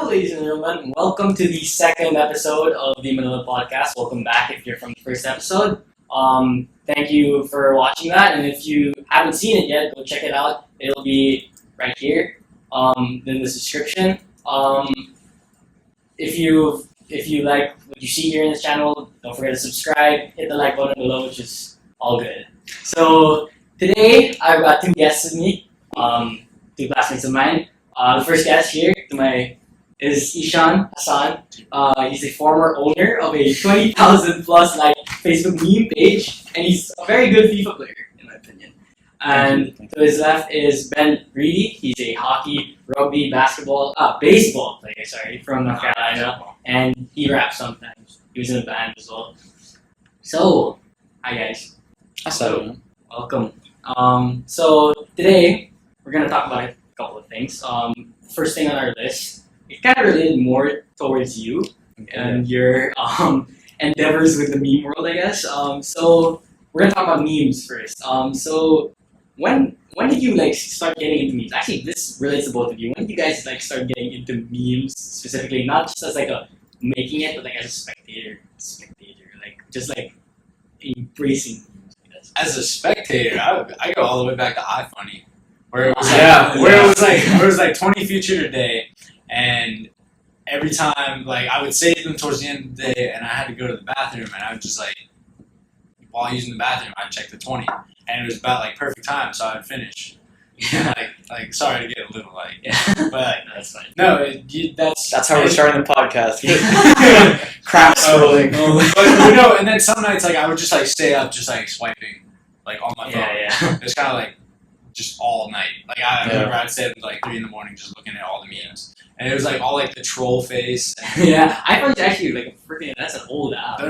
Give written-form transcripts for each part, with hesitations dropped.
ladies and gentlemen. Welcome to the second episode of the MNL podcast. Welcome back if you're from the first episode. Thank you for watching that, and if you haven't seen it yet, go check it out. It'll be right here in the description. If you like what you see here in this channel, don't forget to subscribe, hit the like button below, which is all good. So today I've got two guests with me, two classmates of mine. The first guest here to my is Ishan. He's a former owner of a 20,000 plus like Facebook meme page, and he's a very good FIFA player in my opinion. And to his left is Ben Reedy. He's a hockey, rugby, baseball player. Sorry, from North Carolina, and he raps sometimes. He was in a band as well. So, hi guys. Hello. Welcome. So today we're gonna talk about a couple of things. First thing on our list, it kind of related more towards you and your endeavors with the meme world, I guess. So we're gonna talk about memes first. So when did you like start getting into memes? Actually, this relates to both of you. When did you guys like start getting into memes specifically, not just as like a making it, but like as a spectator, like just like embracing memes, I guess. As a spectator, I go all the way back to iFunny, where it was it was like 20 featured a day, and every time like I would save them towards the end of the day, and I had to go to the bathroom, and I would just like while using the bathroom, I'd check the 20, and it was about like perfect time, so I'd finish. Yeah, like sorry to get a little like, but like, That's fine. no, that's how we're starting the podcast. Crap scrolling. But no, and then some nights like I would just like stay up, just like swiping, like on my phone. Yeah. It's kind of like just all night. Like I remember I'd stay up until like 3 a.m. just looking at all the memes, and it was like all like the troll face. And, Yeah, iPhone's actually like freaking. That's an old app.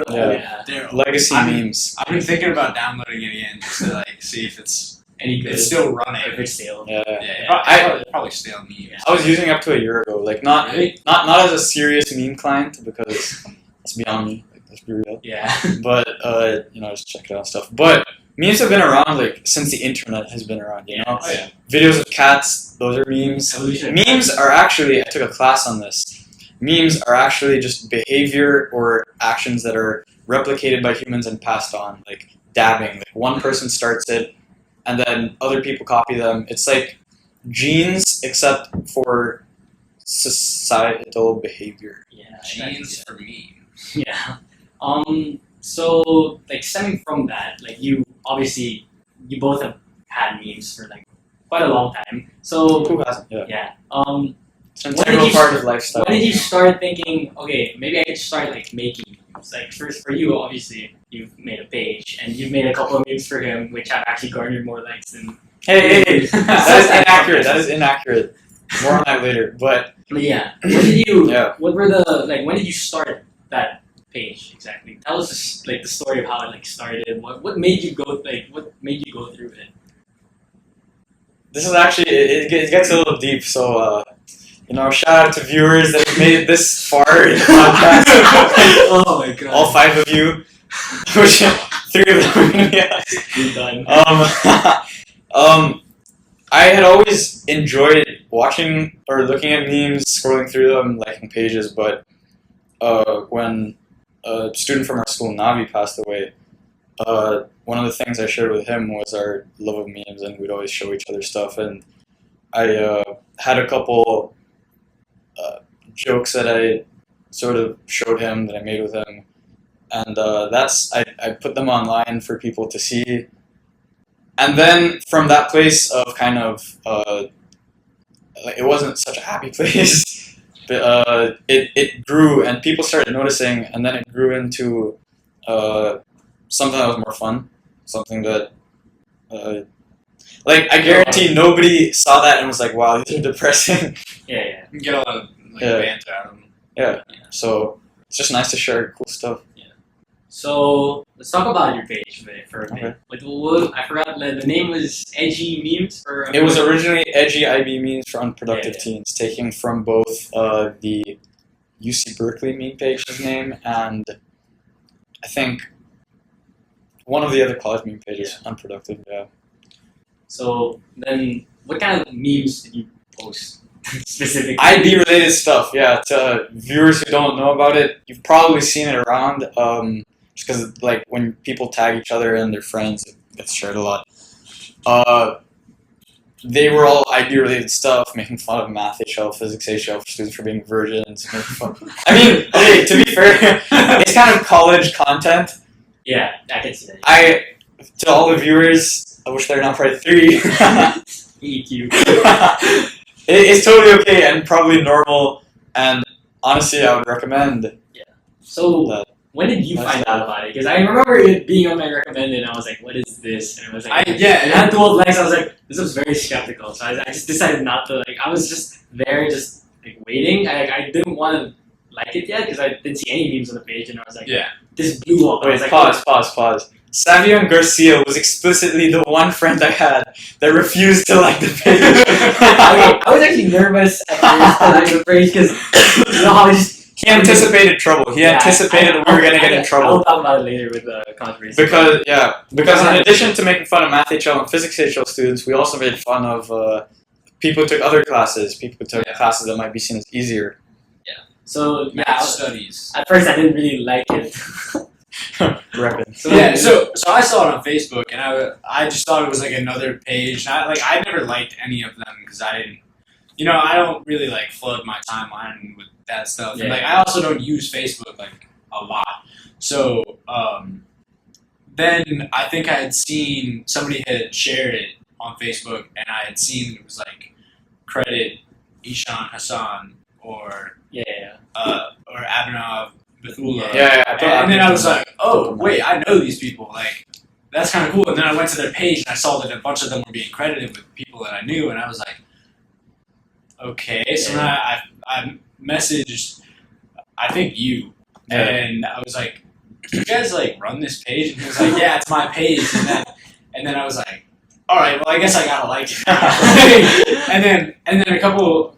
they're Legacy memes. I've been thinking about downloading it again just to like see if it's It's still running. If it's stale. Yeah. It's probably stale memes. Yeah. I was using it up to a year ago. Like not as a serious meme client because it's beyond me. Like, let's be real. Yeah. But just check it out and stuff. But memes have been around like since the internet has been around. You know, Oh, yeah. videos of cats. Those are memes. Evolution. Memes are actually. I took a class on this. Memes are actually just behavior or actions that are replicated by humans and passed on, like dabbing. Like one person starts it, and then other people copy them. It's like genes, except for societal behavior. Yeah. Genes for me. Yeah. So like stemming from that, like you both have had memes for like quite a long time. So Who hasn't? Yeah. yeah. It's an integral part of lifestyle. When did you start thinking, okay, maybe I could start like making memes? Like first for you, obviously, you've made a page and you've made a couple of memes for him, which have actually garnered more likes than. Hey, that is inaccurate. That is inaccurate. More on that later. But yeah, when did you? Yeah. When did you start that page exactly? Tell us the story of how it like started. What made you go through it? this is actually it gets a little deep. So shout out to viewers that have made it this far in the podcast. Oh my god! All 5 of you, which 3 of them are gonna be us. You're done. I had always enjoyed watching or looking at memes, scrolling through them, liking pages, but when a student from our school, Navi, passed away, one of the things I shared with him was our love of memes, and we'd always show each other stuff, and I had a couple jokes that I sort of showed him, that I made with him, and I put them online for people to see. And then from that place of kind of, it wasn't such a happy place, but it grew and people started noticing, and then it grew into something that was more fun, something that, I guarantee nobody saw that and was like, wow, these are depressing. Yeah. You get a lot of banter out of them. Yeah, so it's just nice to share cool stuff. So let's talk about your page for a bit. Okay. I forgot the name was Edgy memes for. It was originally Edgy IB memes for Unproductive Teens, taken from both the UC Berkeley meme page's name and I think one of the other college meme pages, Unproductive. Yeah. So then, what kind of memes did you post specifically? ID related stuff, yeah. To viewers who don't know about it, you've probably seen it around. Just because like when people tag each other and their friends, it gets shared a lot. They were all ID related stuff, making fun of math HL, physics HL for students for being virgins. Making fun. I mean, okay, to be fair, it's kind of college content. Yeah, I can see that. To all the viewers, I wish they're not part 3. EQ. It's totally okay and probably normal, and honestly, I would recommend. So, that. when did you find out about it? Because I remember it being on my recommended, and I was like, "What is this?" And I was like, and it had 12 likes. I was like, "This was very skeptical." So I just decided not to like. I was just there, just like waiting. I didn't want to like it yet because I didn't see any memes on the page, and I was like, yeah. "This blew up." I Wait, was like, pause. Savion Garcia was explicitly the one friend I had that refused to like the page. I was actually nervous at first to like the page because you know how I just. He anticipated trouble. He anticipated we were going to get in trouble. I'll talk about it later with the controversy. Because in addition to making fun of math HL and physics HL students, we also made fun of people who took other classes, people who took classes that might be seen as easier. So Math studies. At first, I didn't really like it. Reppin'. So I saw it on Facebook, and I just thought it was like another page. I never liked any of them because I didn't. I don't really like flood my timeline with that stuff. Yeah. And I also don't use Facebook like a lot. So then I think I had seen somebody had shared it on Facebook, and I had seen it was like credit Ishan Hassan or Abhinav Bethula. And then I was like, oh wait, I know these people. Like that's kind of cool. And then I went to their page and I saw that a bunch of them were being credited with people that I knew, and I was like, okay. So then I messaged, I think you, and I was like, do you guys like run this page? And he was like, yeah, it's my page. And then I was like, all right, well I guess I gotta like it now. and then a couple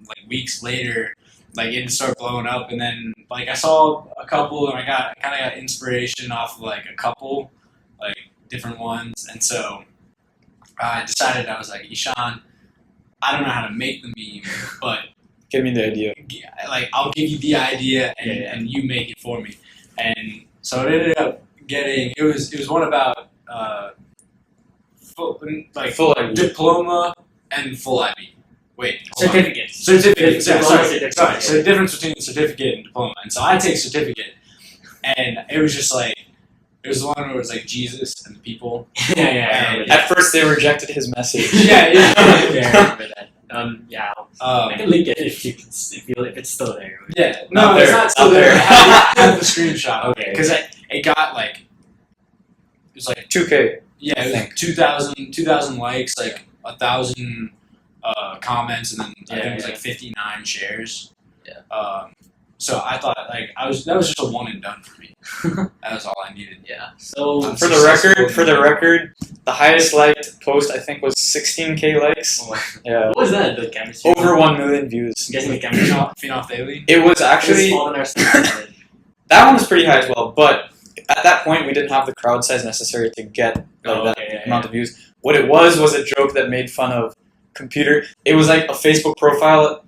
like weeks later, like it started blowing up, and then like I saw a couple, and I kind of got inspiration off of like a couple, like different ones, and so I decided, I was like, Ishan, I don't know how to make the meme, but give me the idea. Like I'll give you the idea, and you make it for me. And so it ended up getting, it was one about full IB. diploma and full IB. Wait, Certificates. Certificates. Diploma, Sorry. certificate. So the difference between certificate and diploma. And so I take certificate, and it was just like, it was the one where it was like Jesus and the people. Yeah. At first, they rejected his message. Yeah. I remember that. I can link it if it's still there. Yeah. Not No, it's there. not still Not there. there. I have the screenshot. Okay. Because it got like, it was like 2K. Yeah, I it think. was 2,000 likes, like 1,000 comments, and then I think it was Yeah. like 59 shares. Yeah. So I thought like that was just a one and done for me. That was all I needed. Yeah. So For the record, the highest liked post I think was 16K likes. Yeah. what was that? The chemistry. Over 1 million views. I'm guessing the chemistry. Phenol Daily. It was actually that one was pretty high as well, but at that point we didn't have the crowd size necessary to get amount of views. What it was a joke that made fun of computer. It was like a Facebook profile.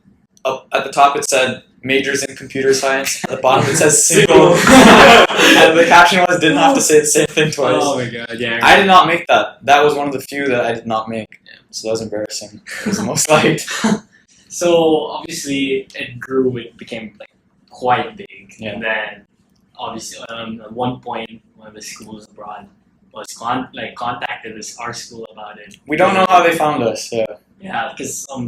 Up at the top it said majors in computer science. At the bottom it says single. And the caption was didn't have to say the same thing twice. Oh my god, yeah. I did not make that. That was one of the few that I did not make. So that was embarrassing. It was the most liked. So obviously it grew. It became like quite big, Yeah. and then obviously at one point one of the schools abroad was contacted our school about it. We don't know how they found us. Yeah. Yeah, because I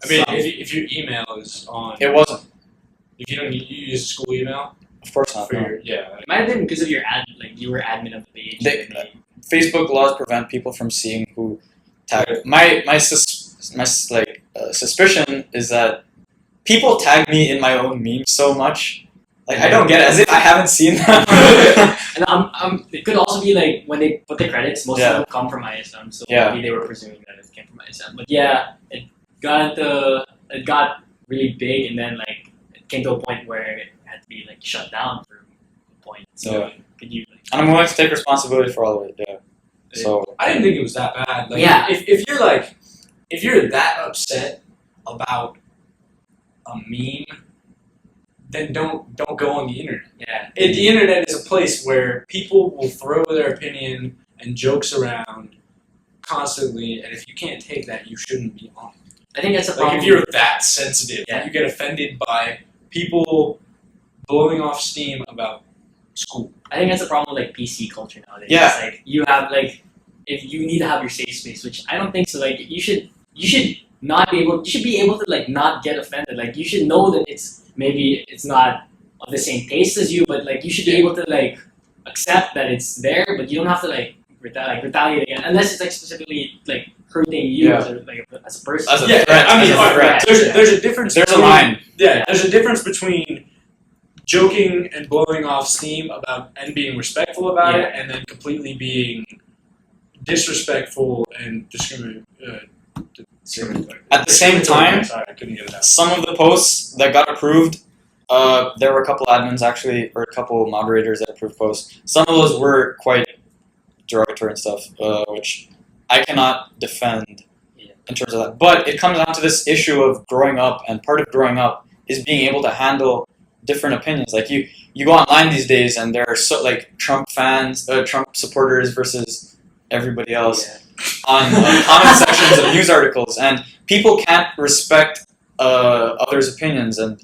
mean, if your email is on, It wasn't. if you don't you use a school email Of course not. for No. your it might have been because of your you were admin of the page. Facebook laws prevent people from seeing who tagged. My suspicion is that people tag me in my own memes so much. Like I don't get it, as if I haven't seen them. And it could also be like when they put the credits, most of them come from ISM, so maybe they were presuming that it came from ISM. But yeah, it got really big, and then like it came to a point where it had to be like shut down for a point. So could you? And I'm willing to take responsibility for all of it. Yeah. So I didn't think it was that bad. Like, Yeah. If you're that upset about a meme, then don't go on the internet. Yeah. The internet is a place where people will throw their opinion and jokes around constantly, and if you can't take that, you shouldn't be on it. I think that's a Like problem. if you're that sensitive, Yeah. you get offended by people blowing off steam about school. I think that's a problem with like PC culture nowadays. Yeah. It's like you have like if you need to have your safe space, which I don't think so. Like you should not be able. You should be able to like not get offended. Like you should know that maybe it's not of the same taste as you, but like you should be able to like accept that it's there, but you don't have to like retaliate again unless it's like specifically like hurting you Yeah. as a person. As a Yeah, threat. I mean, as a threat. there's a difference. There's a between- line. Yeah, there's a difference between joking and blowing off steam about and being respectful about it, and then completely being disrespectful and discriminatory. At the same time, sorry, I couldn't get it out. some of the posts that got approved, there were a couple admins actually, or a couple moderators that approved posts. Some of those were quite derogatory and stuff, which I cannot defend in terms of that. But it comes down to this issue of growing up, and part of growing up is being able to handle different opinions. Like you go online these days, and there are like Trump fans, Trump supporters versus everybody else on comment sections of news articles, and people can't respect others' opinions, and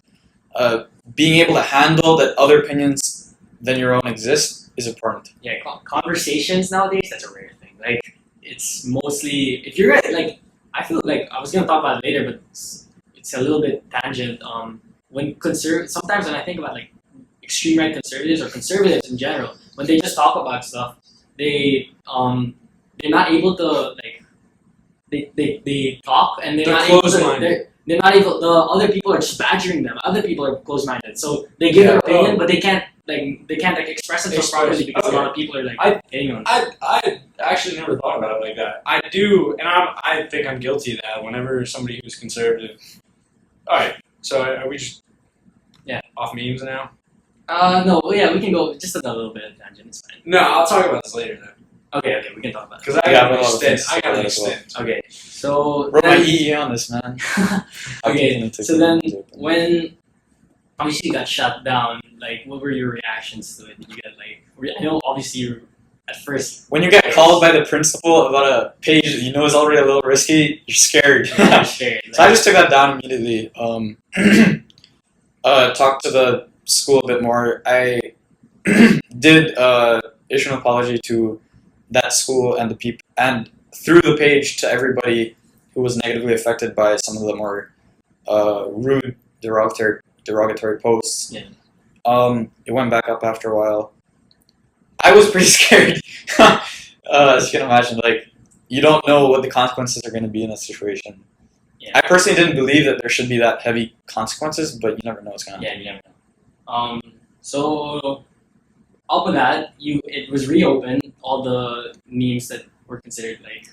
being able to handle that other opinions than your own exist is important. Yeah, conversations nowadays, that's a rare thing. Like, it's mostly, if you're like, I feel like, I was going to talk about it later, but it's a little bit tangent. Sometimes when I think about like extreme right conservatives or conservatives in general, when they just talk about stuff, they're not able to like, they talk and they're not able to, they're not able, the other people are just badgering them. Other people are closed-minded. So they give their opinion, but they can't express themselves properly because a lot of people are like hitting on them. I actually never thought about it like that. I do, and I think I'm guilty of that. Whenever somebody who's conservative. All right, so are we just off memes now? No, yeah, we can go just a little bit of tangent. It's fine. No, I'll talk about this later then. Okay, we can talk about it. Because I got an extent. Okay, so Wrote my EE on this, man. Okay, so then when obviously you got shut down, like what were your reactions to it? Did you get like? I know obviously you at first. When you get called by the principal about a page that you know is already a little risky, you're scared. You're scared. So I just took that down immediately. Talked to the school a bit more. I did issue an apology to that school and the people, and through the page to everybody who was negatively affected by some of the more rude, derogatory posts. Yeah. It went back up after a while. I was pretty scared. As you can imagine, like you don't know what the consequences are going to be in a situation. Yeah. I personally didn't believe that there should be that heavy consequences, but you never know what's going to Yeah, happen. you never know. So up with that, it was reopened. All the memes that were considered like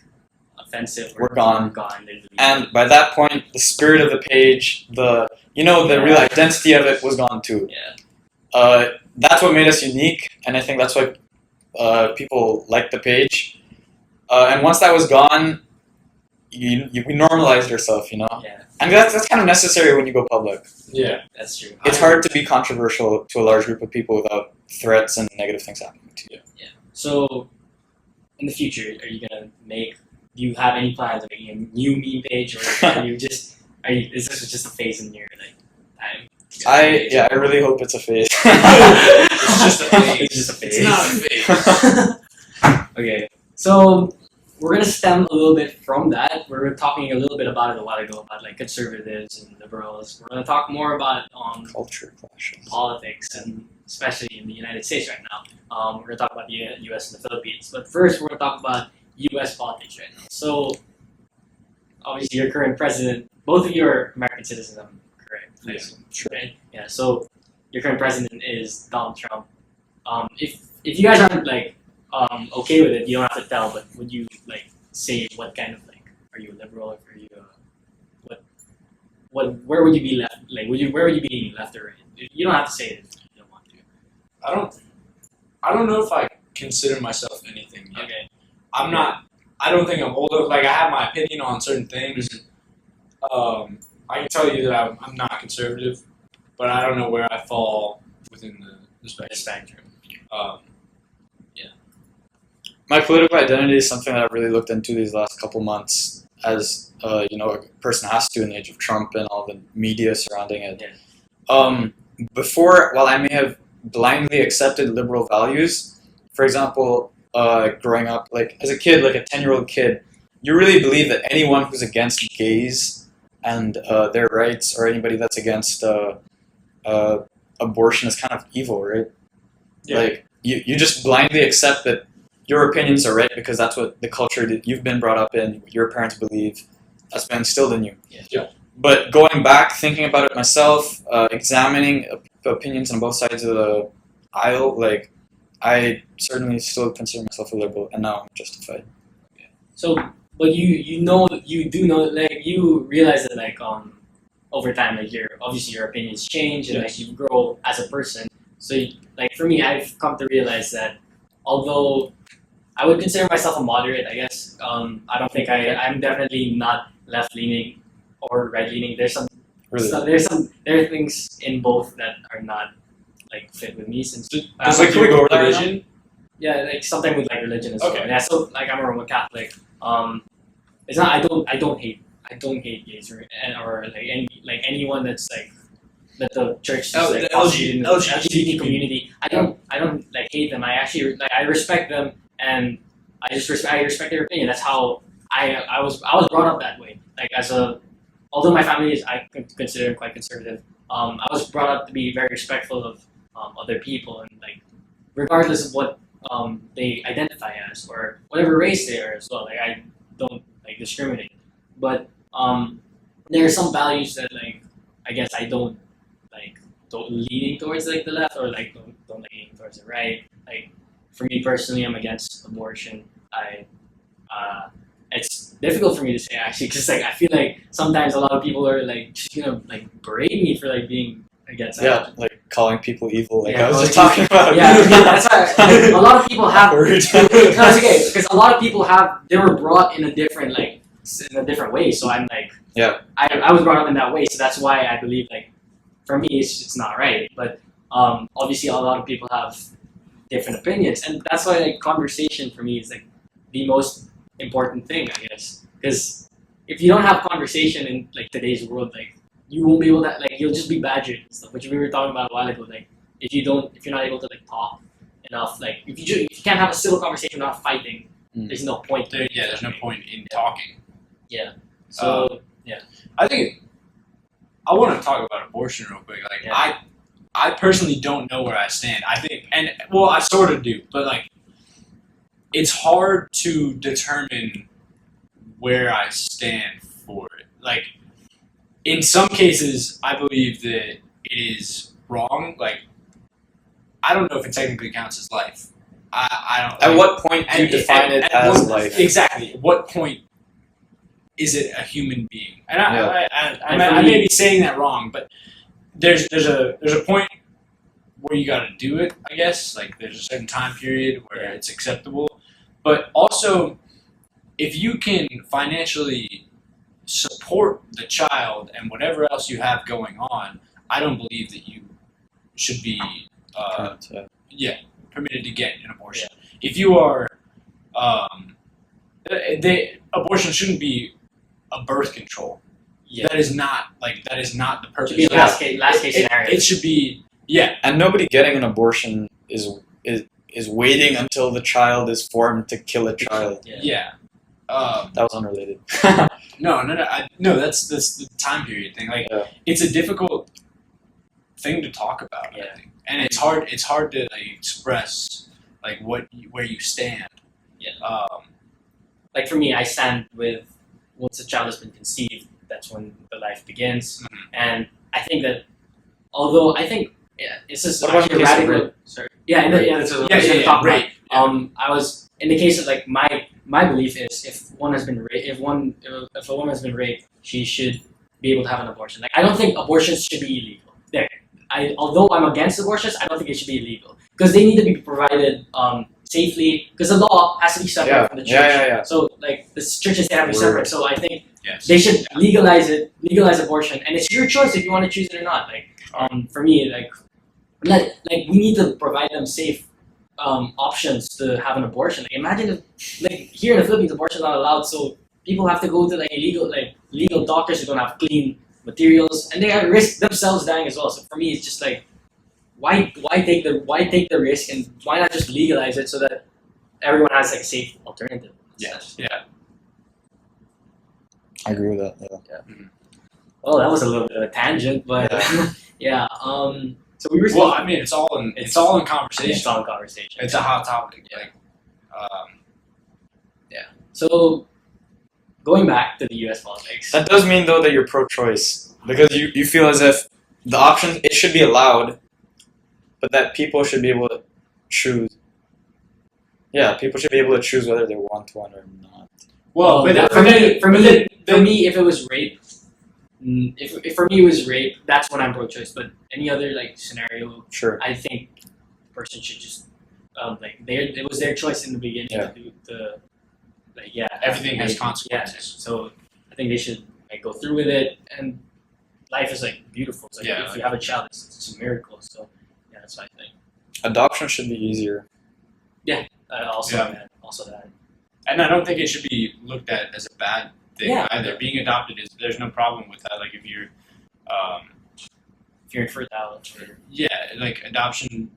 offensive Were gone. They're deleted. And by that point, the spirit of the page, the real identity of it was gone too. Yeah. That's what made us unique, and I think that's why people liked the page. And once that was gone, we normalized ourselves, you know? Yeah. And that's kind of necessary when you go public. Yeah. That's true. It's hard to be controversial to a large group of people without threats and negative things happening to you. Yeah. So, in the future, do you have any plans of making a new meme page, or is this just a phase in your like time? I really hope it's a phase. It's just a phase. It's just a phase. It's not a phase. Okay, so we're gonna stem a little bit from that. We were talking a little bit about it a while ago about like conservatives and liberals. We're gonna talk more about Culture clashes. politics, and especially in the United States right now. We're gonna talk about the U.S. and the Philippines, but first we're gonna talk about U.S. politics right now. So obviously, your current president, both of you are American citizens. I'm correct. Yes. Sure. Right? Yeah. So your current president is Donald Trump. If you guys aren't like okay with it, you don't have to tell. But would you like say what kind of like? Are you a liberal, or are you where would you be left? Like, where would you be left or right? You don't have to say it if you don't want to. I don't know if I consider myself anything yet. Okay. I don't think I'm old enough. Like I have my opinion on certain things. I can tell you that I'm not conservative, but I don't know where I fall within the spectrum. My political identity is something that I've really looked into these last couple months, as a person has to in the age of Trump and all the media surrounding it. Before, while I may have blindly accepted liberal values, for example, growing up, like as a kid, like a 10-year-old kid, you really believe that anyone who's against gays and their rights, or anybody that's against abortion, is kind of evil, right? Yeah. Like you just blindly accept that your opinions are right because that's what the culture that you've been brought up in, what your parents believe, that's been instilled in you. Yeah. But going back, thinking about it myself, examining opinions on both sides of the aisle, like I certainly still consider myself a liberal, and now I'm justified. So, but you do know, like you realize that like over time, like obviously your opinions change and like you grow as a person. So like for me, I've come to realize that although I would consider myself a moderate, I guess. I don't think I'm definitely not left leaning or right leaning. There are things in both that are not like fit with me. Since Can we go over that religion? Yeah, like something with like religion as Okay. well. Yeah, so like I'm a Roman Catholic. It's not. I don't hate gays or like anyone that's like that the church is like the LGBT community. I don't like hate them. I actually like I respect them. And I respect their opinion. That's how I was brought up that way. Like although my family is I consider quite conservative. I was brought up to be very respectful of other people and like regardless of what they identify as or whatever race they are as well. Like I don't like discriminate. But there are some values that like I guess I don't leaning towards like the left or like don't leaning towards the right. Like for me personally, I'm against abortion. It's difficult for me to say actually, because like I feel like sometimes a lot of people are like just gonna like berate me for like being against. Yeah, like calling people evil. Like Yeah, I was just talking about. Yeah, that's why like, a lot of people have. No, it's okay because a lot of people they were brought in a different way. So I'm like, yeah, I was brought up in that way, so that's why I believe like for me it's not right. But obviously a lot of people have different opinions, and that's why like conversation for me is like the most important thing, I guess. Because if you don't have conversation in like today's world, like you won't be able to like you'll just be badgered and stuff, which we were talking about a while ago. Like if you're not able to like talk enough, like if you can't have a civil conversation without fighting, there's no point. There's no point in talking. Yeah. So I think I want to talk about abortion real quick. Like I personally don't know where I stand. I think, and well, I sort of do, but like, it's hard to determine where I stand for it. Like, in some cases, I believe that it is wrong. Like, I don't know if it technically counts as life. I don't. At what point do you define it as life? Exactly. At what point is it a human being? And I And may be saying that wrong, but there's a point where you got to do it, I guess. Like there's a certain time period where it's acceptable, but also if you can financially support the child and whatever else you have going on, I don't believe that you should be permitted to get an abortion. If you are, abortion shouldn't be a birth control. Yeah. That is not the purpose. Should be last case scenario. It should be And nobody getting an abortion is waiting until the child is formed to kill a child. Yeah. That was unrelated. No. That's the time period thing. Like it's a difficult thing to talk about. I think, and it's hard to like, express like where you stand. Yeah. Like for me, I stand with once a child has been conceived, that's when the life begins. Mm-hmm. And I think that, although I think it's just what about actually the case of radical. rape? Sorry. Yeah. Right. I was in the case of like my belief is if one has been raped, if a woman has been raped, she should be able to have an abortion. Like I don't think abortions should be illegal. Although I'm against abortions, I don't think it should be illegal because they need to be provided safely. Because the law has to be separate from the church. Yeah. So like the churches have to be separate. So I think Yes. They should legalize abortion, and it's your choice if you want to choose it or not. Like, for me, like we need to provide them safe options to have an abortion. Like, imagine if, like, here in the Philippines, abortion is not allowed, so people have to go to like legal doctors who don't have clean materials, and they risk themselves dying as well. So for me, it's just like, why take the risk, and why not just legalize it so that everyone has like a safe alternative? Yeah. I agree with that. Yeah. Mm-hmm. Oh, that was a little bit of a tangent, but yeah. So we were. Well, I mean, it's all in conversation. It's all in conversation. It's a hot topic. Like, So, going back to the U.S. politics. That does mean though that you're pro-choice because you feel as if the option it should be allowed, but that people should be able to choose. Yeah, people should be able to choose whether they want one or not. well, but for me, if it was rape, if for me it was rape, that's when I'm pro-choice. But any other like scenario, Sure. I think the person should just it was their choice in the beginning to do everything has Yeah, consequences. so I think they should like go through with it, and life is like beautiful. It's like if you have a child, it's a miracle. So yeah, that's what I think. Adoption should be easier. Also Yeah. that. And I don't think it should be looked at as a bad thing Yeah. either. Being adopted there's no problem with that. Like if you're, If you're infertile, like adoption.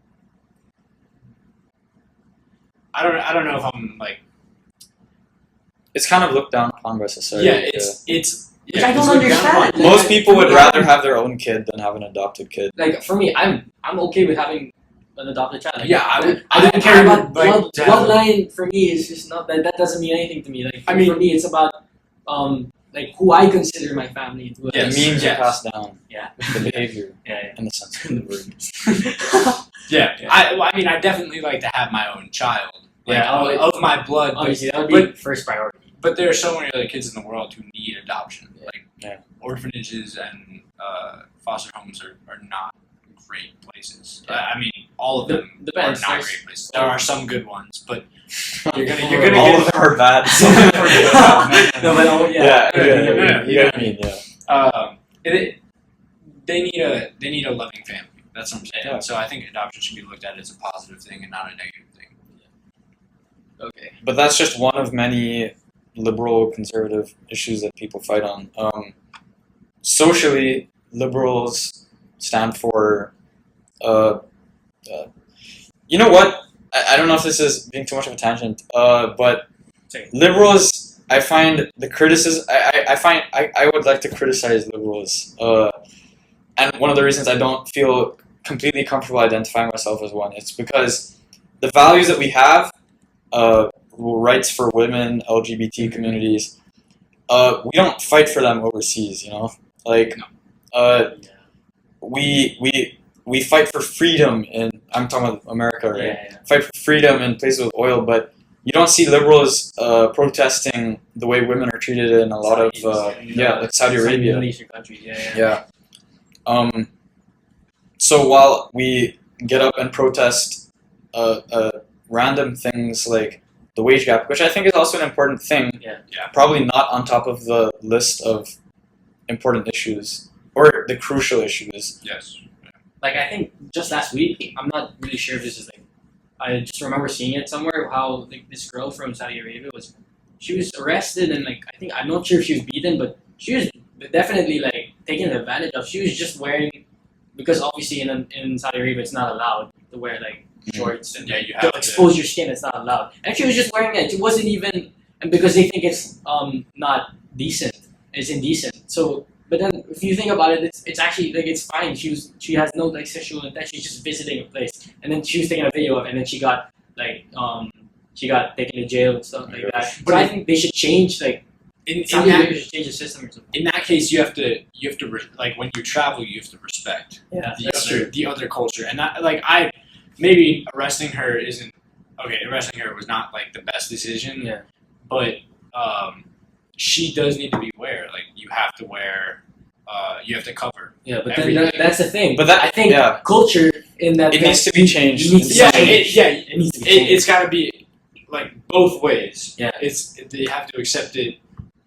I don't know if I'm like. It's kind of looked down upon by society. It's. Which I don't understand. Most people would rather have their own kid than have an adopted kid. Like for me, I'm okay with having an adopted child. Like, Yeah, I would. I don't care about like to have- bloodline. For me, is just not that doesn't mean anything to me. Like I mean- for me, it's about like who I consider my family. To The memes are passed down. Yeah. The behavior, Yeah. in the sense of the word. Yeah. Yeah. I mean, I definitely like to have my own child. Like, Yeah, of my blood. Obviously, that would be first priority. But there are so many other kids in the world who need adoption. Yeah. Like Yeah. orphanages and foster homes are not great places. I mean, all of them Depends. are not There's- great places. There are some good ones, but you're gonna All get of them are bad. No, but You get what I mean, yeah. they need a loving family. That's what I'm saying. Yeah. So I think adoption should be looked at as a positive thing and not a negative thing. Okay. But that's just one of many liberal conservative issues that people fight on. Socially, liberals stand for, you know what? I don't know if this is being too much of a tangent, but liberals, I find the criticism, I would like to criticize liberals. And one of the reasons I don't feel completely comfortable identifying myself as one, it's because the values that we have, rights for women, LGBT communities, we don't fight for them overseas, you know? Like, we fight for freedom in, I'm talking about America, right? Yeah. Fight for freedom in places with oil, but you don't see liberals protesting the way women are treated in a lot of, like Saudi Arabia. Middle Eastern countries, yeah. So while we get up and protest random things like the wage gap, which I think is also an important thing, probably not on top of the list of important issues or the crucial issues. Yes. Like I think just last week, I'm not really sure if this is like, I just remember seeing it somewhere how like this girl from Saudi Arabia she was arrested and like I'm not sure if she was beaten, but she was definitely like taken advantage of. She was just wearing, because obviously in Saudi Arabia it's not allowed to wear like shorts and you to have expose your skin. It's not allowed, and she was just wearing it. It wasn't even, and because they think it's not decent, it's indecent. So, but then if you think about it, it's actually like it's fine. She has no like sexual intent. She's just visiting a place, and then she was taking a video of, it, and then she got like she got taken to jail and stuff like that. But I think they should change like. Saudi Arabia should change the system or something. In that case, you have to like when you travel, you have to respect the other culture, and that maybe arresting her isn't okay. Arresting her was not like the best decision. Yeah. But she does need to be aware. Like you have to wear, you have to cover. Yeah, but everything. then that's the thing. But that I think culture in that it needs to be changed. It needs to Yeah, change. it needs to be changed. it's got to be like both ways. Yeah. They have to accept it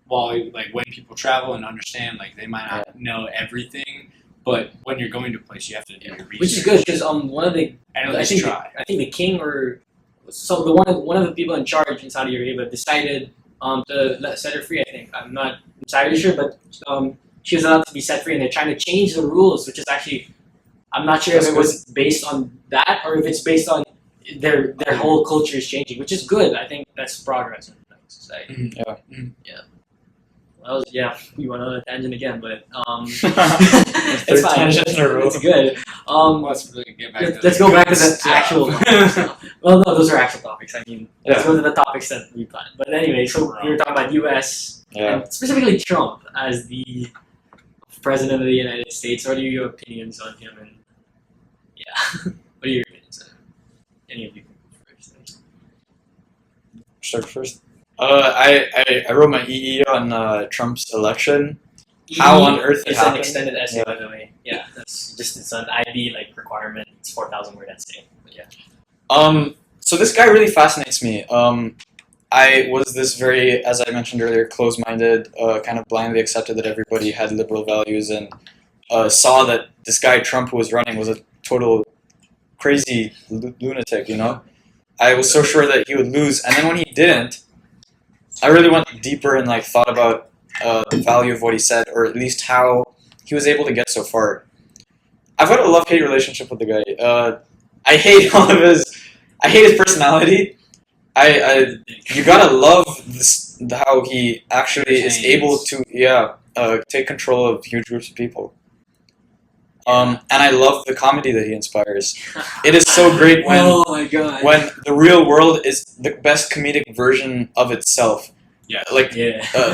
while like when people travel and understand, like they might not know everything, but when you're going to a place, you have to do your research. Which is good because one of the And at I least think try. I think the king or one of the people in charge in Saudi Arabia decided to set her free. I think I'm not entirely sure, but she was allowed to be set free, and they're trying to change the rules, which is actually I'm not sure if it was based on that or if it's based on their whole culture is changing, which is good. I think that's progress in society. Yeah. Well, we went on a tangent again, but Third it's fine. tangent in a row. It's good. Let's really get back to Let's go back to the actual topics. Well, no, those are actual topics. I mean, let's Yeah. go to the topics that we planned. But anyway, so we were talking about U.S. Yeah. and specifically Trump as the president of the United States. What are your opinions on him? And what are your opinions on him? Any of you first? Start first. I wrote my EE on Trump's election. How on earth it It's an happened? extended essay, Yeah. by the way. Yeah, that's just it's an IB requirement. It's 4,000 word essay. But yeah. So this guy really fascinates me. I was this very, as I mentioned earlier, close-minded, kind of blindly accepted that everybody had liberal values, and saw that this guy Trump who was running was a total crazy lunatic. You know, I was so sure that he would lose, and then when he didn't, I really went deeper and thought about the value of what he said, or at least how he was able to get so far. I've got a love-hate relationship with the guy. I hate I hate his personality. You gotta love this, how he actually is able to take control of huge groups of people. And I love the comedy that he inspires. It is so great when oh my god. when the real world is the best comedic version of itself. Yeah.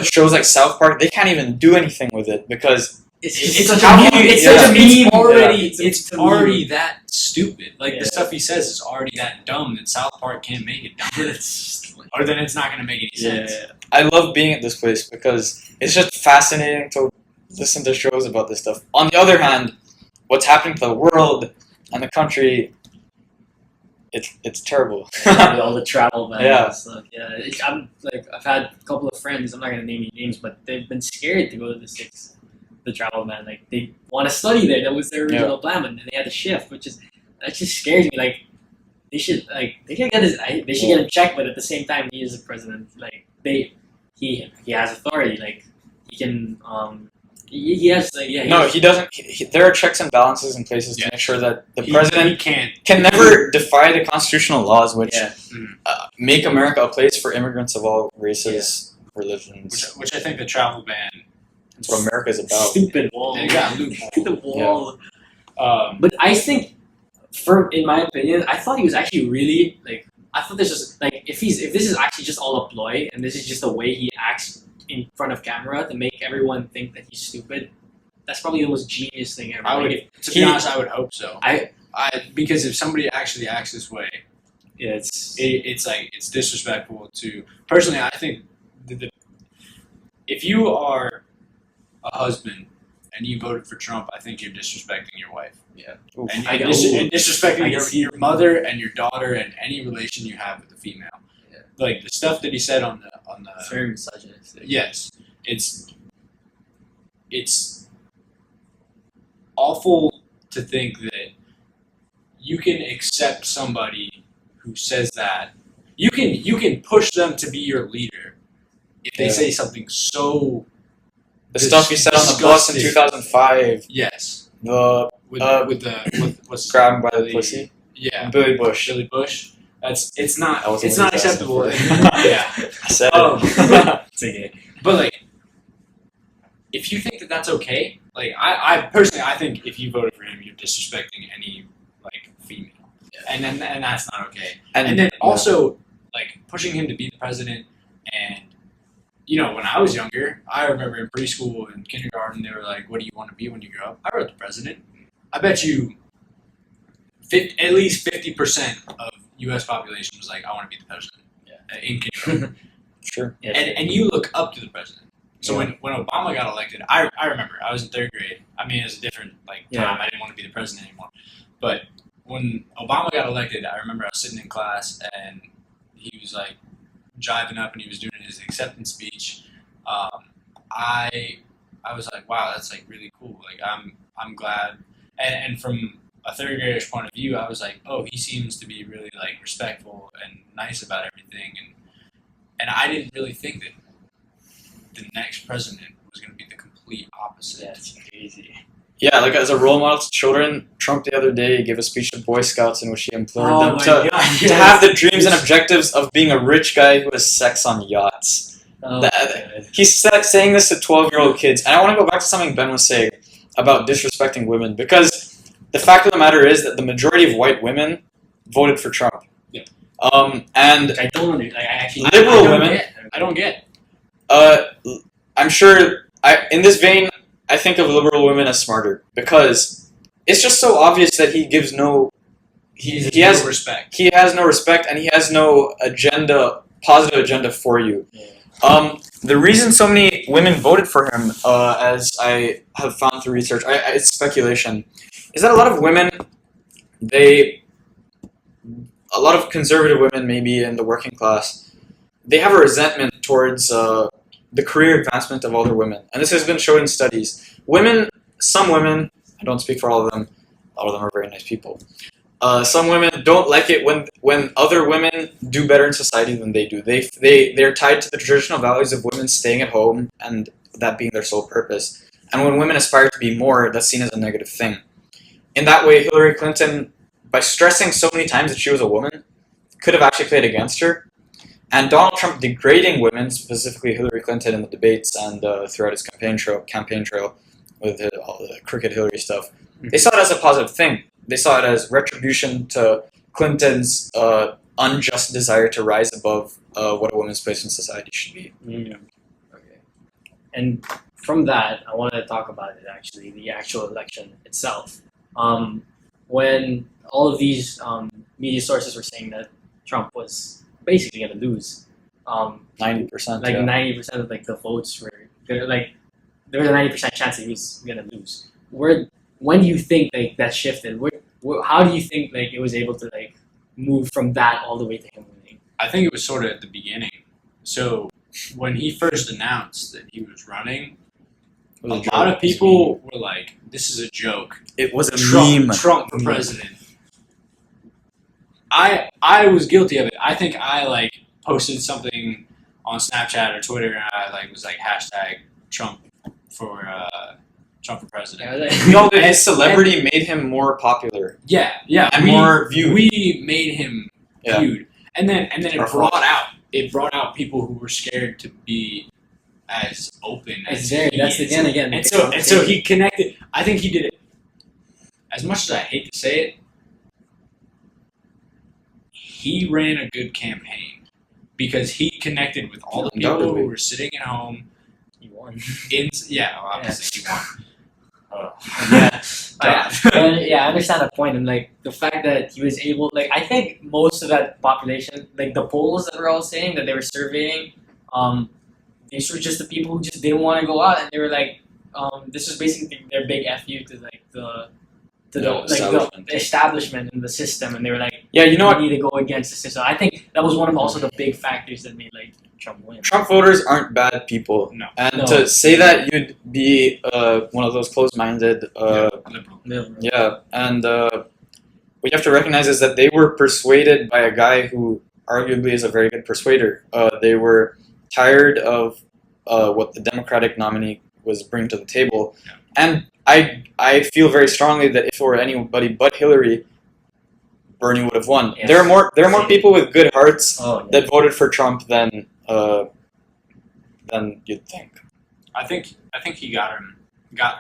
Shows like South Park, they can't even do anything with it because it's such how a meme. can you- It's yeah. such a meme. It's already that stupid. Like Yeah. the stuff he says is already that dumb that South Park can't make it dumb. Or then it's not going to make any sense. I love being at this place because it's just fascinating to listen to shows about this stuff. On the other hand, what's happening to the world and the country, it's terrible. All the travel bans Yeah. and stuff. I've had a couple of friends. I'm not gonna name any names, but they've been scared to go to the travel ban. Like they want to study there. That was their original plan, and they had to shift, that just scares me. Like they should get him checked, but at the same time, he is the president. Like he has authority. Like he can he has No, he doesn't. There are checks and balances in places to make sure that the He president can never defy the constitutional laws, which make America a place for immigrants of all races, religions. Which I think the travel ban. That's what America is about. stupid wall. They got loophole. the wall. Um, But I think, in my opinion, I thought he was actually really I thought this was if this is actually just all a ploy and this is just the way he acts in front of camera to make everyone think that he's stupid. That's probably the most genius thing ever. to be honest, I would hope so. I because if somebody actually acts this way, it's it's disrespectful to. Personally, I think if you are a husband and you voted for Trump, I think you're disrespecting your wife. Oof. And I you're know. and disrespecting I can see your mother and your daughter and any relation you have with a female. Yeah. Like the stuff that he said on the very misogynistic. yes, it's awful to think that you can accept somebody who says that. You can push them to be your leader if they say something so. The stuff he said on the bus in disgusting. 2005. Yes. The With what's grab him by the Billy- pussy. Yeah. Billy Bush. Billy Bush. It's not That wasn't it's what not he was asking acceptable. for. Yeah. I said Um, it. It's okay. But if you think that that's okay, I personally I think if you voted for him, you're disrespecting any female, and that's not okay. And then also pushing him to be the president, and when I was younger, I remember in preschool and kindergarten, they were like, "What do you want to be when you grow up?" I wrote the president. I bet you, at least 50% of U.S. population was like, "I want to be the president." In kindergarten. Sure. Yeah. And you look up to the president. So when Obama got elected, I remember I was in third grade. I mean, it was a different time. I didn't want to be the president anymore. But when Obama got elected, I remember I was sitting in class and he was jiving up and he was doing his acceptance speech. I was like, wow, that's like really cool. Like I'm glad, and from a third grader's point of view, I was like, oh, he seems to be really like respectful and nice about everything, and I didn't really think that the next president was going to be the complete opposite. That's crazy. Yeah, like as a role model to children, Trump the other day gave a speech to Boy Scouts in which he implored them to have the dreams and objectives of being a rich guy who has sex on yachts. Oh, He's saying this to 12-year-old kids. And I want to go back to something Ben was saying about disrespecting women, because the fact of the matter is that the majority of white women voted for Trump. Yeah. And I don't like, I actually liberal women. I don't get. I'm sure. In this vein, I think of liberal women as smarter, because it's just so obvious that he gives no. He has no respect. He has no respect, and he has no positive agenda for you. Yeah. The reason so many women voted for him, as I have found through research, it's speculation, is that a lot of women, a lot of conservative women, maybe in the working class, they have a resentment towards the career advancement of older women. And this has been shown in studies. Some women, I don't speak for all of them are very nice people. Some women don't like it when other women do better in society than they do. They're tied to the traditional values of women staying at home and that being their sole purpose. And when women aspire to be more, that's seen as a negative thing. In that way, Hillary Clinton, by stressing so many times that she was a woman, could have actually played against her. And Donald Trump degrading women, specifically Hillary Clinton in the debates and throughout his campaign trail with all the crooked Hillary stuff, they saw it as a positive thing. They saw it as retribution to Clinton's unjust desire to rise above what a woman's place in society should be. Mm. Okay. And from that, I wanted to talk about it actually, the actual election itself. When all of these media sources were saying that Trump was basically going to lose, 90%. like yeah. 90% of like the votes were gonna, like there was a 90% chance that he was going to lose. When do you think like that shifted? How do you think like it was able to like move from that all the way to him winning? I think it was sort of at the beginning. So when he first announced that he was running, a lot of people were like, "This is a joke. It was a Trump, meme. Trump for president." I was guilty of it. I think I like posted something on Snapchat or Twitter, and I like was like hashtag Trump for president. His celebrity made him more popular. Yeah, And more viewed. We made him viewed, and then it brought out people who were scared to be as open as he that's is. again. And so he connected. I think he did it. As much as I hate to say it, he ran a good campaign because he connected with all the people who were sitting at home. He won. Obviously he won. I understand that point, and like the fact that he was able, like I think most of that population, like the polls that were all saying that they were surveying, these were just the people who just didn't want to go out, and they were like, this was basically their big FU to like the establishment and the system, and they were like, yeah, you know what? We need to go against the system. I think that was one of also the big factors that made like Trump win. Trump voters aren't bad people. No. And to say that you'd be one of those closed-minded, liberal. yeah, and what you have to recognize is that they were persuaded by a guy who arguably is a very good persuader. They were tired of what the Democratic nominee was bringing to the table, and I feel very strongly that if it were anybody but Hillary, Bernie would have won. Yes. There are more people with good hearts that voted for Trump than you'd think. I think he got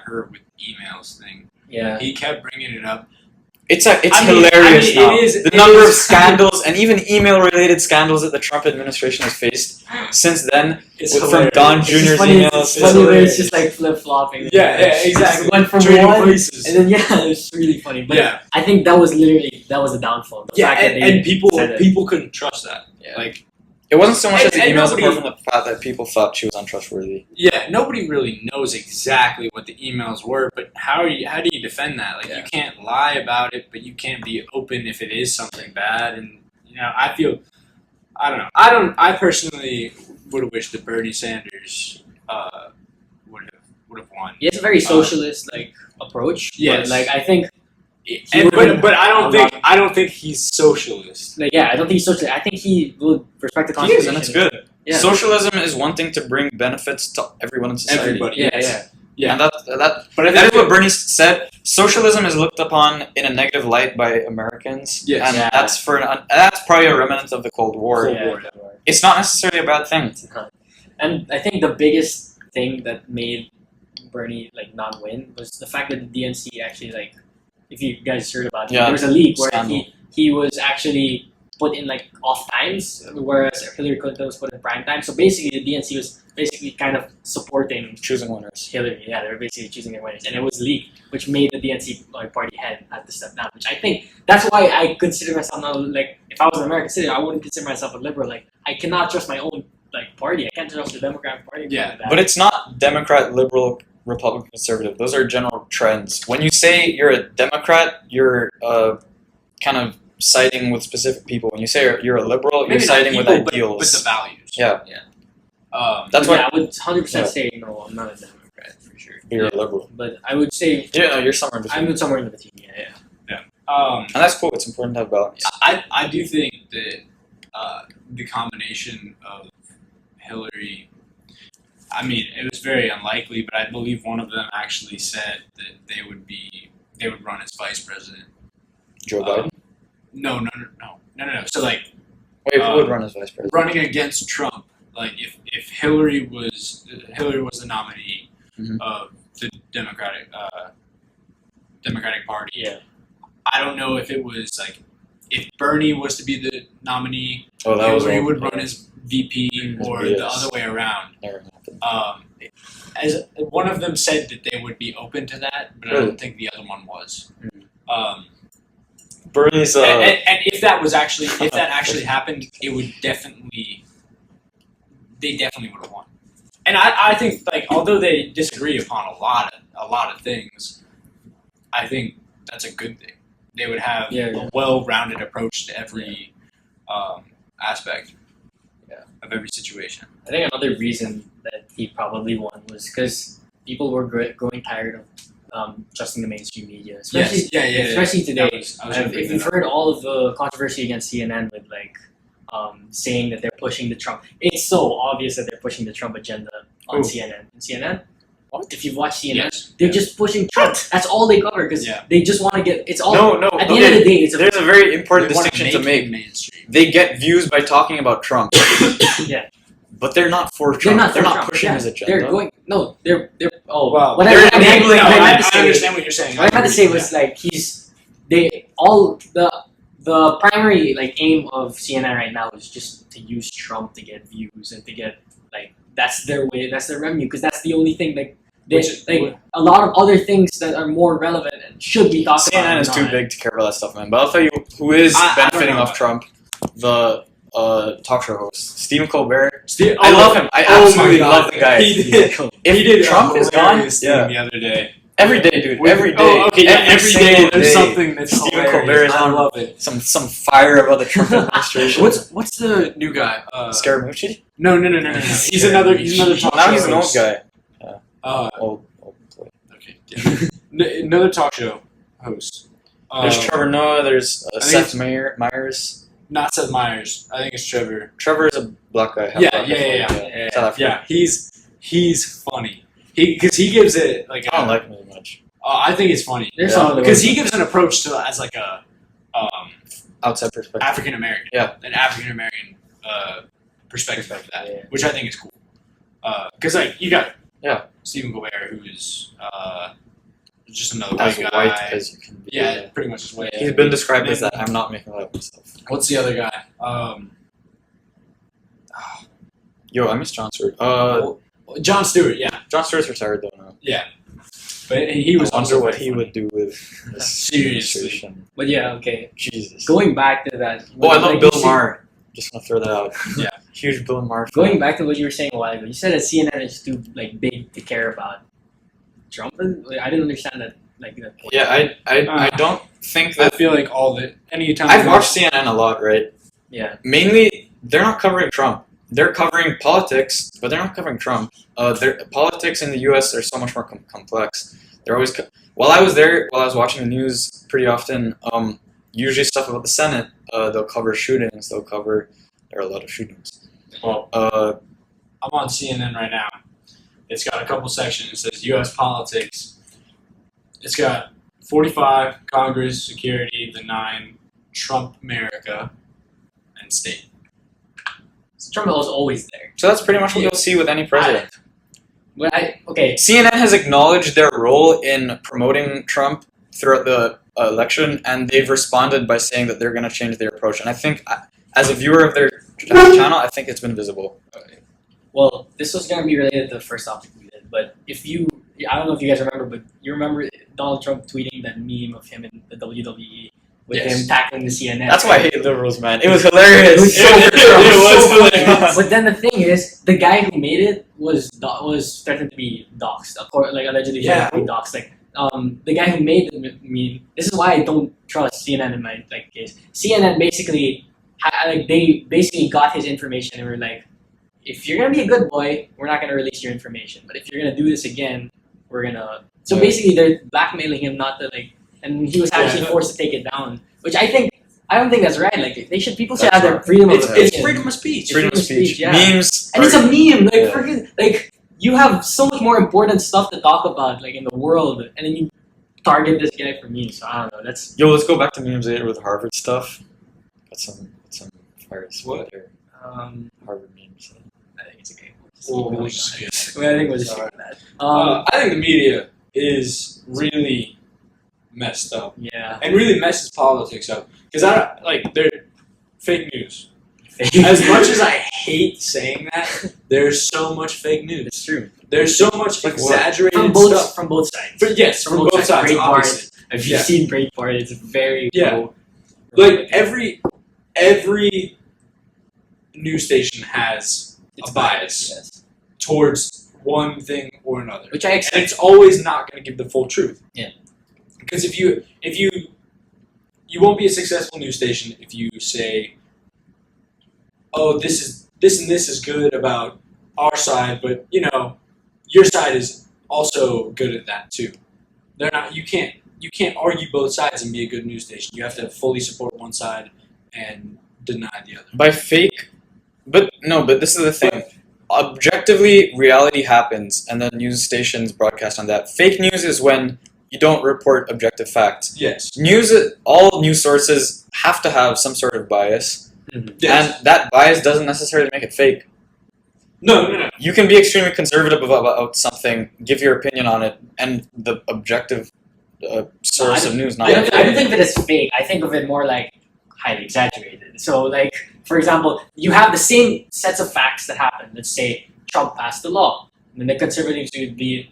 her with emails thing. Yeah. He kept bringing it up. It's hilarious now. The number of scandals. scandals and even email-related scandals that the Trump administration has faced since then, It's from Don Jr.'s emails. It's funny where it's just like flip-flopping. Yeah, exactly. Went from Trading one, places. and then it's really funny. But I think that was the downfall. The fact that and they said it. people couldn't trust that. Yeah. Like, It wasn't so much as the and emails, nobody- apart from the fact that people thought she was untrustworthy. yeah, nobody really knows exactly what the emails were, but how do you defend that? Like, you can't lie about it, but you can't be open if it is something bad. And I don't know. I personally would have wished that Bernie Sanders would have won. He has a very socialist approach. Yes. But, I think. But I don't think he's socialist. I don't think he's socialist. I think he will respect the He is, Constitution. and it's good. Yeah. Socialism is one thing to bring benefits to everyone in society. Everybody. Yeah. And that But is what Bernie said. Socialism is looked upon in a negative light by Americans, Yes. and Yeah. that's probably a remnant of the Cold War. Yeah. It's not necessarily a bad thing. It's not. And I think the biggest thing that made Bernie not win was the fact that the DNC actually if you guys heard about it, Yeah. there was a leak where Scandal. he was actually put in off times, whereas Hillary Clinton was put in prime time. So basically, the DNC was basically kind of supporting Choosing winners. Hillary. Yeah, they were basically choosing their winners, and it was leaked, which made the DNC party head had to step down. Which I think that's why I consider myself now if I was an American citizen, I wouldn't consider myself a liberal. I cannot trust my own party. I can't trust the Democratic Party. Yeah, But it's not Democrat, liberal, Republican, conservative. Those are general trends. When you say you're a Democrat, you're kind of siding with specific people. When you say you're a liberal, you're Maybe not siding with people, ideals. but the values. Yeah. That's That's why I would 100% say no. I'm not a Democrat for sure. you're a liberal. But I would say Yeah, no, you're somewhere in between. I'm somewhere in between. Yeah. And that's cool. It's important to have balance. I do think that the combination of Hillary, I mean, it was very unlikely, but I believe one of them actually said that they would run as vice president. Joe Biden? No. So Wait, who would run as vice president? running against Trump, if Hillary was the nominee Mhm. of the Democratic Party. Yeah. I don't know if it was if Bernie was to be the nominee, Oh, that was Hillary all- would run as VP or Yes. the other way around. Never happened. As one of them said that they would be open to that, but I Really? don't think the other one was. Bernie's And if that actually happened, it would they definitely would have won. And I think although they disagree upon a lot of things, I think that's a good thing. They would have a well-rounded approach to every aspect of every situation. I think another reason that he probably won was because people were growing tired of trusting the mainstream media, especially especially today. If you've heard all of the controversy against CNN with saying that they're pushing the Trump, it's so obvious that they're pushing the Trump agenda on Who? CNN. CNN. If you've watched CNN, Yes. they're just pushing Trump. That's all they cover because they just want to get. It's all. no. At the end of the day, it's there's a very important They wanna distinction to make. mainstream. They get views by talking about Trump. Yeah. But they're not for Trump. They're not for pushing Trump. his agenda. They're going. No, they're. Oh, Well, what they're I enabling- had to I say- understand what you're saying. What I had to say was the primary aim of CNN right now is just to use Trump to get views and to get that's their revenue because that's the only thing a lot of other things that are more relevant and should be talked about. CNN is are too not. big to care about that stuff, man. But I'll tell you who is I don't benefiting know. off Trump. The talk show host, Stephen Colbert. Steve, I love him. I absolutely love the guy. He did. If He did Trump is gone, thing the other day. every day, dude. With- Every day. Oh, okay. Every day single there's day. something that's Stephen hilarious. Colbert is I on love it. some fire about the Trump administration. What's the new guy? Scaramucci? No. He's another talk Now show he's an old host. guy. Old. Boy. Okay. Yeah. Another talk show host. There's Trevor Noah. There's think Seth Meyers. Not Seth Meyers. I think it's Trevor. Trevor is a black guy. Yeah. South African. Yeah. He's funny. Because he gives it I don't like him as much. I think it's funny. There's Yeah. some other Because ones. he gives an approach to as a Outside perspective. African American. Yeah. An African American perspective of that, Yeah. which I think is cool. Because you got Stephen Colbert, who is just another As white guy. white as you can be. Yeah, pretty much as white. He's been described as that. I'm not making that up myself. What's the other guy? Yo, I miss John Stewart. John Stewart. Yeah, John Stewart's retired though now. yeah. But he was I wonder also what very he funny. would do with this Seriously. administration. But yeah, okay. Jesus. Going back to that. Oh, I love you Bill see- Maher. Just gonna throw that out. Yeah. Huge Bill Maher fan. Going back to what you were saying a while ago, you said that CNN is too big to care about Trump. I didn't understand that that point. Yeah, I don't think I that. feel like anytime I've watched CNN a lot, right? Yeah. Mainly, they're not covering Trump. they're covering politics, but they're not covering Trump. Their politics in the U.S. are so much more complex. They're always while I was watching the news pretty often. Usually stuff about the Senate. They'll cover shootings. There are a lot of shootings. Well, I'm on CNN right now. It's got a couple sections. It says U.S. politics. It's got 45, Congress, security, the 9, Trump, America, and state. Trump was always there. So that's pretty much what you'll see with any president. Okay. CNN has acknowledged their role in promoting Trump throughout the election, and they've responded by saying that they're going to change their approach. And I think, as a viewer of their channel, I think it's been visible. Well, this was going to be related to the first topic we did, but I don't know if you guys remember, but you remember Donald Trump tweeting that meme of him in the WWE with him tackling the CNN. That's why I hate liberals, man. It was hilarious. It was hilarious. But then the thing is, the guy who made it was threatened to be doxxed, allegedly threatened to be doxxed. The guy who made the meme. This is why I don't trust CNN in my case. CNN basically, they basically got his information and were like, if you're gonna be a good boy, we're not gonna release your information. But if you're gonna do this again, we're gonna. So basically, they're blackmailing him not to and he was actually forced to take it down. Which I don't think that's right. People should have their freedom of opinion. It's freedom of speech. Freedom of speech. Yeah. Memes. And it's a meme. You have so much more important stuff to talk about, in the world, and then you target this guy for memes. So I don't know. That's let's go back to memes later with Harvard stuff. Got some fire What? Harvard memes. I think it's okay. We'll I just think we'll just skip that. I think the media is really messed up Yeah. and really messes politics up because they're fake news. As much as I hate saying that, there's so much fake news. It's true. There's so much exaggerated From both sides. From both sides. Obviously. If you've seen Breitbart, it's very every news station has a bias towards one thing or another, which I accept. And it's always not going to give the full truth. Yeah. Because if you won't be a successful news station if you say, oh, this and this is good about our side, but your side is also good at that too. They're not. You can't argue both sides and be a good news station. You have to fully support one side and deny the other. By fake, but this is the thing. Objectively, reality happens, and then news stations broadcast on that. Fake news is when you don't report objective facts. Yes. All news sources have to have some sort of bias, Yes. and that bias doesn't necessarily make it fake. No. You can be extremely conservative about something, give your opinion on it, and the objective source of news. I don't think of it as fake. I think of it more like highly exaggerated. So, for example, you have the same sets of facts that happen. Let's say Trump passed the law, and then the conservatives would be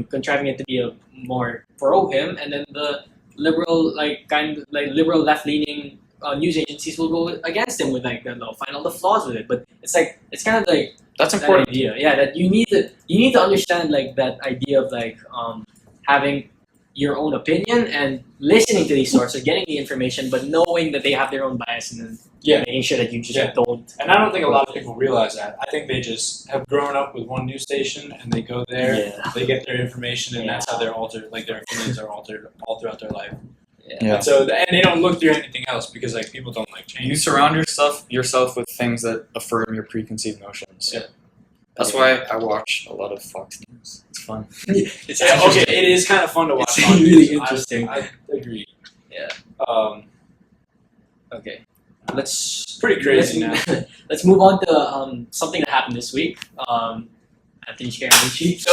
contriving it to be a more pro him, and then the liberal liberal left leaning news agencies will go against him with they'll find all the flaws with it. But it's kind of that's that important. idea. Yeah, that you need to understand that idea of having your own opinion and listening to these sources, getting the information, but knowing that they have their own bias and then making sure that you just don't. And I don't think a lot of people realize that. I think they just have grown up with one news station and they go there, they get their information, and that's how they're altered. Their opinions are altered all throughout their life. Yeah. And so, and they don't look through anything else because people don't change. You surround yourself with things that affirm your preconceived notions. Yeah. That's why I watch a lot of Fox News. It's fun. It is kind of fun to watch. It's really interesting. I agree. Yeah. Okay. Pretty crazy now. Let's move on to something that happened this week. Anthony Scaramucci.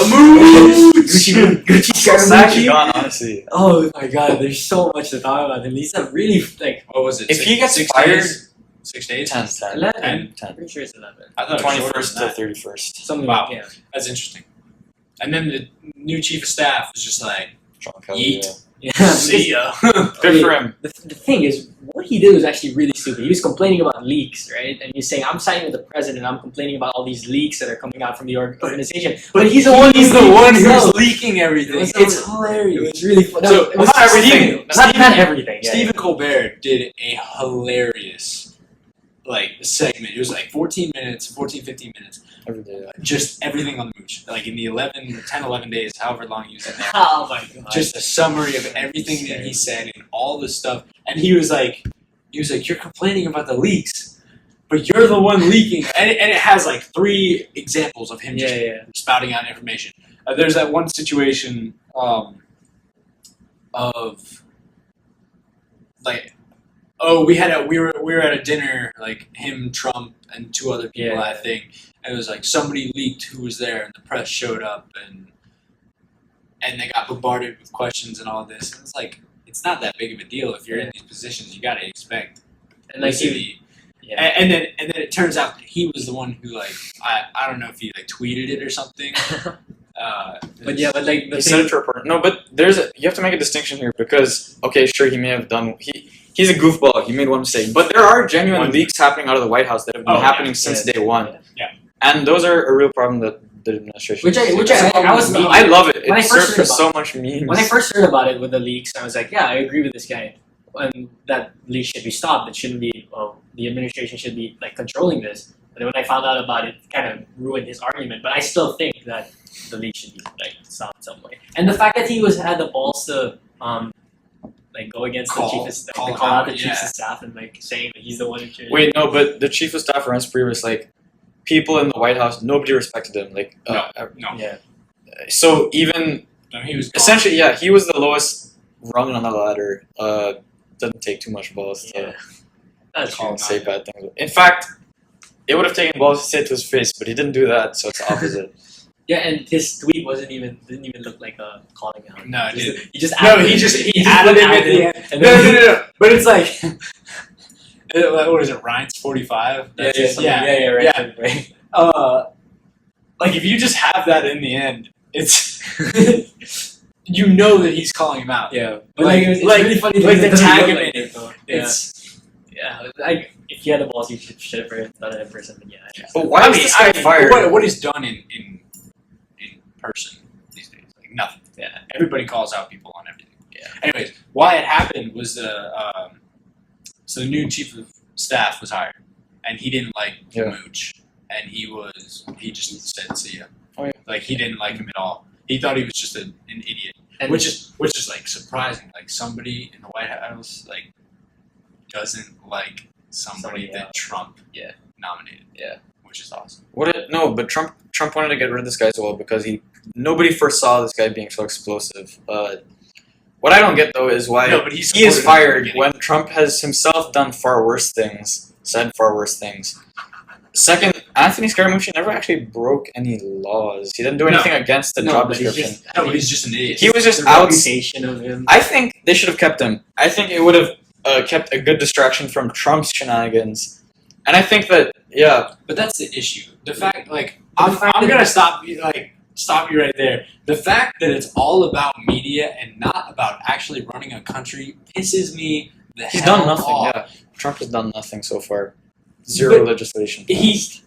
Gucci Scaramucci. Gone, honestly. Oh my God! There's so much to talk about him. He's a really what was it? If he gets fired, 6 days. 10. 11. I'm pretty sure it's 11. I thought 21st to 31st. Something wow. like That's interesting. And then the new chief of staff was just Sean Kelly. see ya. Good for him. The thing is, what he did was actually really stupid. He was complaining about leaks, right? And he's saying, I'm signing with the president, I'm complaining about all these leaks that are coming out from the organization. But he's the one who's leaking everything. It's hilarious. It was really fun. So, not everything. Not everything. Stephen Colbert did a hilarious like segment. It was like 14 minutes, 15 minutes. Every day. Just everything on the mooch. Like in the 11 days, however long he was in there. Oh my god. Just a summary of everything that he said and all the stuff. And he was like, you're complaining about the leaks, but you're the one leaking. And it has like 3 examples of him just spouting out information. There's that one situation of like, we were at a dinner, like him, Trump, and 2 other people, I think. And it was like somebody leaked who was there, and the press showed up, and they got bombarded with questions and all this. And it's like, it's not that big of a deal. If you're in these positions, you got to expect. And like and then it turns out that he was the one who, like, I don't know if he like tweeted it or something. But like he said it to a person. No, but you have to make a distinction here because sure, he may have done he's a goofball. He made one mistake, but there are genuine leaks happening out of the White House that have been happening since day one. Yeah. And those are a real problem that the administration. I love it. It serves for so much memes. When I first heard about it with the leaks, I was like, yeah, I agree with this guy. And that leaks should be stopped. It shouldn't be. The administration should be like controlling this. But then when I found out about it, it kind of ruined his argument. But I still think that the leak should be like stopped some way. And the fact that he had the balls to like go against the chief of staff, call out the chief of staff and like saying that he's the one who should. Wait, no, but the chief of staff runs previous like. People in the White House, nobody respected him. Like, no. Yeah. So even he was essentially, he was the lowest rung on the ladder. Doesn't take too much balls to say bad things. In fact, it would have taken balls to say it to his face, but he didn't do that, so it's the opposite. Yeah, and his tweet didn't even look like a calling out. No, it didn't. He just added him at the end. No. But it's like. What is it, Ryan's 45? Right. Like, if you just have that in the end, it's... you know that he's calling him out. Yeah. But it's really funny. Like, the tag him in it. It's... Yeah. Like, if he had the balls, he should have done it in person. But But why is this guy fired? What he's done in person these days? Like, nothing. Yeah. Everybody calls out people on everything. Yeah. Anyways, why it happened was so the new chief of staff was hired, and he didn't like Mooch, and he just said see ya. Oh, yeah. Like he didn't like him at all. He thought he was just an idiot, and which is like surprising. Like somebody in the White House like doesn't like somebody that Trump nominated. Yeah, which is awesome. But Trump wanted to get rid of this guy as well because nobody first saw this guy being so explosive. What I don't get, though, is why he is fired when Trump has himself done far worse things, said far worse things. Second, Anthony Scaramucci never actually broke any laws. He didn't do anything against the job description. But he's just an idiot. He was just out. Of him. I think they should have kept him. I think it would have kept a good distraction from Trump's shenanigans. And I think that, But that's the issue. The fact, like, I'm going to stop you right there. The fact that it's all about media and not about actually running a country pisses me the he's hell done nothing. off. Yeah, Trump has done nothing so far. Zero legislation. He's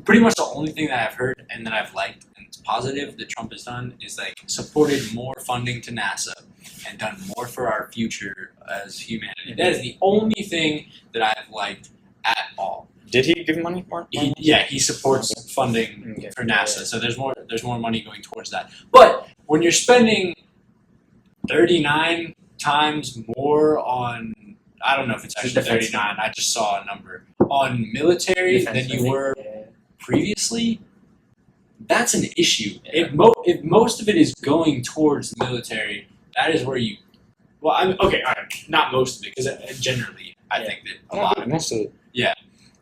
pretty much the only thing that I've heard and that I've liked and it's positive that Trump has done is like supported more funding to NASA and done more for our future as humanity. That is the only thing that I've liked at all. Did he give money more? He supports funding for NASA, so there's more money going towards that. But when you're spending 39 times more on, I don't know if it's actually 39, I just saw a number, on military than you were previously, that's an issue. Yeah. If most of it is going towards military, that is where you, not most of it, because generally I think that a lot of it. Most of it. Yeah.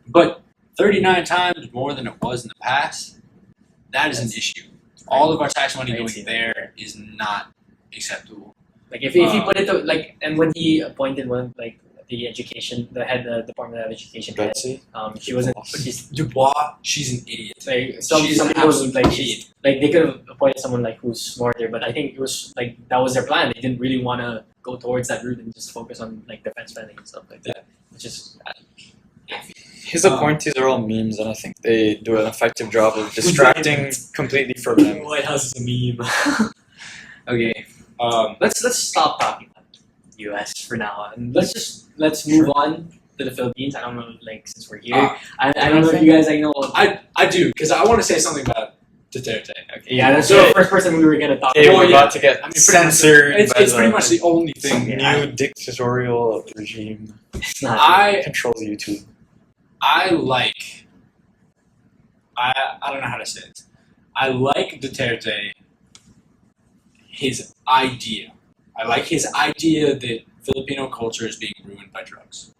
But 39 times more than it was in the past, that is an issue. All of our tax money going there is not acceptable. Like if he put it to, and when he appointed one the head of the Department of Education head, she wasn't. Dubois, she's an idiot. Like some people they could have appointed someone who's smarter, but I think it was that was their plan. They didn't really want to go towards that route and just focus on defense spending and stuff like that. Which is. His appointees are all memes, and I think they do an effective job of distracting completely from them. The White House is a meme. Okay, let's stop talking about the U.S. for now, and let's move on to the Philippines. I don't know, like since we're here, I don't know if you guys know. I do, because I want to say something about Duterte. Okay, yeah, that's So- the first person we were gonna talk Hey, about. we're yeah. about to get I mean, censored. It's by pretty much the only thing. new dictatorial regime It's not. I controls YouTube. I don't know how to say it. I like Duterte. His idea. I like his idea that Filipino culture is being ruined by drugs.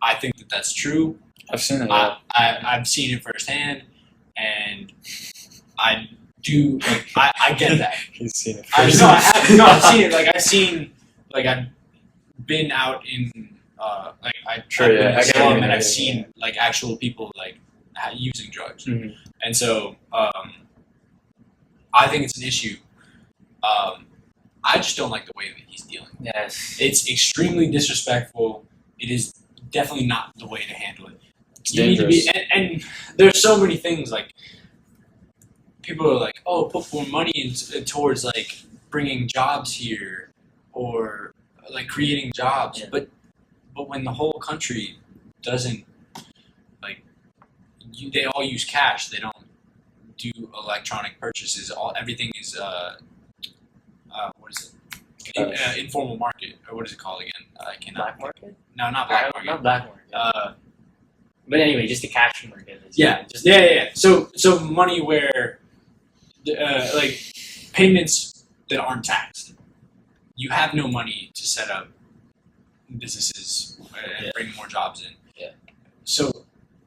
I think that that's true. I've seen it. I've seen it firsthand, and I do. Like, I get that. He's seen it. I've seen it. I've been out in I've Sure, been yeah, in I get slum, what you and mean, I've yeah, seen like actual people like using drugs, Mhm. and so I think it's an issue. I just don't like the way that he's dealing. Yes. It's extremely disrespectful. It is definitely not the way to handle it. It's You need to be, dangerous. and there's so many things like people are like, oh, put more money towards like bringing jobs here or like creating jobs, Yeah. but when the whole country doesn't they all use cash. They don't do electronic purchases. Everything is what is it? Informal market, or what is it called again? I cannot. Black market? No, not black market. Not black market. But anyway, just the cash market. Yeah. So money where, like, payments that aren't taxed. You have no money to set up businesses and bring more jobs in. Yeah. So,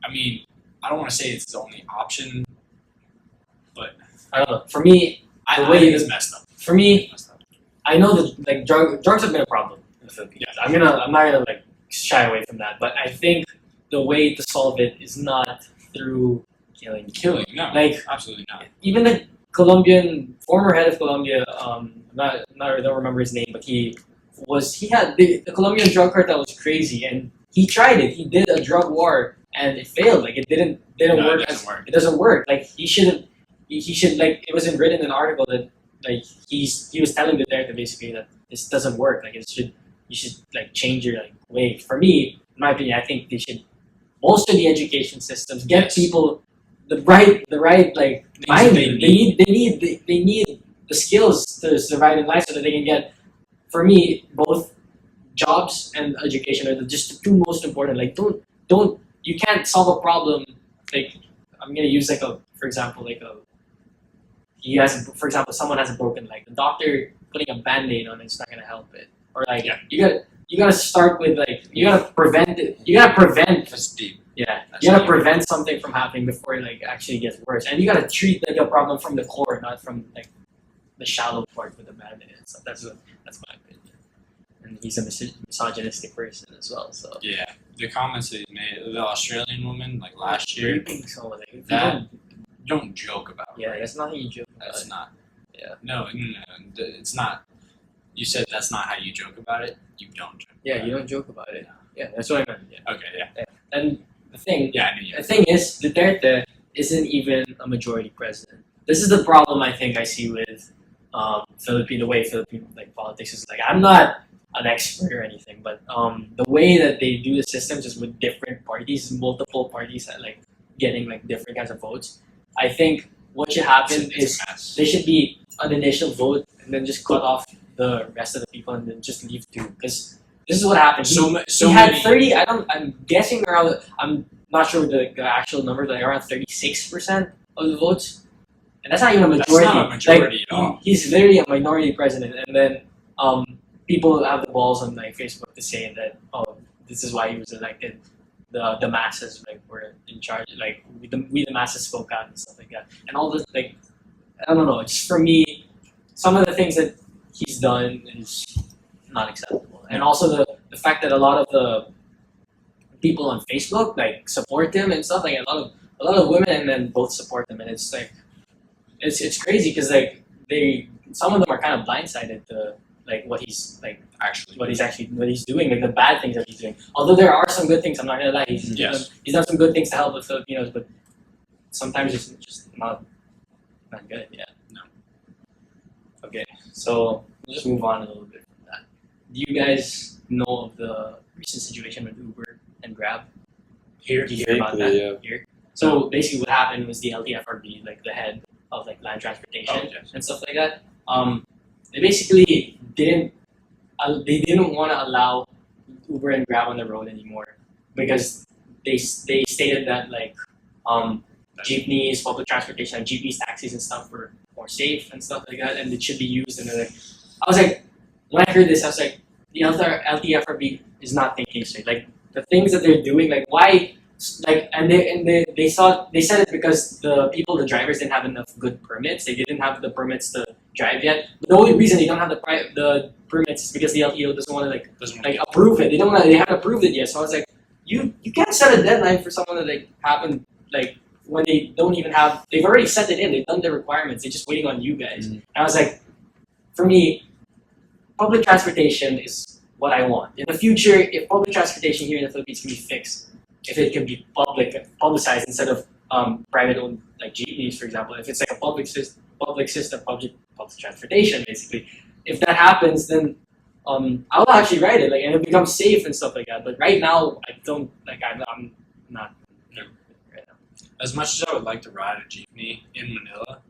I mean, I don't want to say it's the only option. I don't know. For me, I The way think it- it's messed up. for me, It's messed up. I know that like drugs have been a problem in the Philippines. I'm not gonna like shy away from that. But I think the way to solve it is not through killing. Killing? No, Like absolutely not. even the Colombian former head of Colombia, I don't remember his name, but he had the Colombian drug cartel was crazy, and he tried it. He did a drug war, and it failed. Like it didn't No, work. it doesn't work. It doesn't work. Like he should like it was written in an article that like he was telling Duterte basically that this doesn't work. Like you should like change your like way. For me, in my opinion, I think they should bolster the education systems, get Yes. people the right like Things mind. that They need the skills to survive in life so that they can get. For me, both jobs and education are just the two most important. Like don't you can't solve a problem. Like I'm gonna use like for example for example someone has a broken leg. The doctor putting a band-aid on it's not gonna help it. Or like Yeah. you gotta start with like you gotta prevent it. You gotta prevent That's deep. yeah. That's You gotta deep. prevent something from happening before it like actually gets worse. And you gotta treat like a problem from the core, not from like the shallow part with the band-aid and stuff. That's my opinion. And he's a misogynistic person as well. So Yeah, the comments that he made, the Australian woman, like last year, raping someone, like, if you that- don't joke about. yeah, rape. that's nothing you joke about. That's not. Yeah. No, it's not. You said that's not how you joke about it. You don't joke. Yeah, about you don't joke about it. Yeah, that's what I meant. Yeah. it. Okay, yeah. And the thing Yeah, I knew you. the thing is, Duterte isn't even a majority president. This is the problem I think I see with the way Filipino like politics is. Like I'm not an expert or anything, but the way that they do the system just with different parties, multiple parties like getting like different kinds of votes. I think what should happen It's is a mess. there should be an initial vote and then just cut off the rest of the people and then just leave two. Because this is what happened. So He had many. 30. I'm guessing around. I'm not sure the actual number, but like around 36% of the votes, and that's not even a That's majority. not a majority Like, at all. He's literally a minority president, and then people have the balls on like Facebook to say that this is why he was elected. The masses like were in charge. Like we the masses spoke out and stuff like that, and all this like I don't know. Just for me, some of the things that he's done is not acceptable, and also the fact that a lot of the people on Facebook like support him and stuff. Like a lot of women and men both support him, and it's like it's crazy because like some of them are kind of blindsided to like what he's like Actually, what he's doing, like the bad things that he's doing. Although there are some good things, I'm not gonna lie. He's done some good things to help the Filipinos, but sometimes it's just not good. Yeah. No. Okay, so we'll just move on a little bit from that. Do you guys know of the recent situation with Uber and grab. Here, Did you hear about that? Vaguely, yeah. Here. So basically, what happened was the LTFRB, like the head of like land transportation and stuff like that. They basically didn't want to allow Uber and Grab on the road anymore because they stated that like jeepneys, public transportation, jeepneys, taxis and stuff were more safe and stuff like that, and it should be used. And then like, I was like, when I heard this, I was like, the LTFRB is not thinking straight. Like the things that they're doing, like why, like, and they said it because the drivers didn't have enough good permits. They didn't have the permits to drive yet. But the only reason they don't have the permits is because the LTO doesn't want to like approve it. They haven't approved it yet. So I was like, you can't set a deadline for someone to like happen like when they don't even have. They've already set it in. They've done the requirements. They're just waiting on you guys. And I was like, for me, public transportation is what I want. In the future, if public transportation here in the Philippines can be fixed, if it can be publicized instead of private-owned like jeepneys, for example, if it's like a public system, public transportation, basically, if that happens, then I'll actually ride it, like, and it becomes safe and stuff like that. But right now, I don't like. I'm not. Right now. As much as I would like to ride a jeepney in Manila,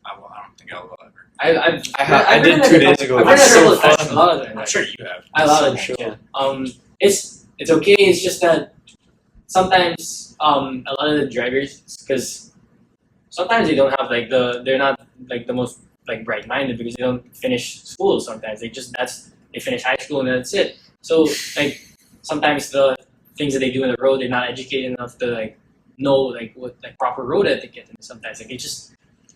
I don't think I will ever. I did 2 days ago. I've It's ridden so fun. a lot of them. I'm sure you have. I love it. Sure. Yeah. It's okay. It's just that sometimes a lot of the drivers, because sometimes they don't have like they're not like the most like bright minded because they don't finish school. Sometimes they finish high school and that's it. So like sometimes the things that they do in the road, they're not educated enough to like know like what like proper road etiquette, and sometimes like it just.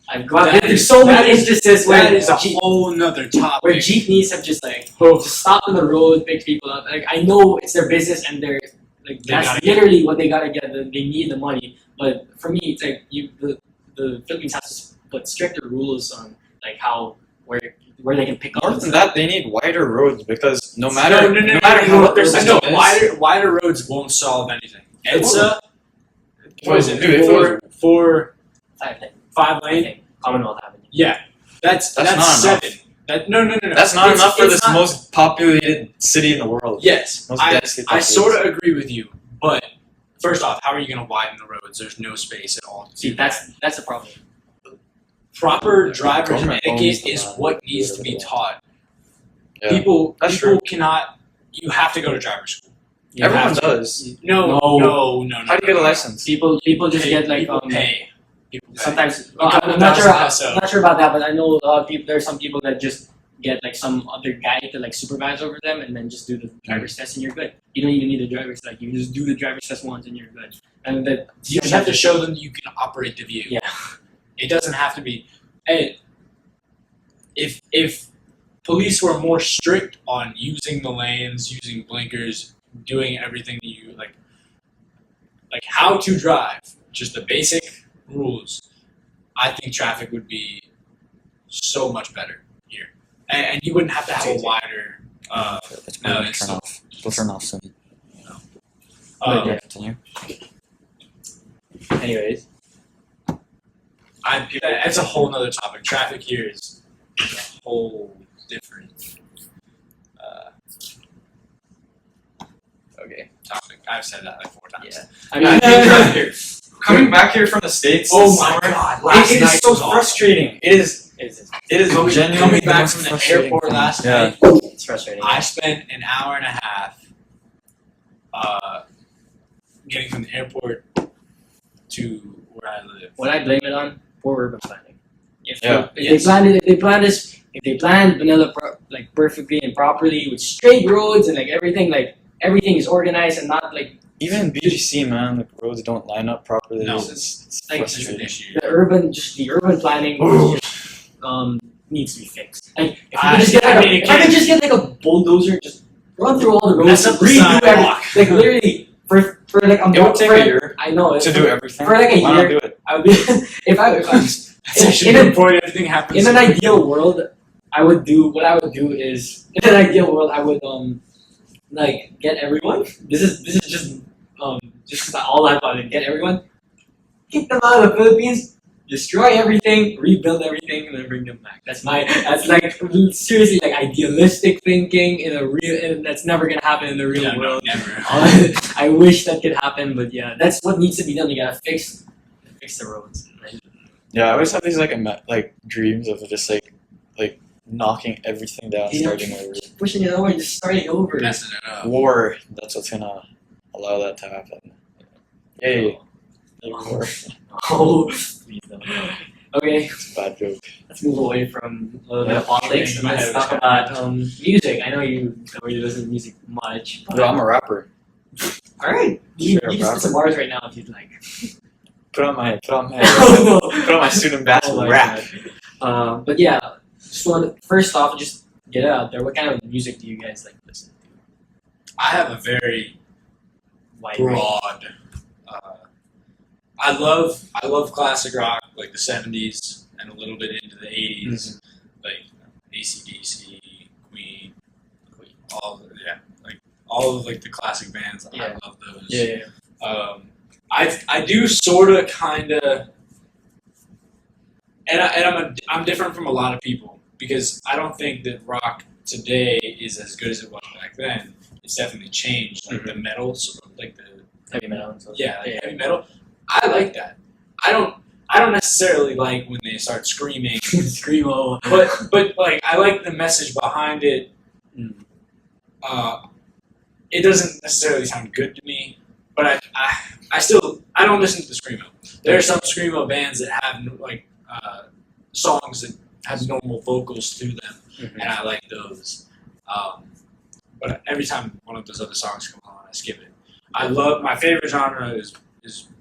I've gone through so many instances where that is a whole nother topic. where jeepneys have just like just stopped on the road, picked people up. Like I know it's their business and they're like that's literally what they gotta get. They need the money. But for me, it's like the Philippines has to put stricter rules on like how where they can pick up. More than that, they need wider roads because no matter no, how their system is, wider roads won't solve anything. EDSA, what is it? Dude, four 5 lane. 5 lane. Commonwealth Avenue. Yeah, that's not 7. enough. No. That's not enough for it's this not- most populated city in the world. Yes, Most I densely populated. sort of agree with you, but first off, how are you going to widen the roads? There's no space at all. See, that's a problem. Proper driver's Government etiquette owns is the what needs to be taught. Yeah. People That's true. cannot. You have to go to driver's school. You Everyone have to. does. No. How do you get a license? People just get like people pay. People pay. sometimes A couple I'm not sure. thousand I'm not sure about that, but I know a lot of people. There's some people that just get like some other guy to like supervise over them, and then just do the driver's test, and you're good. You don't even need the driver's test. Like you just do the driver's test once, and you're good. And that You just have to show them you can operate the view. Yeah. It doesn't have to be. Hey, if police were more strict on using the lanes, using blinkers, doing everything that you like how to drive, just the basic rules, I think traffic would be so much better here, and you wouldn't have to have a wider. It's No, going to it's turn not. off. It'll turn off soon. Yeah. Continue. Anyways, That's a whole nother topic. Traffic here is a whole different topic. I've said that like 4 times. yeah. I mean, Traffic here. Coming back here from the States Oh this my summer, God! Last it night is so was awesome. frustrating. It is genuinely Coming the back most from the frustrating airport thing. last Yeah. night. it's frustrating. I spent an hour and a half getting from the airport to where I live. What I blame it on, poor urban planning. If Yeah. they planned Manila like perfectly and properly with straight roads and like everything is organized and not like Even in BGC, man, the roads don't line up properly. No. It's Like, It's an frustrating. issue. the urban planning needs to be fixed. Like if I I could just get like a bulldozer and just run through all the roads, Mess up the redo everything. sidewalk. Like literally for like a It would month, take for, a year I know to do everything. for like a Why year. not do it? I would be if I That's actually in a a- good point. Everything happens. in an ideal world, I would do is in an ideal world I would like get everyone. This is just because all I want to get everyone. Kick them out of the Philippines. destroy everything, rebuild everything, and then bring them back. That's like seriously like idealistic thinking in a real, and that's never gonna happen in the real world. No, never. I wish that could happen, but yeah, that's what needs to be done. You gotta fix the roads. Yeah, I always have these like dreams of just like knocking everything down, starting over. Just pushing it over, just starting over. Messing it up. War. That's what's gonna allow that to happen. Yay. War. Oh, please don't. Okay, It's a bad joke. let's move away from a little bit of politics and let's talk about music. I know you don't really listen to music much. Bro, I'm a rapper. Alright, you Sure, can spit some bars right now if you'd like. Put on my Oh no! put on my student basketball Oh my rap. God. But yeah, first off, just get it out there. What kind of music do you guys like to listen to? I have a very Wide range. broad. I love classic rock, like the '70s and a little bit into the '80s, like AC/DC, Queen, all of like the classic bands. Yeah. I love those. Yeah. I do sort of kind of, and I'm different from a lot of people because I don't think that rock today is as good as it was back then. It's definitely changed, like the metal, sort of like the Heavy metal and stuff. yeah, like heavy metal. I like that. I don't necessarily like when they start screaming, Screamo. but like I like the message behind it. Mm. It doesn't necessarily sound good to me, but I don't listen to the screamo. There are some screamo bands that have like songs that have normal vocals to them, and I like those. But every time one of those other songs come on, I skip it. My favorite genre is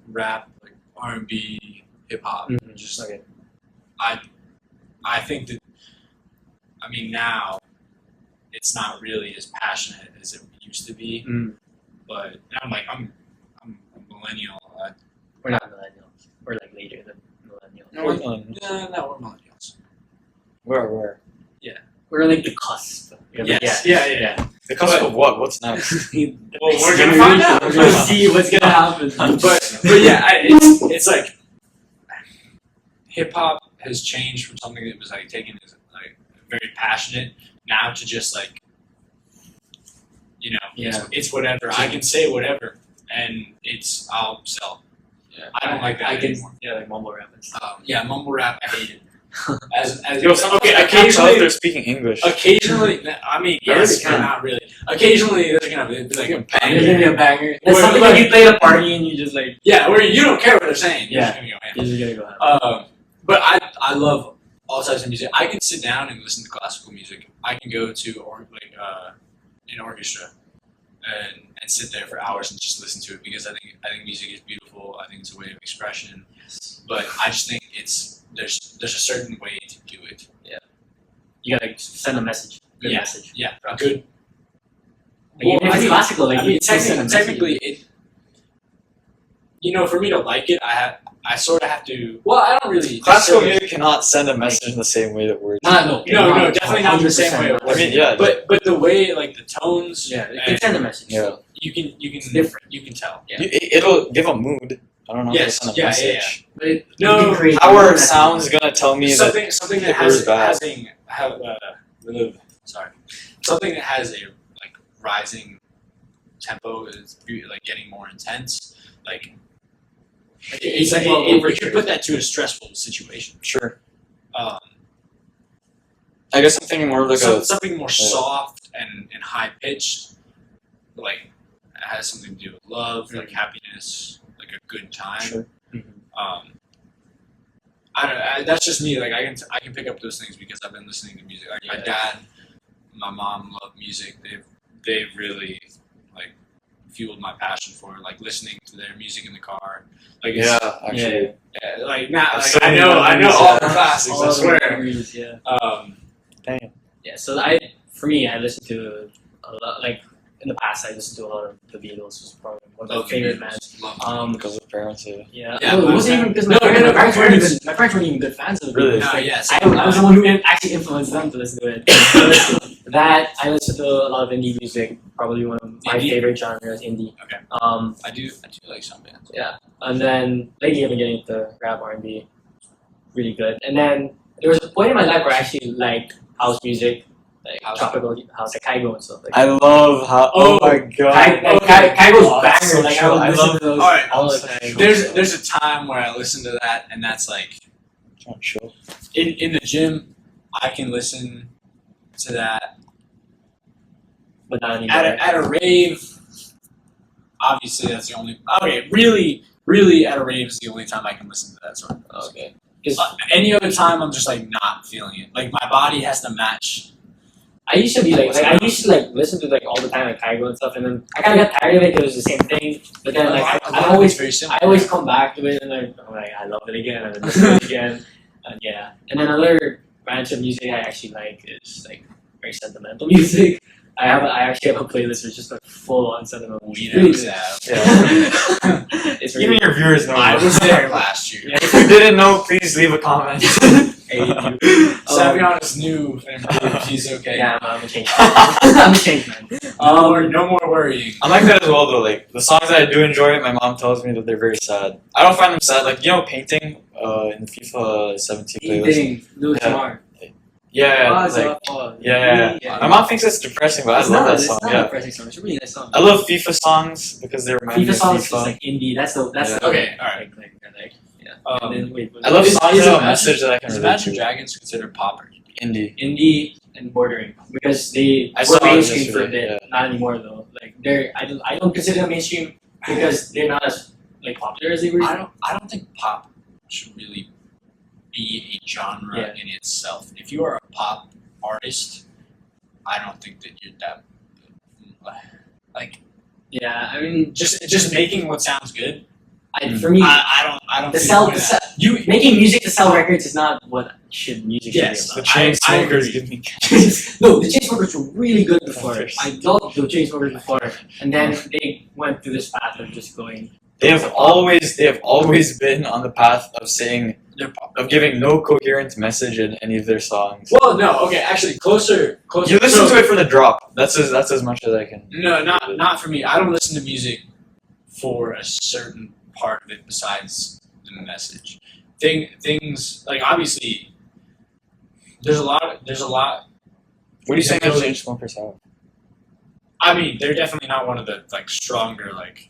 rap, like R&B, hip hop. Just Okay. I think that now it's not really as passionate as it used to be. But I'm a millennial. We're not millennials. We're like later than millennials. No, we're not. No, we're millennials. Where? We're like the cusp. Yes. Yeah. The cusp of what? What's next? Well, we're gonna find out. We're gonna see what's gonna happen. But yeah, it's like hip hop has changed from something that was like taken as like very passionate now to just like it's whatever. I can say whatever and I'll sell. Yeah. I don't like that anymore. Yeah, like mumble rap and stuff. Yeah, mumble rap, I hate it. Okay, I can't tell if they're speaking English. Occasionally, I mean, yes, Yeah. but not really. Occasionally, there's gonna be like a There's gonna banger. be a banger. That's Where, something like- that you play at a party and you just like Yeah, where you don't care what they're saying. You're Yeah. just gonna go ham. you're just gonna go have. But I love all types of music. I can sit down and listen to classical music. I can go to an orchestra and sit there for hours and just listen to it because I think music is beautiful. I think it's a way of expression. But I just think there's a certain way to do it. You gotta send a message. Good message. Yeah, a good. Like, even if it's classical, like you still send a message. technically, for me to like it, I sort of have to. Well, I don't really. Classical music cannot send a message in the same way that words. No, definitely not the same way. 100%. I mean, yeah, But the way, like the tones, Yeah, it can send a message. Yeah. you can It's different. You can tell. Yeah. It'll give a mood. I don't know Yes, if it's yeah, a message. But it No, can create How more are messages. sounds gonna tell me that? something that it was bad. something that has a like rising tempo is like getting more intense. Like it's like you could put that to a stressful situation. Sure. Um, I guess I'm thinking more of like something more soft and high pitched, like it has something to do with love, like happiness, like a good time. Sure. I don't. That's just me. Like I can pick up those things because I've been listening to music. Like my dad, my mom love music. They've really like fueled my passion for it. Like listening to their music in the car. Like it's, actually. yeah, like now I've like, I know all the classics. All I the swear. memories, yeah. Damn. Yeah, so for me, I listen to a lot, like, in the past, I listened to a lot of the Beatles, was probably one of my favorite bands. Because of parents, yeah. Yeah, Yeah, no, it wasn't even because my parents weren't even good fans of the Really? Beatles. No, Like, yes. I was the one who actually influenced them to listen to it. So I listen to a lot of indie music, probably one of my Indie? favorite genres, indie. Okay. Um, I do like some bands. and then lately I've been getting into rap R&B. really good. And then there was a point in my life where I actually liked house music, like tropical house, like Kaigo and stuff. Like I love how. Oh my god. Kaigo's that's banger. so Like chill. I I would listen love- to those Alright, all the so time. chill. There's a time where I listen to that, and that's like Not chill. in the gym. I can listen to that But not anymore. at a rave. Obviously, that's the only. Okay, really, at a rave is the only time I can listen to that sort of music. Okay. Because Any other time, I'm just like not feeling it. Like my body has to match. I used to be like I used to like listen to like all the time like Kaigo and stuff, and then I kind of got tired of it. It was the same thing. But then like I always very similar. I always come back to it, and I'm like I love it again, and then listen to it again. Yeah. And then another branch of music I actually like is like very sentimental music. I actually have a playlist which is like full on sentimental. We Really know good. that. It's Even really your viewers know. I was there last year. Yeah. If you didn't know, please leave a comment. Savion's new, and he's okay. Yeah, I'm a change man. I'm a change man. No more worrying. I like that as well though. Like the songs that I do enjoy, my mom tells me that they're very sad. I don't find them sad. Like painting in the FIFA 17 playlist. Eating, Lil Yeah. Jamar. Yeah, What's like, up, Paul? yeah. My mom thinks it's depressing, but I love that song. It's not a Yeah, depressing song. It's a really nice song. I love FIFA songs because they remind me FIFA of songs is FIFA. like indie. That's the Yeah. Okay, alright. Like, yeah. Um, And then wait, I love Is- songs is that have a Imagine- message that I can Is relate Imagine to. Dragons considered pop or Indie. indie and bordering because they I were saw it mainstream for a yesterday, bit. Not anymore though. Like I don't consider them mainstream because they're not as like popular as they were. I don't think pop should really be a genre Yeah. in itself. If you are a pop artist, I don't think that you're that like Yeah, I mean, just making what sounds good. for me, I don't the think sell, you're the that. sell, you making music to sell records is not what music Yes, should The be chain I smokers agree. give me. about. No, the Chainsmokers were really good before. Yes. I loved the Chainsmokers before, and then they went through this path of just going. They have always been on the path of saying They're pop. of giving no coherent message in any of their songs. Well, no, okay, actually, closer. You listen to it for the drop. That's as much as I can. No, not for me. I don't listen to music for a certain part of it besides the message. Things like obviously, there's a lot. What do you think of Chainsmokers have? I mean, they're definitely not one of the like stronger like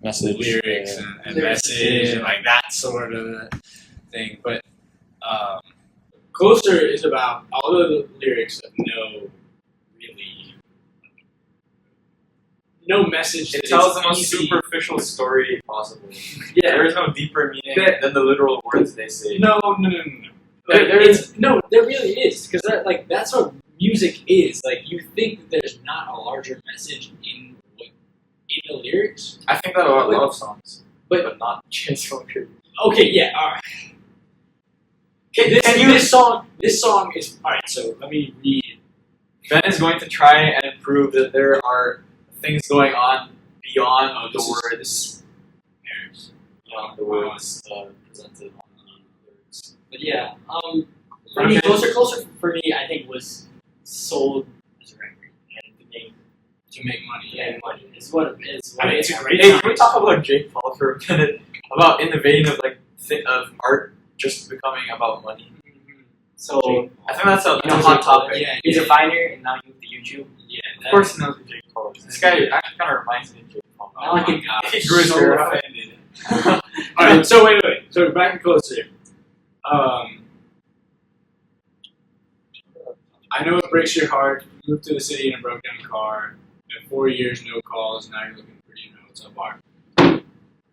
Message. lyrics yeah. and Lyrics, message yeah. and like that sort of thing. But closer is about all of the lyrics have no message. It that tells is the most easy. superficial story possible. Yeah. There is no deeper meaning than the literal words they say. No. There really is because that's what music is. Like you think that there's not a larger message in the lyrics. I think that about love songs, But- but not Chainsmokers. Okay, yeah, all right. Okay, this song is all right. So let me read. Ben is going to try and prove that there are things going on beyond the this is- words. Parents. Beyond the words presented on the lyrics. But yeah, for me, closer for me, I think was sold as a record and To make money. to make money. It's what it is. I mean, it's a great Hey, song. can we talk about Jake Paul for a minute? About in the vein of of art just becoming about money. So I think that's a You know hot Jake Paul, topic. Yeah, he's a fighter, and now he moved to YouTube. Yeah, Of course, he knows who Jake Paul is. This guy actually kind of reminds me of Jake Paul. Now I can. He grew his so hair out. offended. All right, so wait. So back to closer. I know it breaks your heart. You moved to the city in a broke down car. In 4 years, no calls. Now you're looking pretty. You know what's up, bar.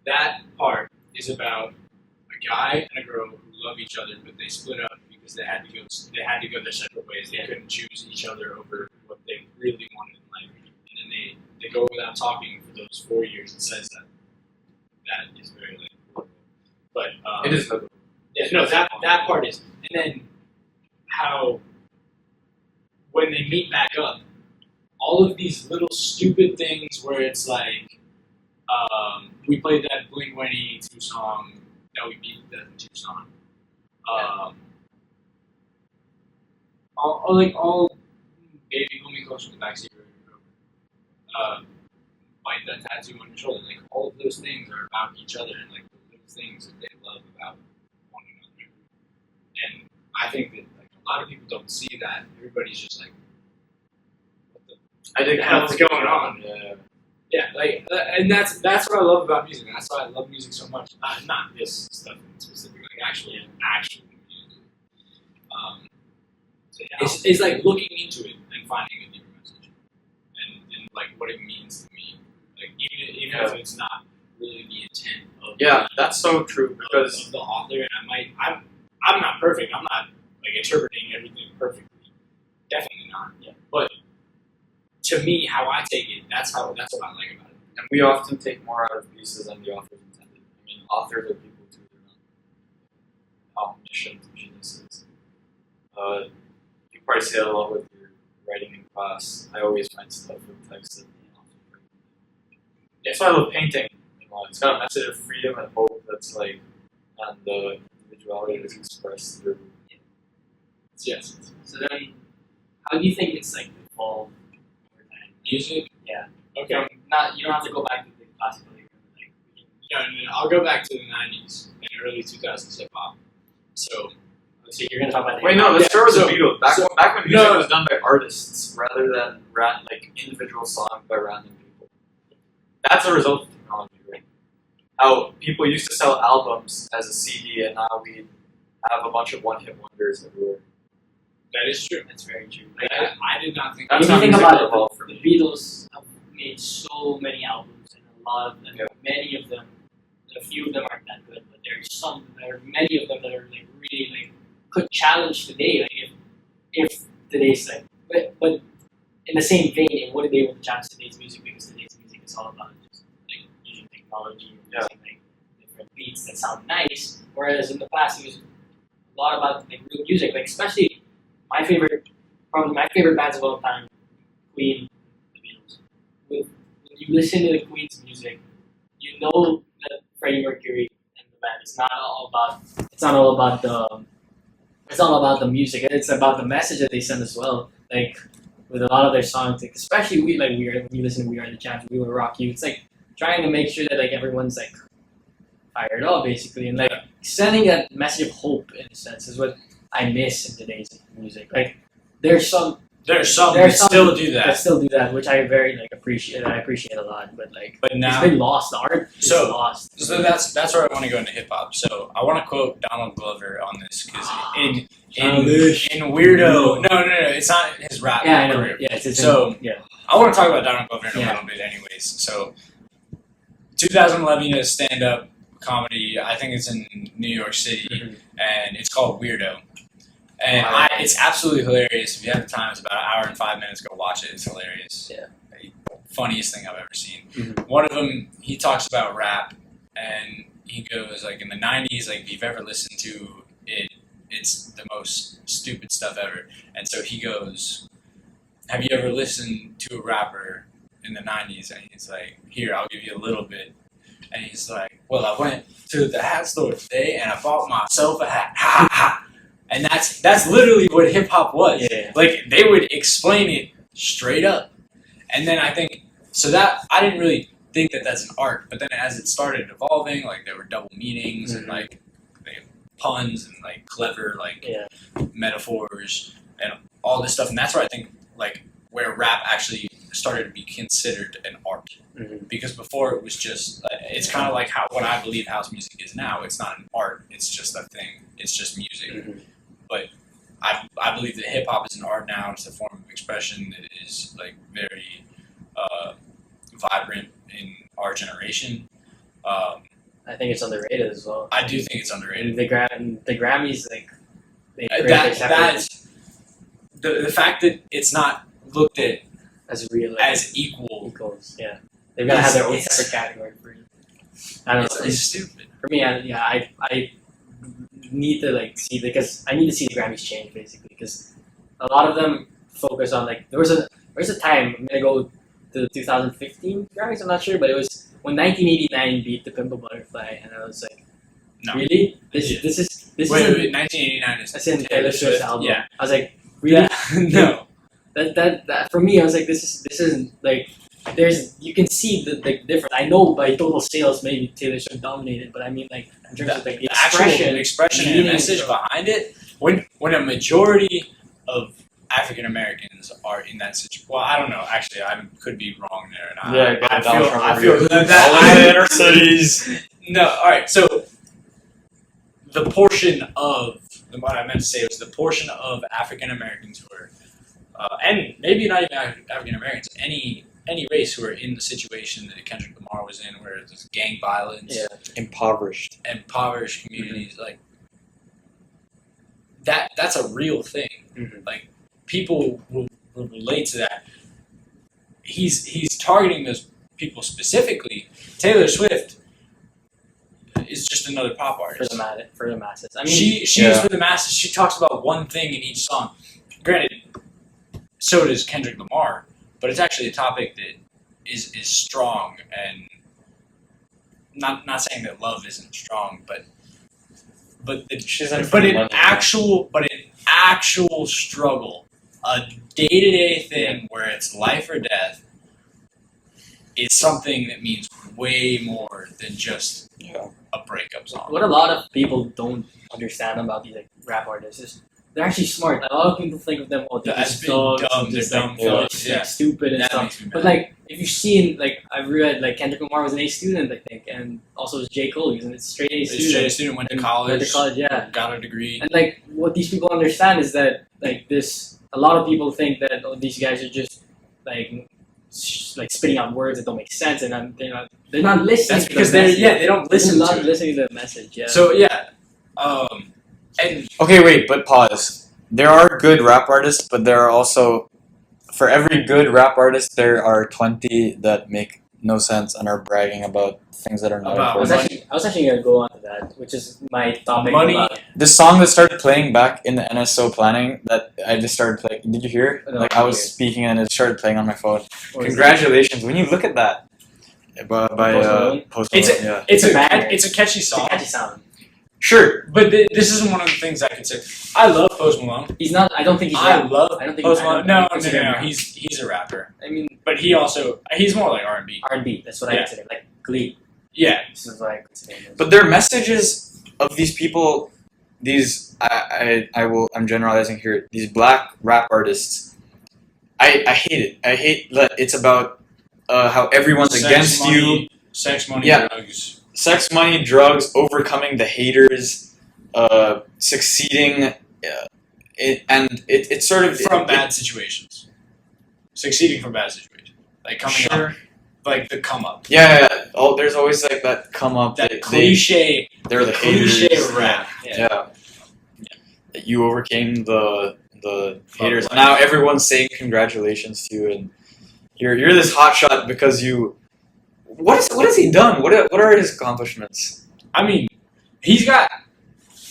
That part is about a guy and a girl who love each other, but they split up because they had to go. They had to go their separate ways. They couldn't choose each other over what they really wanted in life, and then they go without talking for those 4 years. It says that is very like horrible. But It is the yeah, no, that part is, and then how when they meet back up, all of these little stupid things where it's like, we played that Blink-182 song that we beat that in Tucson. All baby pull me closer to the backseat of your room. Bite that tattoo on your shoulder. Like all of those things are about each other and like the little things that they love about one another. I think that like a lot of people don't see that. Everybody's just like, what the I think hell's going on? Yeah. Yeah, like, and that's what I love about music. And that's why I love music so much. Not this stuff in specific, like actual music. So yeah, it's like looking into it and finding a deeper message, and like what it means to me. Like even if it's not really the intent of That's so true because of the author, and I'm not perfect. I'm not like interpreting everything perfectly. Definitely not. Yeah. But to me, how I take it, that's what I like about it. and we often take more out of pieces than the authors intended. I mean, authors are people too. They're not omniscient geniuses. You probably say it a lot with your writing in class. I always find stuff with text that that's why I love painting. It's got a message of freedom and hope that's like, and the individuality that's expressed through. Yes. So then, how do you think it's like evolved over time? Music? Yeah. Okay. You don't have to go back to the classical era. Like, No. I'll go back to the 90s and early 2000s hip hop. So you're gonna talk about. Wait, no, let's start with the Beatles. Back when music No. was done by artists rather than like individual songs by random people. That's a result of technology, right? How people used to sell albums as a CD, and now we have a bunch of one-hit wonders everywhere. that is true. That's very true. Like, Like, I did not think That's if you how think music about evolved it, for the me. Beatles have made so many albums, and a lot of them, Yeah. many of them, a few of them aren't that good, but there are many of them that are like really like could challenge today. Like if today's like, but in the same vein, it wouldn't be able to challenge today's music because today's music is all about just like using technology and using like different beats that sound nice. Whereas in the past, it was a lot about like real music. Like especially probably my favorite bands of all time, Queen, the Beatles. When you listen to the Queen's music, you know that Freddie Mercury and the band it's not all about the music. It's about the message that they send as well. Like with a lot of their songs, like, especially when you listen to We Are the Champs, We Will Rock You. It's like trying to make sure that like everyone's like fired up basically, and like sending that message of hope in a sense is what I miss in today's music. Like there's some that still do that that. still do that, which I very like appreciate. I appreciate a lot, but like But now, it's been lost. The art is So- lost. so that's where I want to go into hip hop. So I want to quote Donald Glover on this because in Weirdo, no, it's not his rap Yeah, I know. career. Yeah, it's So- yeah. I want to talk about Donald Glover in a Yeah. little bit, anyways. So 2011 is stand-up comedy. I think it's in New York City, and it's called Weirdo. And Wow. it's absolutely hilarious. If you have the time, it's about an hour and 5 minutes. Go watch it. It's hilarious. Yeah. Funniest thing I've ever seen. Mhm. One of them, he talks about rap, and he goes like in the 90s, like if you've ever listened to it, it's the most stupid stuff ever. And so he goes, have you ever listened to a rapper in the 90s? And he's like, here, I'll give you a little bit. And he's like, well, I went to the hat store today and I bought myself a hat. Ha ha. And that's literally what hip hop was. Yeah. Like they would explain it straight up. And then I think so that I didn't really think that that's an art, but then as it started evolving, like there were double meanings and like puns and like clever like metaphors and all this stuff, and that's where I think like where rap actually started to be considered an art. Because before it was just it's kind of like what I believe house music is now. It's not an art, it's just a thing, it's just music. But I believe that hip hop is an art now. It's a form of expression that is like very vibrant in our generation. I think it's underrated as well. I do think it's underrated. And the Grammys, like, they That's the fact that it's not looked at as real as equals. Yeah, they've got to have their own It's- separate category for it. I don't know. It's stupid. For me, I need to like see because I need to see the Grammys change basically because a lot of them focus on like there was a time I'm gonna go to the 2015 Grammys. I'm not sure, but it was when 1989 beat The Pimple Butterfly, and I was like, No. really? This is Wait, 1989 is that's in Taylor Swift's album. Yeah. I was like, really? No. That for me, I was like, this isn't like. You can see the difference. I know by total sales, maybe Taylor Swift dominated, but I mean like in terms of like the actual expression and meaning message of- behind it. when a majority of African Americans are in that situation. Well, I don't know. Actually, I could be wrong there. And I feel that all in the inner cities. No, all right. So the portion of what I meant to say was the portion of African Americans who are, and maybe not even African Americans, any race who are in the situation that Kendrick Lamar was in, where there's gang violence, Impoverished communities, like that's a real thing. Mhm. Like people will relate to that. He's targeting those people specifically. Taylor Swift is just another pop artist. For the masses. I mean, She is for the masses. She talks about one thing in each song. Granted, so does Kendrick Lamar, but it's actually a topic that is strong, and not saying that love isn't strong, but an actual struggle, a day-to-day thing where it's life or death, is something that means way more than just a breakup song. what a lot of people don't understand about these like rap artists is they're actually smart. Like, a lot of people think of them, they're That's just dogs, dumb. just They're like, dumb fellas, like, stupid and That stuff. makes me mad. But like, if you've seen, like, I've read, like, Kendrick Lamar was an A student, I think, and also was J. Cole. He was a straight A student. Went to And college. Went to college, yeah. Got a degree. And like, what these people understand is that, like, a lot of people think that these guys are just like spitting out words that don't make sense, and they're not listening. That's because they don't listen They're not to it. listening to the message. Yeah. So and Okay, wait, but pause. There are good rap artists, but there are also, for every good rap artist, there are 20 that make no sense and are bragging about things that are not About I was important. actually gonna go on to that, which is my topic. Money. About, The song that started playing back in the NSO planning that I just started playing. Did you hear? No, Like, I I was didn't speaking and it started playing on my phone. or is Congratulations! When you look at that, by Post Malone? Post It's Malone, yeah. it's a a banger. it's a catchy It's a song. catchy sound. Sure. But this isn't one of the things I consider. I love Post Malone. He's not. I don't think he's. I rap. love I don't think Post I don't- Malone. I No, don't consider him no. rap. He's a rapper, I mean, but he's more like R&B. R&B. That's what I Yeah. consider. Like Glee. Yeah, This is what I consider. But their messages of these people, I'm generalizing here. These black rap artists, I hate it. I hate that it's about how everyone's against you. Sex, money, Yeah. drugs. Sex, money, drugs, overcoming the haters, succeeding, it's sort of From bad situations. Succeeding from bad situations. Like coming up. Sure. Like the come up. Yeah. Oh, there's always like that come up. That cliche. They're the cliche haters. rap. Yeah. That you overcame the haters. life. Now everyone's saying congratulations to you, and you're this hot shot because you. What has he done? What are his accomplishments? I mean, he's got.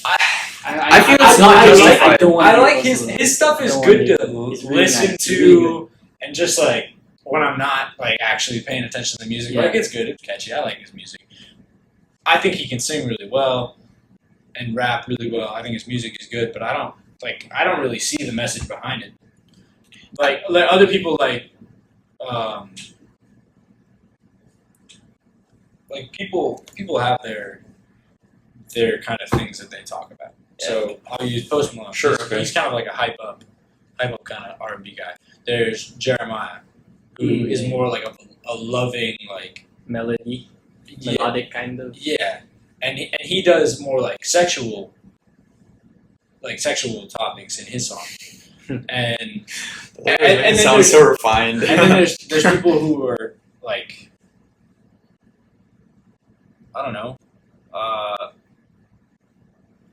I feel it's not justified. I like his stuff is don't good want to It's really listen nice. to, It's really and just like when I'm not like actually paying attention to the music, Yeah. like it's good, it's catchy. I like his music. I think he can sing really well and rap really well. I think his music is good, but I don't really see the message behind it. Like other people like people have their kind of things that they talk about. So I'll use Post Malone. Sure, He's, okay. he's kind of like a hype up kind of R&B guy. There's Jeremiah, who is more like a loving like melody, yeah, melodic kind of. yeah, and he does more like sexual topics in his song. and then sounds there's- so refined. and then there's people who are like, I don't know.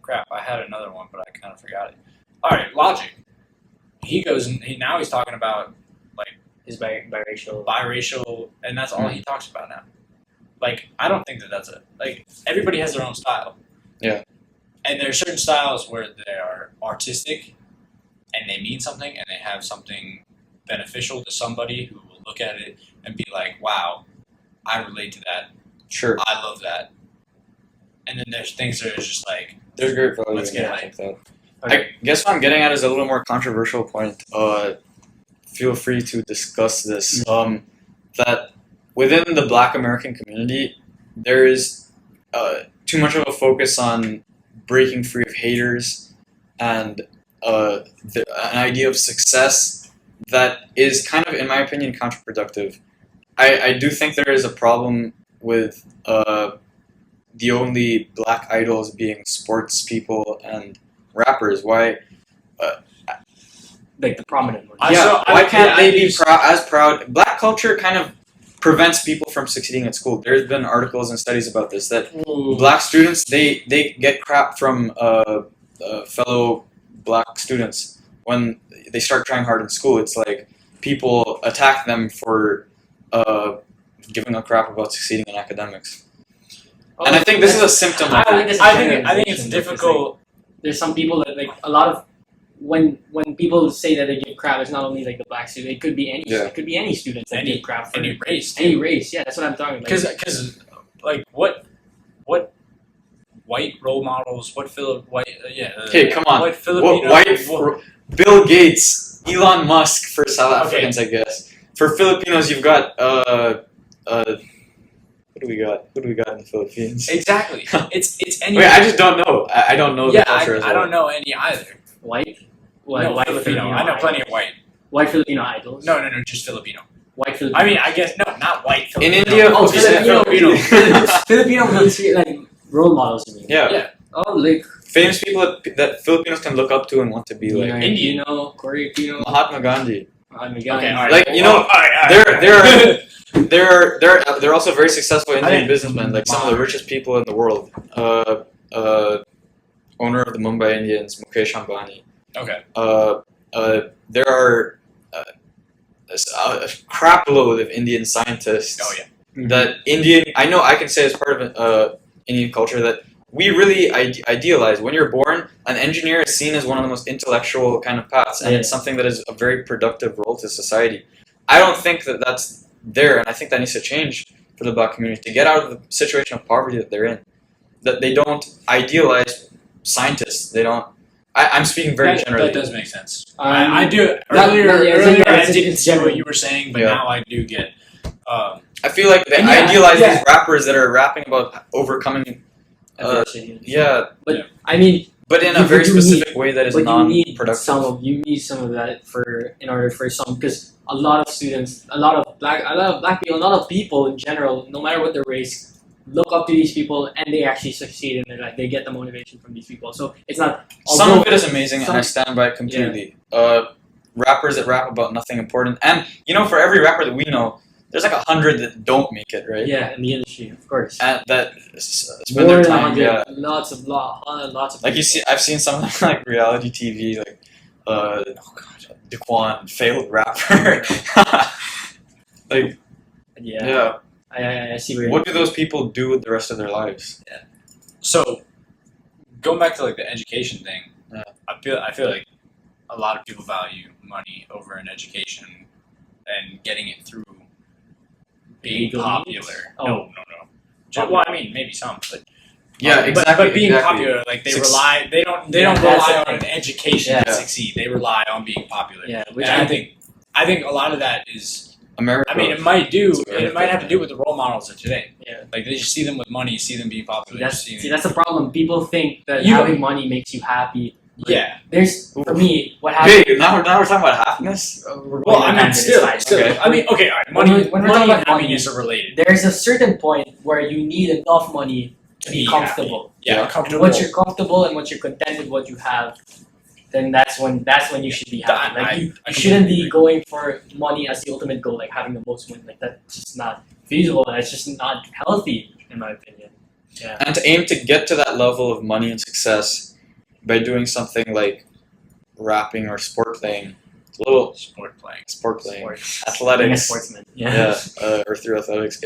Crap, I had another one, but I kind of forgot it. All right, Logic. He goes and now he's talking about Is biracial. biracial, and that's all he talks about now. Like, I don't think that's everybody has their own style. Yeah. And there are certain styles where they are artistic, and they mean something, and they have something beneficial to somebody who will look at it and be like, wow, I relate to that. Sure. I love that. And then there's things that are just like, There's great value Let's in get that, hype. like that. Okay. I guess what I'm getting at is a little more controversial point. Feel free to discuss this. That within the Black American community, there is too much of a focus on breaking free of haters and an idea of success that is kind of, in my opinion, counterproductive. I do think there is a problem with the only black idols being sports people and rappers. Why? Like the prominent ones. Why can't they be as proud? Black culture kind of prevents people from succeeding at school. There's been articles and studies about this, that black students, they get crap from fellow black students when they start trying hard in school. It's like people attack them for giving a crap about succeeding in academics. And I think this is a symptom of that. I think it's difficult. There's some people that, like, a lot of when people say that they give crap, it's not only like the black student. It could be any students that give crap for any race. Any race. Yeah, that's what I'm talking about. Because like what white role models? What Hey, come on. What Filipino? Bill Gates, Elon Musk for South Africans, I guess. For Filipinos, you've got what do we got? Who do we got in the Philippines? Exactly. It's any. Wait, I just don't know. I don't know the culture as well. I don't know any either. White? No, white Filipino. I know plenty of white. White Filipino idols? No, just Filipino. White Filipino. I mean, I guess, no, not white Filipino. In India, Oh, Filipino. Filipino means like role models, you mean? Yeah. Oh, like Famous people that Filipinos can look up to and want to be like. Indian. Korean, Mahatma Gandhi. Okay, all right. Like, you know, they're also very successful Indian businessmen, like some of the richest people in the world. Owner of the Mumbai Indians, Mukesh Ambani. Okay. There are a crap load of Indian scientists. Oh yeah. That I know I can say as part of Indian culture that we really idealize. When you're born, an engineer is seen as one of the most intellectual kind of paths, and it's something that is a very productive role to society. I don't think that that's there, and I think that needs to change for the black community to get out of the situation of poverty that they're in. That they don't idealize scientists. They don't. I'm speaking very generally. That does make sense. I do. Earlier, I didn't see what you were saying, but now I do get. I feel like they idealize these rappers that are rapping about overcoming. But I mean, but in a very specific way that is non-productive. You need some of that in order for some, because a lot of students, a lot of black people, a lot of people in general, no matter what their race, look up to these people and they actually succeed in their life. They get the motivation from these people. So it's not. Some of it is amazing, and I stand by it completely. Rappers that rap about nothing important, and for every rapper that we know, there's like 100 that don't make it, right? Yeah, in the industry, of course. And that spend their time, lots of. Like I've seen some of them, like reality TV, like Daquan, failed rapper. I see where. What do those people do with the rest of their lives? Yeah. So, going back to like the education thing, I feel like a lot of people value money over an education and getting it through being popular. Oh. No. Well, I mean, maybe some, but exactly. But being popular, like they don't rely on an education to succeed. They rely on being popular. Yeah, which I think a lot of that is America. I mean, it might have to do with the role models of today. Yeah, like they just see them with money, see them being popular. That's the problem. People think that having money makes you happy. Yeah. For me, what happens... Hey, now we're talking about happiness? Well, I mean, still. Okay. I mean, okay, all right. Money and happiness are related. There's a certain point where you need enough money to be comfortable. Happy. Yeah, comfortable. And once you're comfortable and once you're content with what you have, then that's when you should be happy. Like you shouldn't be going for money as the ultimate goal, like having the most money. Like that's just not feasible. That's just not healthy, in my opinion. Yeah. And to aim to get to that level of money and success by doing something like rapping or sport playing, sport playing, athletics, being a sportsman, or through athletics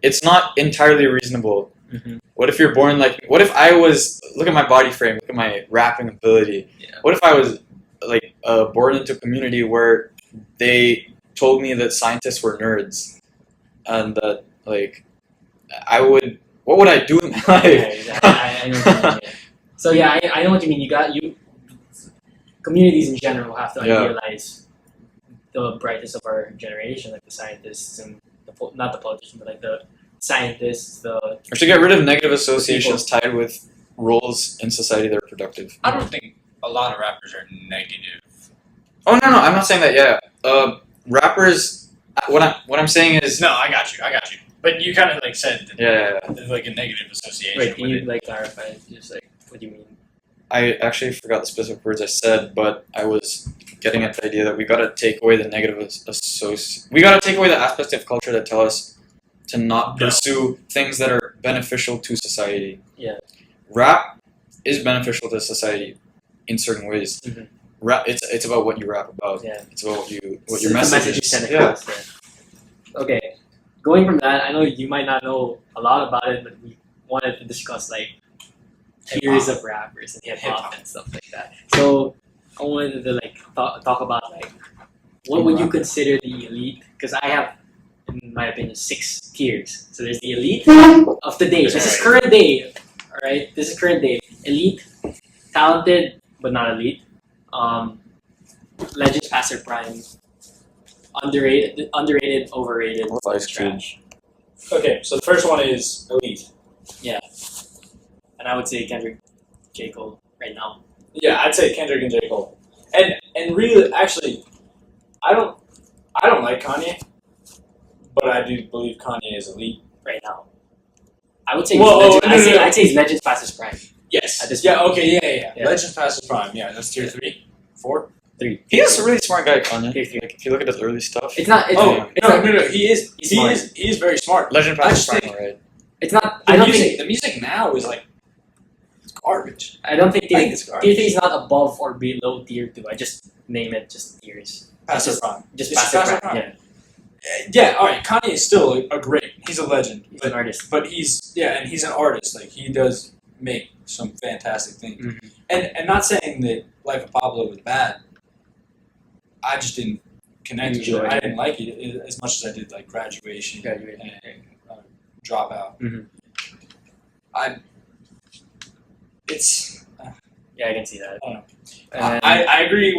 it's not entirely reasonable. Mm-hmm. What if you're born what if I was, look at my body frame, look at my rapping ability. Yeah. What if I was born into a community where they told me that scientists were nerds, and that what would I do in my life? I know what you mean, So I know what you mean. Communities in general have to idealize the brightest of our generation, like the scientists and not the politicians, but like the scientists, or to get rid of negative associations tied with roles in society that are productive. I don't think a lot of rappers are negative. Oh no, I'm not saying that. Yeah, rappers. What I'm saying is No, I got you. But you kind of like said that yeah. there's like a negative association. Wait, can with you it. like clarify? Just like what do you mean? I actually forgot the specific words I said, but I was getting at the idea that we gotta take away the negative we gotta take away the aspects of culture that tell us to not No. pursue things that are beneficial to society. Yeah. Rap is beneficial to society in certain ways. Mhm. Rap, it's about what you rap about. Yeah. It's about what It's your the message you is. send Yeah. across. Yeah. Okay. Going from that, I know you might not know a lot about it, but we wanted to discuss like tiers of rappers and hip hop and stuff like that. So I wanted to like talk about like what would you consider the elite? Because I have, in my opinion, 6 tiers. So there's the elite of the day. This is current day. All right. This is current day. Elite, talented but not elite. Legends past their prime. Underrated, overrated, With Ice Cube. trash. Okay, so the first one is elite. And I would say Kendrick, J. Cole right now. Yeah, I'd say Kendrick and J. Cole. And really, actually, I don't like Kanye, but I do believe Kanye is elite. Right now. I would say I'd say he's Legends past his prime. Yes. At this Yeah. point. Okay. Yeah. Legends past his prime. Yeah, that's tier 3, 4. 3. He is a really smart guy, Kanye. Tier 3. Like, if you look at his early stuff, It's not. It's, Oh it's no, not, no, no. He is smart. very smart. Legend I past just his prime, right? It's not. The I don't music, think. the music now is like it's garbage. I don't think I tier, think it's tier garbage. 3 is not above or below tier 2. I just name it just tiers. Past Just- his prime. Just It's past their past prime. their Yeah. Yeah. All right. Kanye is still a great. He's a legend. He's an artist. But he's and he's an artist. Like he does make some fantastic things. Mhm. And not saying that Life of Pablo was bad. I just didn't connect with Enjoy it. I it. didn't like it as much as I did like Graduation Graduation. and Dropout. Mhm. It's Yeah, I can see that. I don't know. And I agree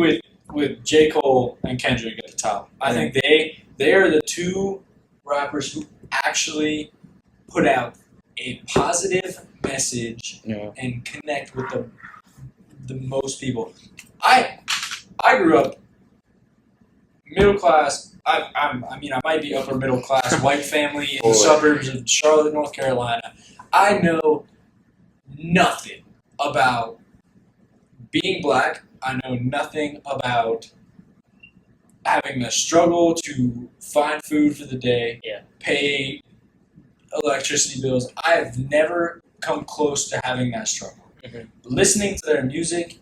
with J. Cole and Kendrick at the top. I think they are the 2 rappers who actually put out a positive message Yeah. and connect with the most people. I grew up middle class. I might be upper middle class, white family in the suburbs of Charlotte, North Carolina. I know nothing about being black. I know nothing about having to struggle to find food for the day, pay electricity bills. I have never come close to having that struggle. Mhm. Listening to their music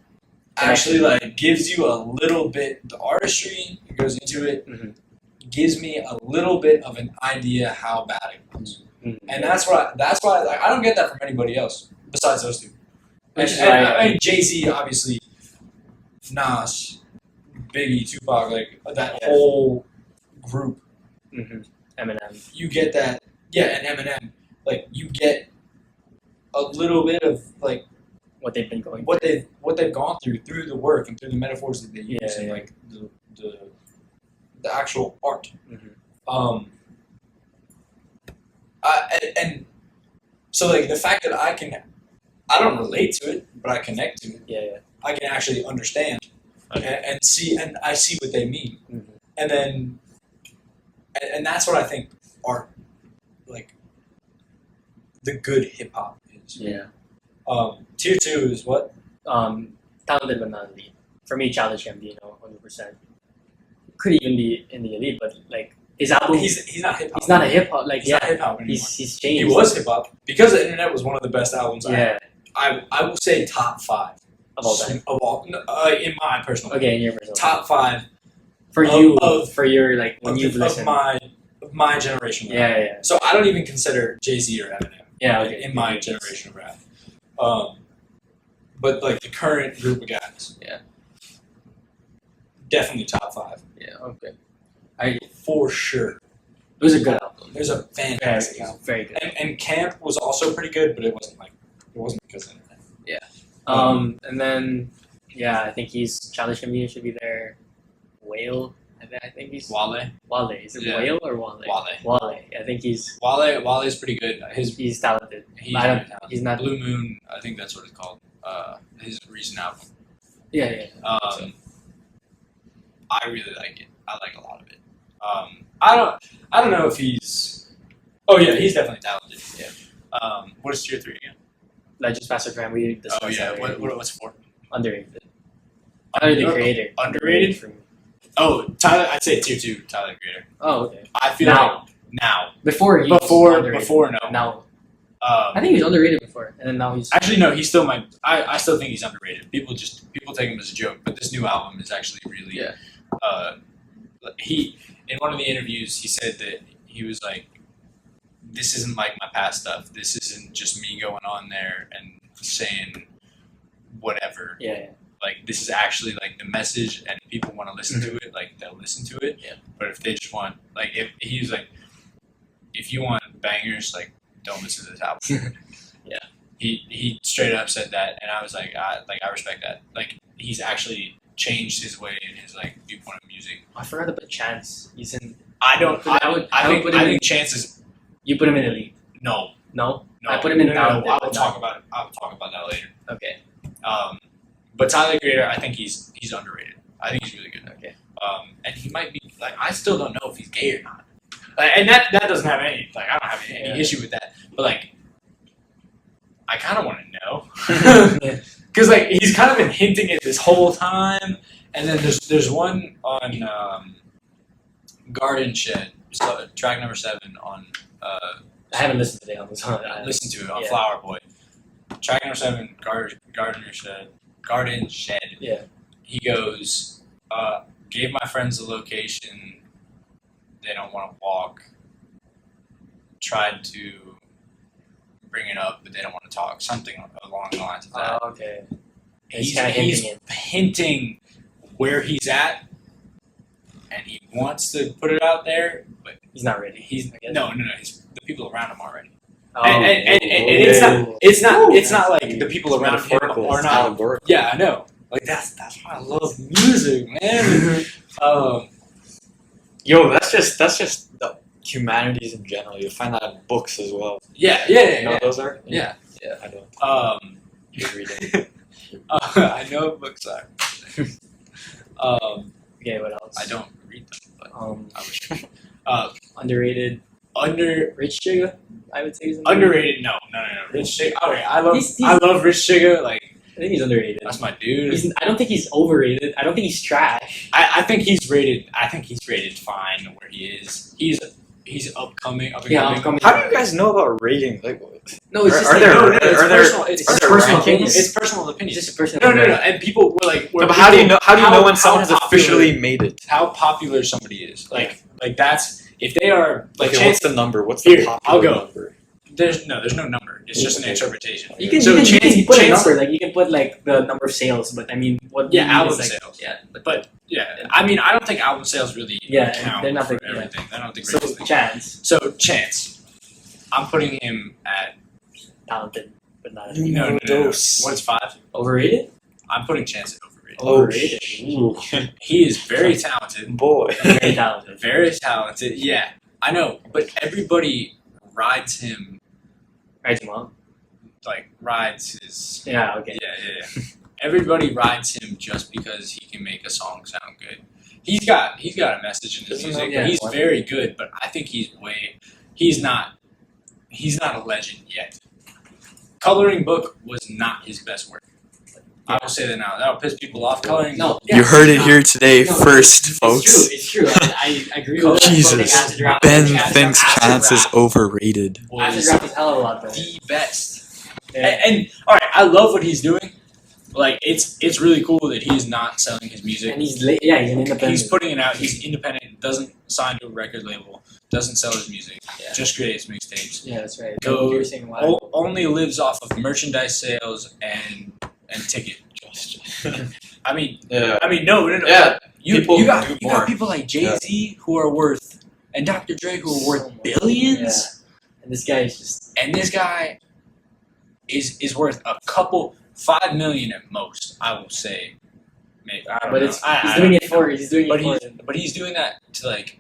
actually like gives you a little bit. The artistry that goes into it Mhm. gives me a little bit of an idea how bad it was, Mhm. and that's why like, I don't get that from anybody else besides those 2. Which is And why- I mean Jay-Z, obviously, Nas, Biggie, Tupac, like that whole group. Eminem. You get that, and Eminem. Like you get a little bit of like What they've been going. what they've gone through the work and through the metaphors that they use Yeah, and yeah. like the actual art. Mhm. And so like the fact that I don't relate to it, but I connect to it. Yeah. I can actually understand and see, and I see what they mean. Mhm. And then, and that's what I think art, like, the good hip hop is. Yeah. Tier 2 is what? Talented but not elite. For me, Childish Gambino, 100%. Could even be in the elite, but like his album, He's not hip hop. he's not a hip hop. Like He's not hip hop anymore. he's changed. He was hip hop because the internet was one of the best albums. Yeah, I will say top 5 of all time. of all in my personal Okay, in your personal. top 5 for of- you, of- for your like when of, you've of listened. my generation. Rap. Yeah. So I don't even consider Jay-Z or Eminem Yeah, okay. in my generation of rap. But like the current group of guys. Yeah. Definitely top 5 Yeah, okay. for sure. It was a good album. There's a fantastic Very, album. very good. And Camp was also pretty good, but it wasn't because of internet. And then I think Childish Gambino should be there. Whale, I think he's Wale. Wale. Is it Yeah. Whale or Wale? Wale. I think he's Wale's pretty good. he's talented. He's I don't- very talented. he's not. Blue Moon, I think that's what it's called. His recent album. Yeah. I really like it. I like a lot of it. I don't know if he's. Oh yeah, he's definitely talented. Yeah. What is tier 3 again? Like just faster time. We discussed Oh yeah. that already. What's 4? Underrated. Tyler the Creator. Underrated? For me. Oh, Tyler. I'd say tier 2. Tyler the Creator. Oh, okay. I feel Now. now. Before he was underrated. Before no. Now. I think he was underrated before, and then now he's. Actually, no. He's still my. I still think he's underrated. People take him as a joke, but this new album is actually really. Yeah. He in one of the interviews he said that he was like, "This isn't like my past stuff. This isn't just me going on there and saying whatever. Yeah. Like this is actually like the message, and people want to listen to it. Like they'll listen to it. Yeah. But if they just want like if he's like, if you want bangers, like don't listen to this album. Yeah. He straight up said that, and I was like, I respect that. Like he's actually changed his way and his like viewpoint of music. I forgot about Chance. He's in. I don't. I put him think in. Chance is You put him in the league. no. No. No, I put him in no, talented, I will but talk about it. I will talk about that later. Okay. But Tyler the Creator, I think he's underrated. I think he's really good. Okay. And he might be like I still don't know if he's gay or not. Like, and that doesn't have any like I don't have any issue with that. But like, I kind of want to know because like he's kind of been hinting it this whole time. And then there's one on Garden Shed, so track number 7 on. I haven't listened to the album. So Listen to it on yeah. Flower Boy. Track number 7, Garden Shed. Yeah. He goes, gave my friends the location. They don't want to walk. Tried to bring it up, but they don't want to talk. Something along the lines of that. Oh, okay. He's kinda hinting where he's at, and he wants to put it out there, but He's not ready. he's I guess. no. He's the people around him already. Oh, And it's not like the people around him Metaphorical, are it's not. allegorical. Yeah, I know. Like that's why I love music, man. Yo, that's just the humanities in general. You'll find that in books as well. Yeah. You know what those are? Yeah. I don't. You read it. I know what books are. Okay, what else? I don't read them, but I wish. Underrated. Rich Sugar, I would say he's Underrated? No. Rich Chiga. Okay, I He's- love Rich Chiga. Like I think he's underrated. that's my dude. I don't think he's overrated. I don't think he's trash. I think he's rated. I think he's rated fine where he is. He's upcoming. Upcoming. How do you guys know about rating? Like, No, it's Are- just are like, there- no, it's are there- personal. It's are there personal rankings? opinion. It's personal It's opinion. just a personal. No. And people were like, but how do you know? How do you know when someone has how popular- officially made it? how popular somebody is? Like that's if they are like Okay, what's the number? What's Here, the popular I'll go. number? There's no number. It's just an interpretation. You can, So you can Chance- put a Chance- number, like you can put like the number of sales, but I mean, what Yeah, you need album is, like, sales. Yeah, But yeah, I mean, I don't think album sales really count they're not for the- yeah. everything. I don't think So really- Chance, So Chance, I'm putting him at talented, but not no. Dose. What's 5? overrated. I'm putting Chance at overrated. Oh, Overrated. Ooh, He is very talented. Boy. very talented. Very talented. Yeah, I know, but everybody rides him Right, Jamal. like rides his. Yeah. Okay. Yeah. Everybody rides him just because he can make a song sound good. He's got a message in his Doesn't music. that- yeah. He's very good, but I think he's not a legend yet. Coloring Book was not his best work. I will say that now. That'll piss people off. Coloring No, Book. You heard it not- here today No, first, It's folks. true. It's true. I agree with that. Jesus, Acid Rap- Ben Acid thinks Rap- Chance is overrated. was Acid Rap is hell of a lot better. the best. Yeah. And all right, I love what he's doing. Like it's really cool that he's not selling his music. And he's he's an independent. He's putting it out. He's independent. Doesn't sign to a record label. Doesn't sell his music. Yeah. Just creates mixtapes. Yeah, that's right. Go- You were saying why? Only lives off of merchandise sales and ticket. I mean, Yeah. no. Yeah. You People got do you got more. people like Jay-Z who are worth and Dr. Dre who are worth So much. billions, Yeah. And this guy is just. and this guy is worth a couple 5 million at most. I will say. Maybe I don't But know. it's I he's don't doing it know. for. He's doing But it for. but he's doing that to like.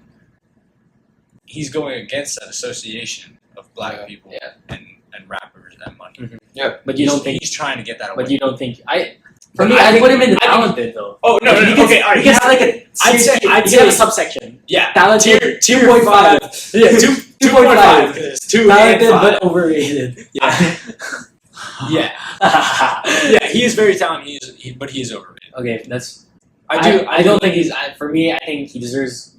He's going against that association of black Yeah. people Yeah. and rappers and money. But you don't think. he's trying to get that away? But you don't think. For me, I put him in the talented though. Oh no, no, no, okay, all right. He gets like a. I'd say a subsection. yeah, Talented. tier 2.5. Yeah, 2.5. 2 Talented and 5. but overrated. Yeah. Yeah, yeah. He is very talented. But he is overrated. Okay, that's. I don't think he's. For me, I think he deserves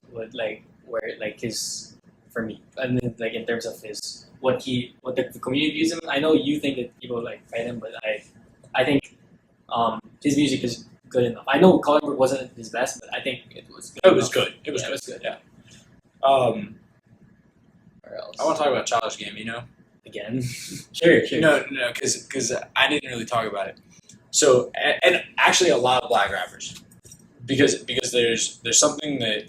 his. For me, I mean, like in terms of what the community views him. I know you think that people like fight him, but I think his music is good enough. I know Collinwood wasn't his best, but I think it was good. It was good. It was good. Yeah. Where else? I want to talk about Childish Gambino. Again. Sure. No, because I didn't really talk about it. So, and actually, a lot of black rappers, because there's something that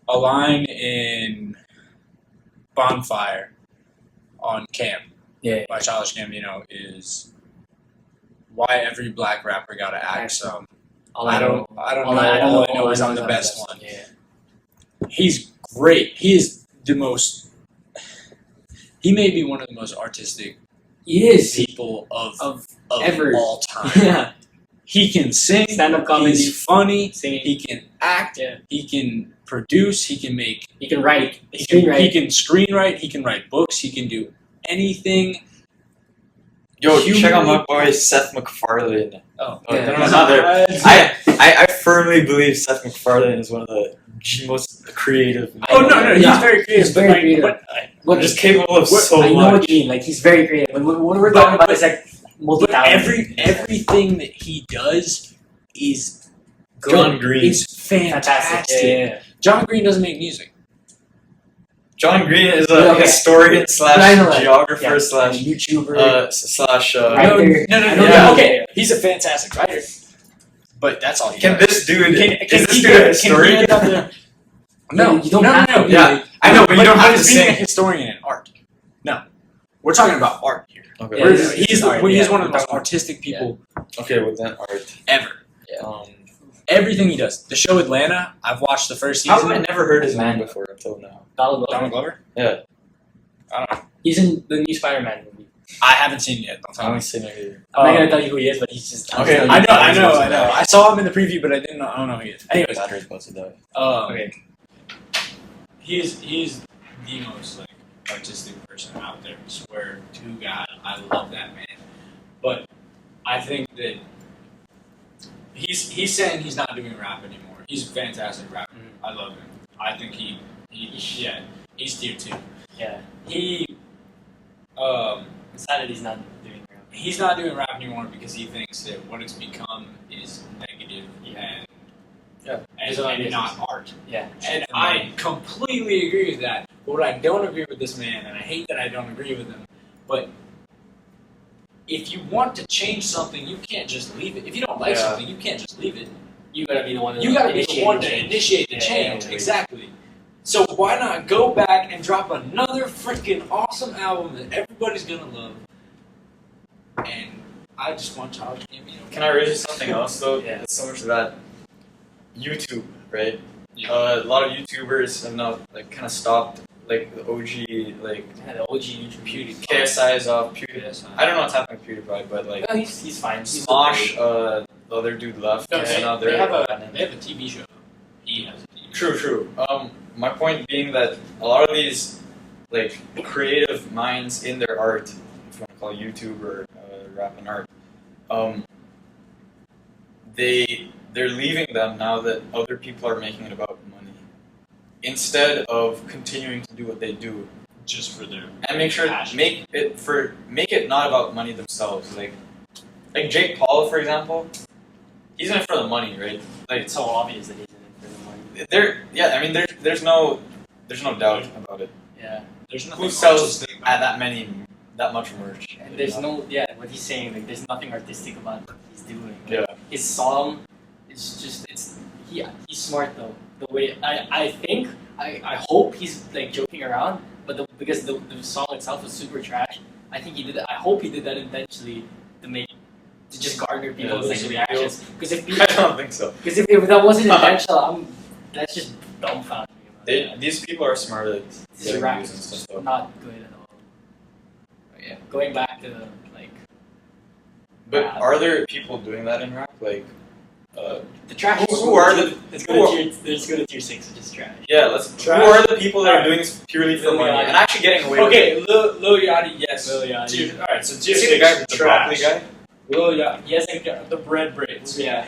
a line in Bonfire on Camp by Childish Gambino is why every black rapper gotta act some. I don't know. All I know is I'm the best one. Yeah. He's great. He is the most. He may be one of the most artistic people of ever all time. Yeah. He can sing. Stand-up comedy. He's funny. Singing. He can act. Yeah. He can produce. He can make. He can write. He can screenwrite. He can write books. He can do anything. Yo, check out my boy Seth MacFarlane. Oh, I firmly believe Seth MacFarlane is one of the most creative. Oh no, he's very creative. He's very creative. But just capable of so much. I know what you mean. Like he's very creative. When we're talking about this, like multi-talented. Everything that he does is good. John Green is fantastic. Yeah. John Green doesn't make music. John Green is a historian / geographer / YouTuber / writer. No. Okay, he's a fantastic writer. But that's all he Can does. this dude? Can this he dude a historian? No, you don't have to. Yeah, I know, but you don't have to being a sing. historian in art. No, we're talking about art here. Okay. Yeah, He's one of the most artistic people Okay, well then art. ever. Yeah. Everything he does. The show Atlanta, I've watched the first How season. have I never heard his name before until now? Donald Glover? Yeah. I don't know. He's in the new Spider-Man movie. I haven't seen it yet. Don't I tell me. haven't seen it either. I'm not gonna tell you who he is, but he's just. Okay. I know. I saw him in the preview, but I don't know who he is. Anyways, Battery's about to die. okay. He's the most like artistic person out there. I swear to God, I love that man. But I think that he's saying he's not doing rap anymore. He's a fantastic rapper. Mm-hmm. I love him. I think he's tier 2. Yeah. It's sad that he's not doing rap. He's not doing rap anymore because he thinks that what it's become is negative and not art. Yeah. And I completely agree with that. But what I don't agree with this man, and I hate that I don't agree with him, but if you want to change something, you can't just leave it. If you don't like something, you can't just leave it. You gotta be the one. You gotta be the one to initiate the change. Exactly. So why not go back and drop another freaking awesome album that everybody's gonna love? And I just want Childish Gambino. Can I raise you something else though? Yeah. It's so much of that. YouTube, right? Yeah. A lot of YouTubers have now kind of stopped the OG the OG YouTube PewDiePie. KSI is off. PewDiePie. I don't know what's happening with PewDiePie, but No, he's fine. Smosh, the other dude left. No, and they have a TV show. He has a TV show. True. My point being that a lot of these creative minds in their art, if you want to call it YouTube or rap and art, they're leaving them now that other people are making it about money, instead of continuing to do what they do just for their and make it not about money themselves. Like Jake Paul, for example, he's in it for the money, right? It's so obvious that he's in it for the money. There's no doubt about it. Yeah. There's nothing Who sells artistic at that much merch? And there's what he's saying, there's nothing artistic about what he's doing. Yeah. His song, he's smart though. The way I hope he's joking around, but because the song itself was super trash, I hope he did that intentionally to just garner people's reactions. Because I don't think so. Because if that wasn't intentional, that's just dumbfounding. These people are smart at This rap views and is stuff. not good at all. But yeah, going back to But rap. are there people doing that in rap? Like, The trash. Who are the- Let's who go are- to tier. Let's go to tier 6, which is trash. yeah, let's. Trash. Who are the people that are Alright. doing this purely for Lil money Yachty. and actually getting away with Okay, it? Lil Yachty, yes. Lil Yachty. All right, so tier Is he 6 the guy is with the trash. broccoli guy? Lil Yachty, he has like the bread braids. Yeah.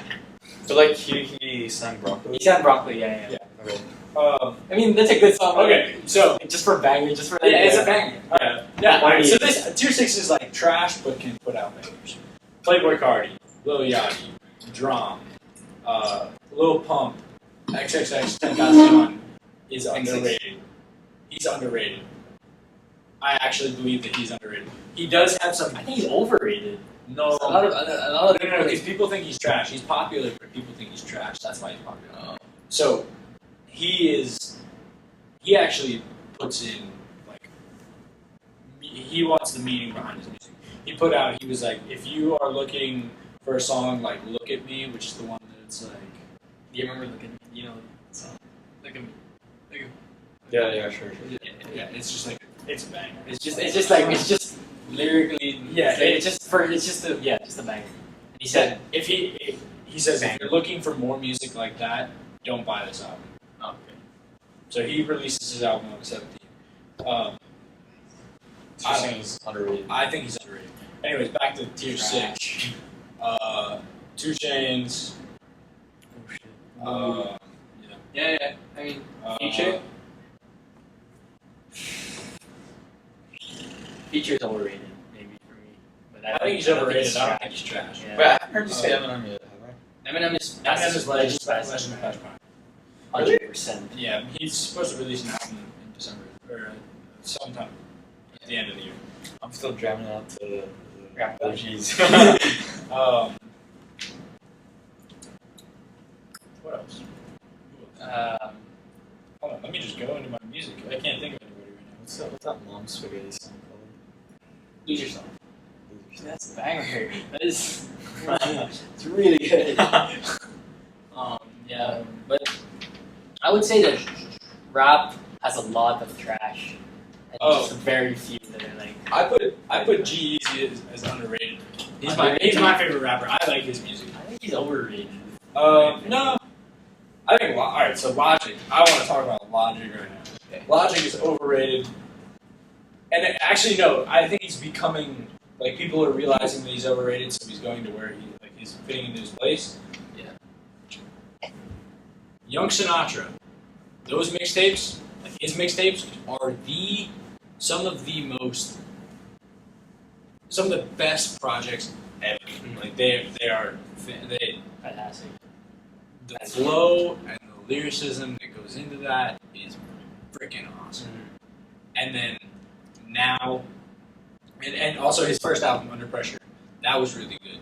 So like he sang broccoli. He sang broccoli. Yeah. Okay. I mean, that's a good song. Okay, so Just for banger, just for that. yeah, it's a banger. Yeah. Yeah, Why so you- this tier 6 is like trash, but can put out bangers. Playboy Cardi, Lil Yachty, Drum, Lil Pump, XXX Tentacion is underrated. He's underrated. I actually believe that he's underrated. He does have some. I think he's overrated. No, A lot of no, because people think he's trash. He's popular, but people think he's trash. That's why he's popular. So he actually puts in like he wants the meaning behind his music. He put out. He was like, if you are looking for a song like "Look at Me," which is the one that's like, You remember looking? You know, the song. Look at me. Look at me. Yeah, sure. yeah, it's just like it's a banger. It's just lyrically. Yeah, just a banger. And he said, He says if you're looking for more music like that, don't buy this album. oh, okay. So he releases his album on the 17th. He's underrated. I think he's underrated. Anyways, back to tier 6. 2 Chainz. Oh shit. Yeah. I mean, Future. Future is overrated, maybe for me. But I think he's overrated. I don't think he's trash. Yeah. Wait, I haven't heard you say Eminem yet, have I? Eminem is Eminem is legend, Legend of Past Crime. 100%. Yeah, he's supposed to release an album in December or sometime at the end of the year. I'm still jamming out to the Rap OGs. What else? Hold on, let me just go into my music. I can't think of anybody right now. What's that mom spaghetti song called? Lose Yourself. That's a banger. That is. It's really good. Yeah, but I would say that rap has a lot of trash, and just very few that are like. I put G-Eazy as underrated. He's my favorite rapper. I like his music. I think he's overrated. No. I think alright. So Logic. I want to talk about Logic right now. Okay. Logic is overrated, and actually no. I think he's becoming like people are realizing that he's overrated, so he's going to where he's fitting into his place. Yeah. Young Sinatra. Those mixtapes, like his mixtapes, are some of the best projects ever. Like they Fantastic. the flow and the lyricism that goes into that is freaking awesome. And then now, and also his first album, Under Pressure, that was really good.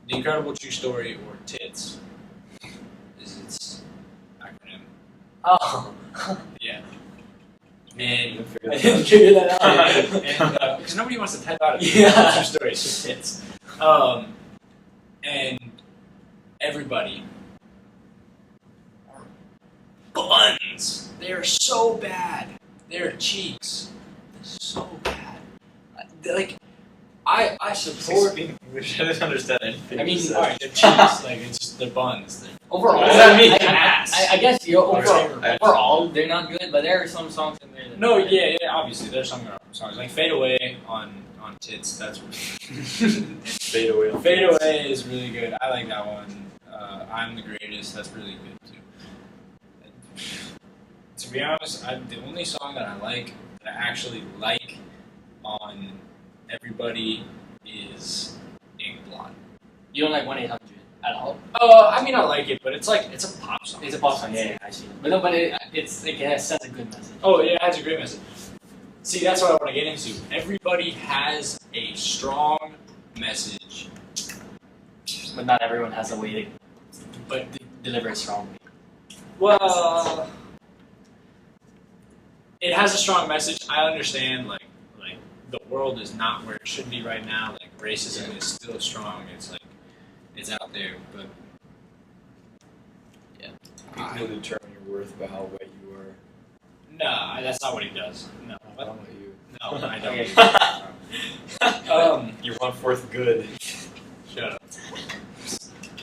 The Incredible True Story, or TITS, is its acronym. Oh. Yeah. And I didn't figure that out. because nobody wants to type out a Yeah. true story, it's just tits. And everybody are buns. They're so bad. Their cheeks, they're so bad. Like, I support. English. I didn't understand anything. I mean, you said. Alright, their cheeks, like it's just their buns. Overall, What does that mean? I Ass. guess I overall they're not good, but there are some songs in there. That No, yeah, obviously there's some songs like "Fade Away" on tits. That's really Fade away. "Fade Away" is really good. I like that one. "I'm the Greatest." That's really good too. To be honest, the only song that I like that I actually like on Everybody is "Ink Blot." You don't like 1-800 at all. I mean I like it, but it's a pop song. It's a pop song, yeah, I see. But no, but it's like it sends a good message. Oh, yeah, it has a great message. See, that's what I want to get into. Everybody has a strong message, But not everyone has a way to but deliver it strongly. well, it has a strong message. I understand, like the world is not where it should be right now. Like racism is still strong. It's like it's out there, but yeah, People determine your worth by how white you are. no, that's not what he does. No, Not what you. no, I don't. Okay. You're 1/4 good. Shut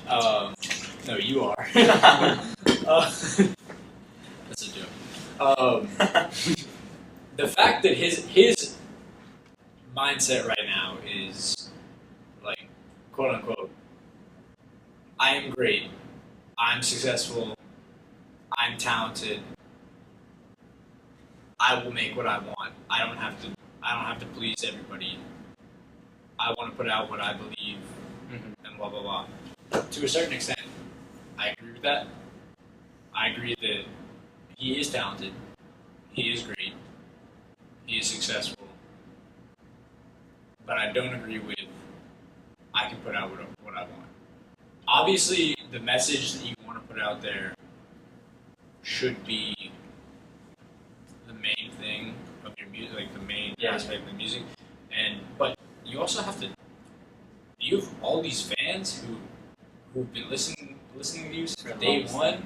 up. No, you are. That's a joke. The fact that his mindset right now is like, quote unquote, I am great, I'm successful, I'm talented, I will make what I want. I don't have to please everybody. I want to put out what I believe, and blah blah blah. To a certain extent, I agree with that. I agree that he is talented, he is great, he is successful, but I don't agree with I can put out what I want. Obviously, the message that you want to put out there should be the main thing of your music, like the main aspect of the music. But you also have to. You have all these fans who've been listening to you since day one,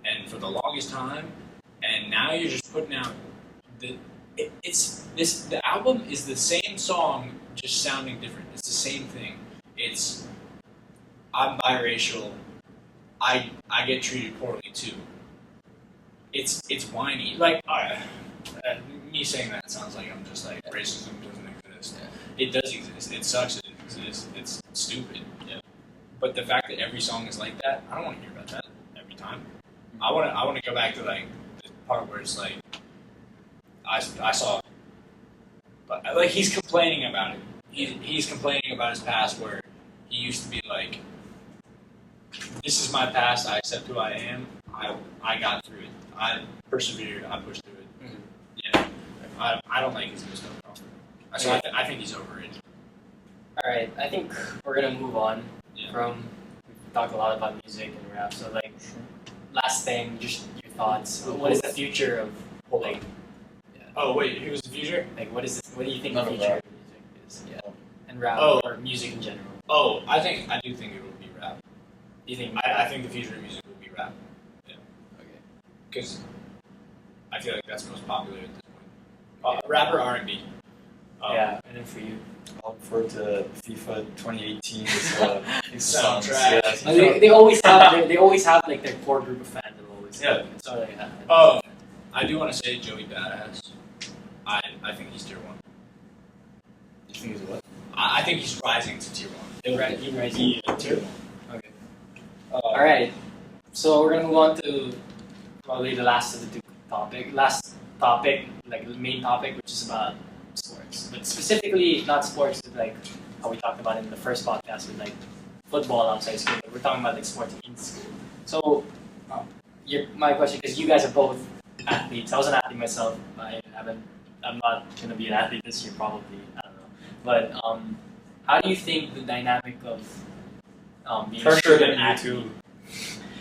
and for the longest time, and now you're just putting out the album is the same song, just sounding different. It's the same thing. It's I'm biracial. I get treated poorly too. It's whiny. Like me saying that sounds like I'm just like racism doesn't exist. Yeah. It does exist. It sucks. It exists. It's stupid. Yeah. But the fact that every song is like that, I don't want to hear about that every time. I want to go back to like the part where it's like I saw, but like he's complaining about it. He's complaining about his past where he used to be like, this is my past, I accept who I am, I got through it, I persevered, I pushed through it. Yeah, I don't like his new stuff at all. So I think he's over it. Alright, I think we're gonna move on from, we've talked a lot about music and rap, so like, last thing, just your thoughts. What is the future of, like... Oh wait, who's the future? Like, what do you think the future of music is? Yeah. And rap, or music in general. Oh, I do think it will be rap. Do you think? I think the future of music will be rap. Yeah. Okay. Because I feel like that's most popular at this point. Rap or R&B. Yeah, and then for you? I'll look forward to FIFA 2018. Soundtrack. Yeah, they always have like their core group of fans that always. Yeah. So like that. Oh, I do want to say Joey Badass. I think he's tier 1. You think he's what? I think he's rising to tier 1. He's rising to tier 1. Okay. All right. So we're gonna move on to probably the last of the two last topic, like the main topic, which is about sports, but specifically not sports like how we talked about in the first podcast with like football outside school. We're talking about like sports in school. So my question, because you guys are both athletes. I was an athlete myself. I'm not gonna be an athlete this year probably. I don't know. But how do you think the dynamic of being a student athlete?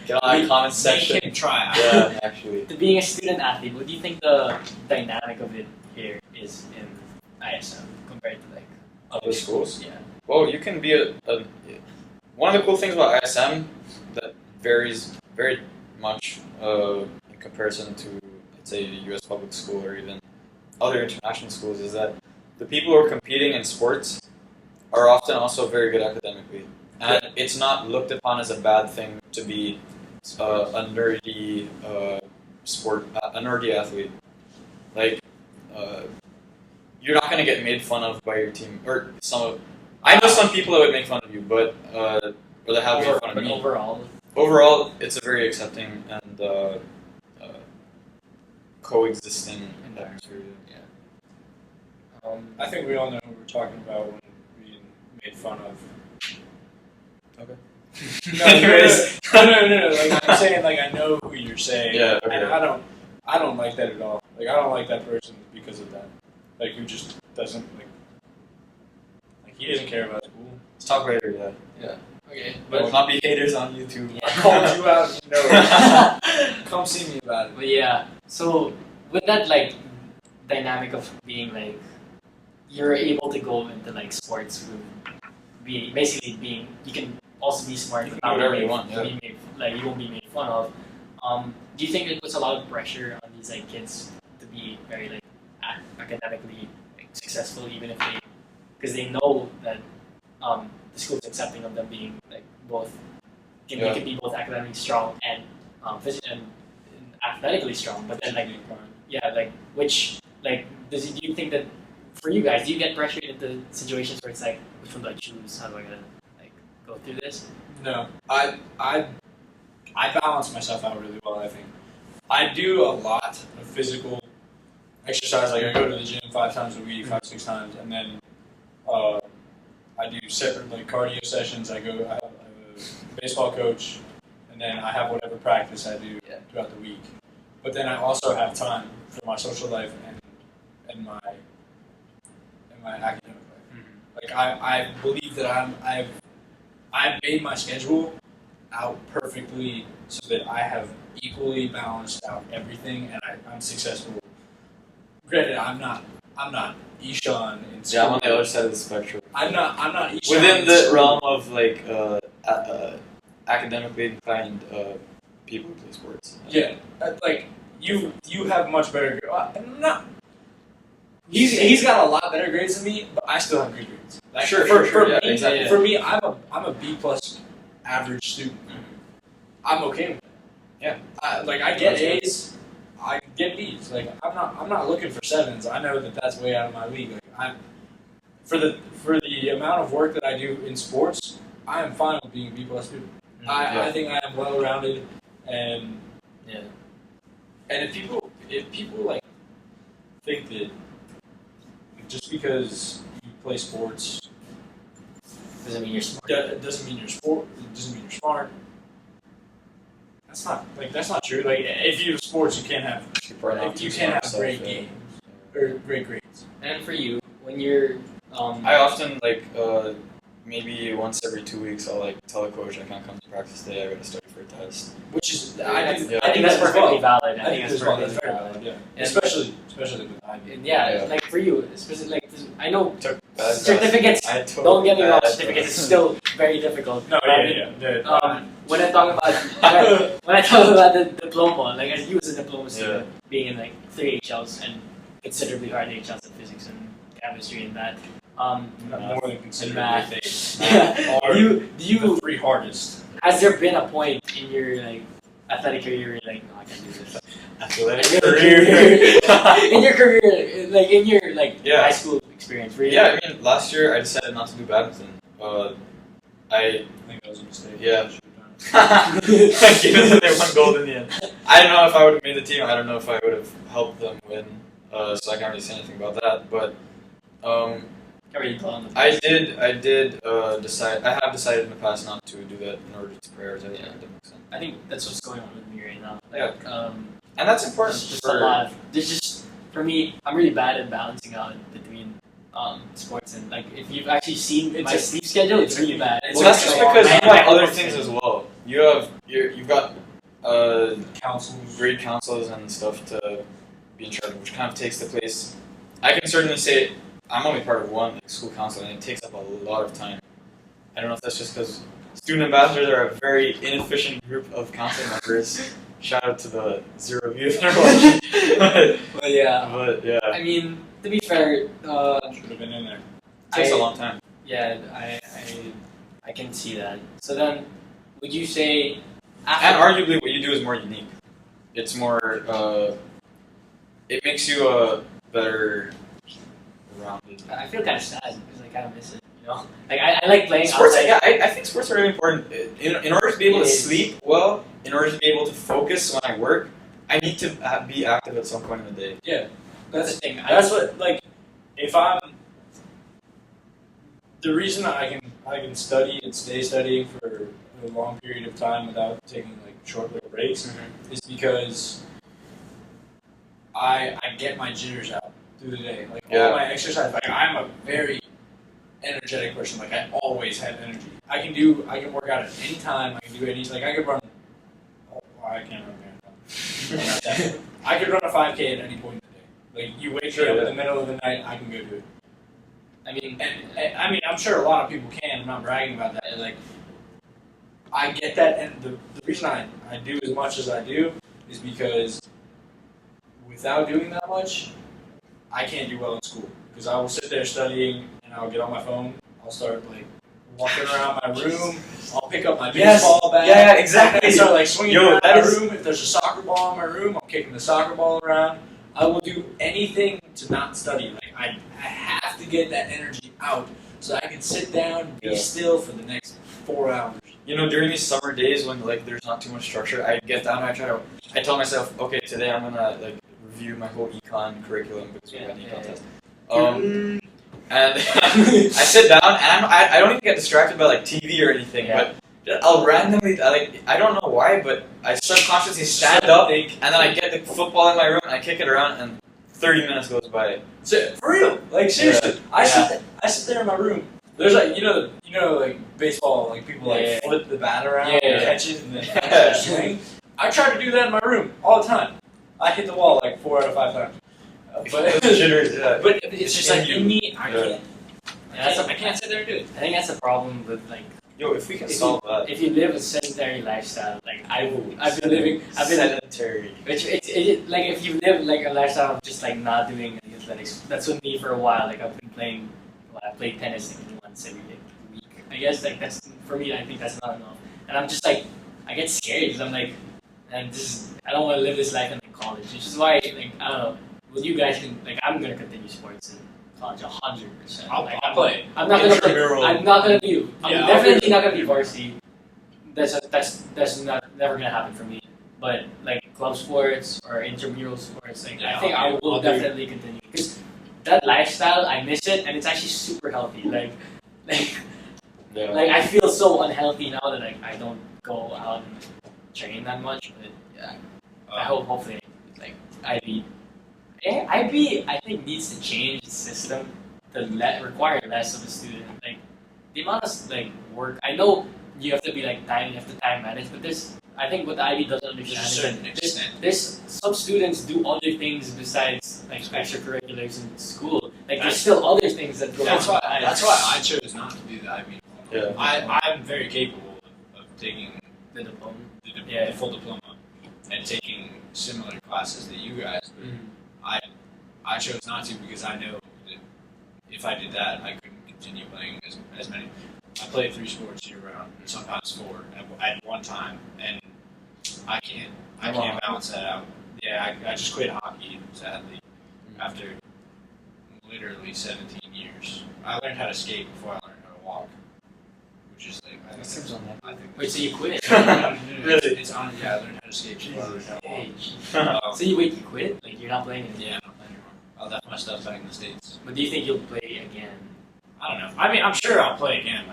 Get on the comment section. Make him try out. Yeah, actually. To being a student athlete, what do you think the dynamic of it here is in ISM compared to like Other schools? Yeah. Well, you can be one of the cool things about ISM that varies very much in comparison to, let's say, a U.S. public school or even other international schools is that the people who are competing in sports are often also very good academically. And it's not looked upon as a bad thing to be a nerdy a nerdy athlete. Like, you're not going to get made fun of by your team, or I know some people that would make fun of you, but or that have made fun of me. Overall, it's a very accepting and coexisting atmosphere. Yeah. I think we all know what we're talking about when being made fun of. Okay. No. Like I'm saying, like I know who you're saying. Yeah. Okay. And I don't like that at all. Like I don't like that person because of that. Like who just doesn't like he doesn't care about school. Let's talk later. Yeah. Yeah. Okay. But not be haters on YouTube. Yeah. I called you out. You know. Come see me about it. But yeah, so with that like dynamic of being like you're able to go into like sports with basically being you can also be smart You can without do whatever being you want, yeah. made, like you won't be made fun of. Do you think it puts a lot of pressure on these like kids to be very like academically like, successful even if they because they know that the school's accepting of them being like both. They can be both academically strong and and athletically strong. But then do you think that for you guys, do you get pressured into situations where it's like, which one do I choose? How do I gotta like go through this? No, I balance myself out really well. I think I do a lot of physical exercise. Like I go to the gym 5 times a week, 5-6 times, and then I do separate like cardio sessions. I have a baseball coach, and then I have whatever practice I do throughout the week. But then I also have time for my social life and my academic life. Mm-hmm. Like I believe that I've made my schedule out perfectly so that I have equally balanced out everything, and I'm successful. Granted, I'm not Ishan in school. Yeah, I'm on the other side of the spectrum. I'm not Ishan Within in the school. realm of like academically inclined people who play sports. Yeah, like you have much better. No, he's got a lot better grades than me, but I still have good grades. Like, for yeah, me, exactly. For me, I'm a B+ average student. I'm okay with it. Yeah. I get A's, I get B's. Like I'm not looking for 7s. I know that that's way out of my league. Like for the amount of work that I do in sports, I am fine with being a B+ student. I think I am well rounded, and if people like think that just because you play sports Doesn't mean you're smart. doesn't mean you're smart. That's not true. Like if you have sports, you can't have great games or great grades. And for you, when you're I often maybe once every 2 weeks I'll like tell the coach I can't come to practice today. I gotta study for a test. Which is I think that's perfectly valid. I think that's perfectly very valid. Yeah, And- especially with IB. And Yeah. like for you, especially like I know Took bad certificates. I took Don't get me wrong, bad certificates is classes. still very difficult. No, But I mean, when I talk about the diploma, like as you as a diploma student, being in like 3 HLs and considerably hard HLs in physics and chemistry and that. more than And considered. math. They Yeah. are Do you the 3 hardest. has there been a point in your like athletic career where you're like, no, I can't do this? Athletic in your career, like in your Yeah. high school experience, where you Yeah, I mean, last year I decided not to do badminton. I think that was a mistake. Yeah. Given that they won gold in the end. I don't know if I would have made the team. I don't know if I would have helped them win. So I can't really say anything about that. But I did decide. I have decided in the past not to do that in order to prioritize academics. I think that's what's going on with me right now. And that's important. There's just a lot of for me, I'm really bad at balancing out between sports and like if you've actually seen my sleep schedule, it's really bad. Well, that's just because you have other things as well. You've got grade councils and stuff to be in charge of, which kind of takes the place. I can certainly say I'm only part of one school council, and it takes up a lot of time. I don't know if that's just because student ambassadors are a very inefficient group of council members. Shout out to the 0 of you that are watching. But yeah. I mean, to be fair, Should have been in there. it takes a long time. Yeah, I can see that. So then, would you say? And arguably, what you do is more unique. It's more. It makes you a better rounded. I feel kind of sad because I kind of miss it. You know, like I like playing Sports, outside. I think sports are really important. In order to be able to sleep well, in order to be able to focus when I work, I need to be active at some point in the day. Yeah, That's the thing. That's what if I'm. The reason I can study and stay studying for a long period of time without taking short little breaks is because I get my jitters out through the day. All my exercise. I'm a very energetic person. I always have energy. I can work out at any time. I can do any I could run. Oh, I can't run marathon. I could run a 5K at any point in the day. You wake me up in the middle of the night, I can go do it. I mean, I'm sure a lot of people can. I'm not bragging about that. I get that, and the reason I do as much as I do is because without doing that much, I can't do well in school. Because I will sit there studying, and and I'll get on my phone. I'll start like walking around my room. I'll pick up my baseball bat. Yeah, exactly. And start like swinging around that my is- room. If there's a soccer ball in my room, I'm kicking the soccer ball around. I will do anything to not study. Like I have to get that energy out so I can sit down, be still for the next 4 hours. You know, during these summer days when like there's not too much structure, I get down and I tell myself, okay, today I'm gonna like review my whole econ curriculum because we have an econ test. And I sit down and I don't even get distracted by like TV or anything, but I'll randomly I don't know why, but I subconsciously stand up and then I get the football in my room and I kick it around and 30 minutes goes by. So, for real, like seriously, I sit there in my room. There's like you know like baseball, like people like flip the bat around and catch it and then swing. I try to do that in my room all the time. I hit the wall like 4 out of 5 times. But it's just like in me, I can't. I can't sit there and do it. I think that's the problem with like. Yo, if we can solve that. If you live a sedentary lifestyle, like I've been sedentary. Like if you live like a lifestyle of just like not doing any athletics, that's with me for a while. Like I've been playing, I played tennis like once every week. I guess like that's for me. I think that's not enough, and I'm just like I get scared because I'm like, and I don't want to live this life in college, which is why like I don't know. Well, you guys can like I'm gonna continue sports in college 100%. I'll play. I'm not gonna play. I'm not gonna be. I'm definitely not gonna be varsity. That's never gonna happen for me. But like club sports or intramural sports, like I think I will definitely continue because that lifestyle I miss it and it's actually super healthy. Like I feel so unhealthy now that like I don't go out and train that much. But yeah, I hope hopefully like IB I think needs to change the system to require less of a student. Like the amount of like work. I know you have to be like you have to time manage, but I think what the IB doesn't understand is that there's some students do other things besides like extracurriculars in school. Like there's still other things that go on. That's why I chose not to do the IB. Yeah. I'm very capable of taking the diploma, the full diploma, and taking similar classes that you guys. But I chose not to because I know that if I did that, I couldn't continue playing as many. I played 3 sports year round, and sometimes 4 at one time, and I can't balance that out. Yeah, I just quit hockey, sadly, after literally 17 years. I learned how to skate before I learned how to walk, which is like I think. Wait, so you quit? Really? It's on. Yeah, I learned how to skate before I learned how to walk. So you quit? Like you're not playing anymore? Yeah, I'm not playing anymore. I left my stuff back in the States. But do you think you'll play again? I don't know. I mean, I'm sure I'll play again.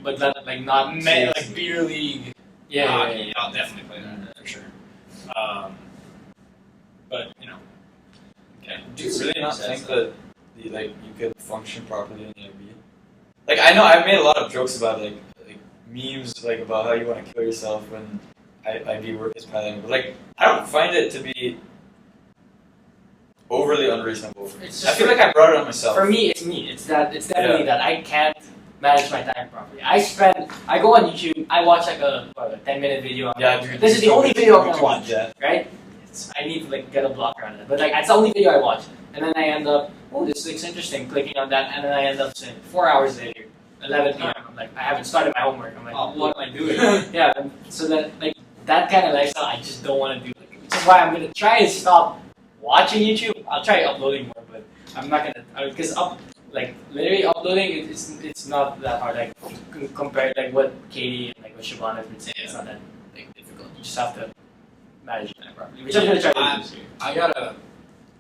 But that, like not like beer league. Yeah. I'll definitely play that for sure. But you know, do you really not think that you could function properly in the IB? Like I know I've made a lot of jokes about like memes like about how you want to kill yourself when IB work is piling, but like I don't find it to be overly unreasonable. I feel like I brought it on myself. For me, it's definitely that I can't manage my time properly. I go on YouTube, I watch like a 10-minute video. This is the only video I'm gonna watch, right? I need to like get a blocker on it, but like it's the only video I watch, and then I end up, this looks interesting, clicking on that, and then I end up saying 4 hours later, 11 p.m. I'm like, I haven't started my homework. I'm like, what am I doing? So that like that kind of lifestyle, I just don't want to do. Which is why I'm gonna try and stop watching YouTube. I'll try uploading more, but I'm not gonna because literally uploading it's not that hard. Like compared like what Katie and like what Siobhan has been saying, it's not that like difficult. You just have to manage your time properly. Which I'm gonna try to do this year.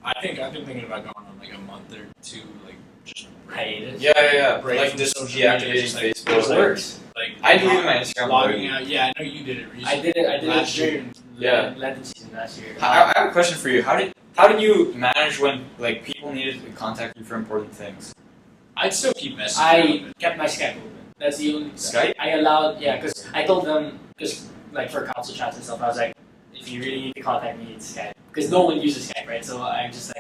I think I've been thinking about going on like a month or 2, like just hiatus. Yeah. Break like from just social deactivating media, Facebook. It works. Like I deleted my Instagram. Logging out. Yeah, I know you did it recently. I did it last during Lenten season last year. I have a question for you. How did you manage when like people needed to contact you for important things? I'd still keep messaging. I kept my Skype open. That's the only Skype? I allowed, because I told them, because like for council chats and stuff, I was like, if you really need to contact me, it's Skype. Because no one uses Skype, right? So I'm just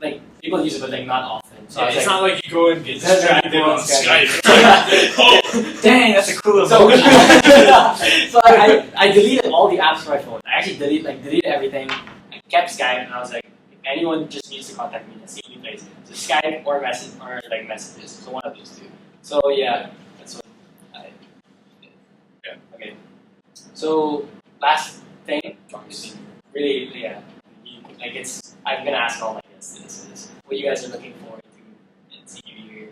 like people use it, but like not often. So it's not like you go and get That's distracted on on Skype. Skype. Oh, dang, that's a cool So, emoji. so I deleted all the apps from my phone. I actually deleted everything. I kept Skype, and I was like, if anyone just needs to contact me, that's the only ways. So Skype or message or like messages. So one of those two. So yeah, that's what I did. Yeah. Okay. So last thing is really like it's I'm gonna ask all my guests this is what you guys are looking forward to in senior year,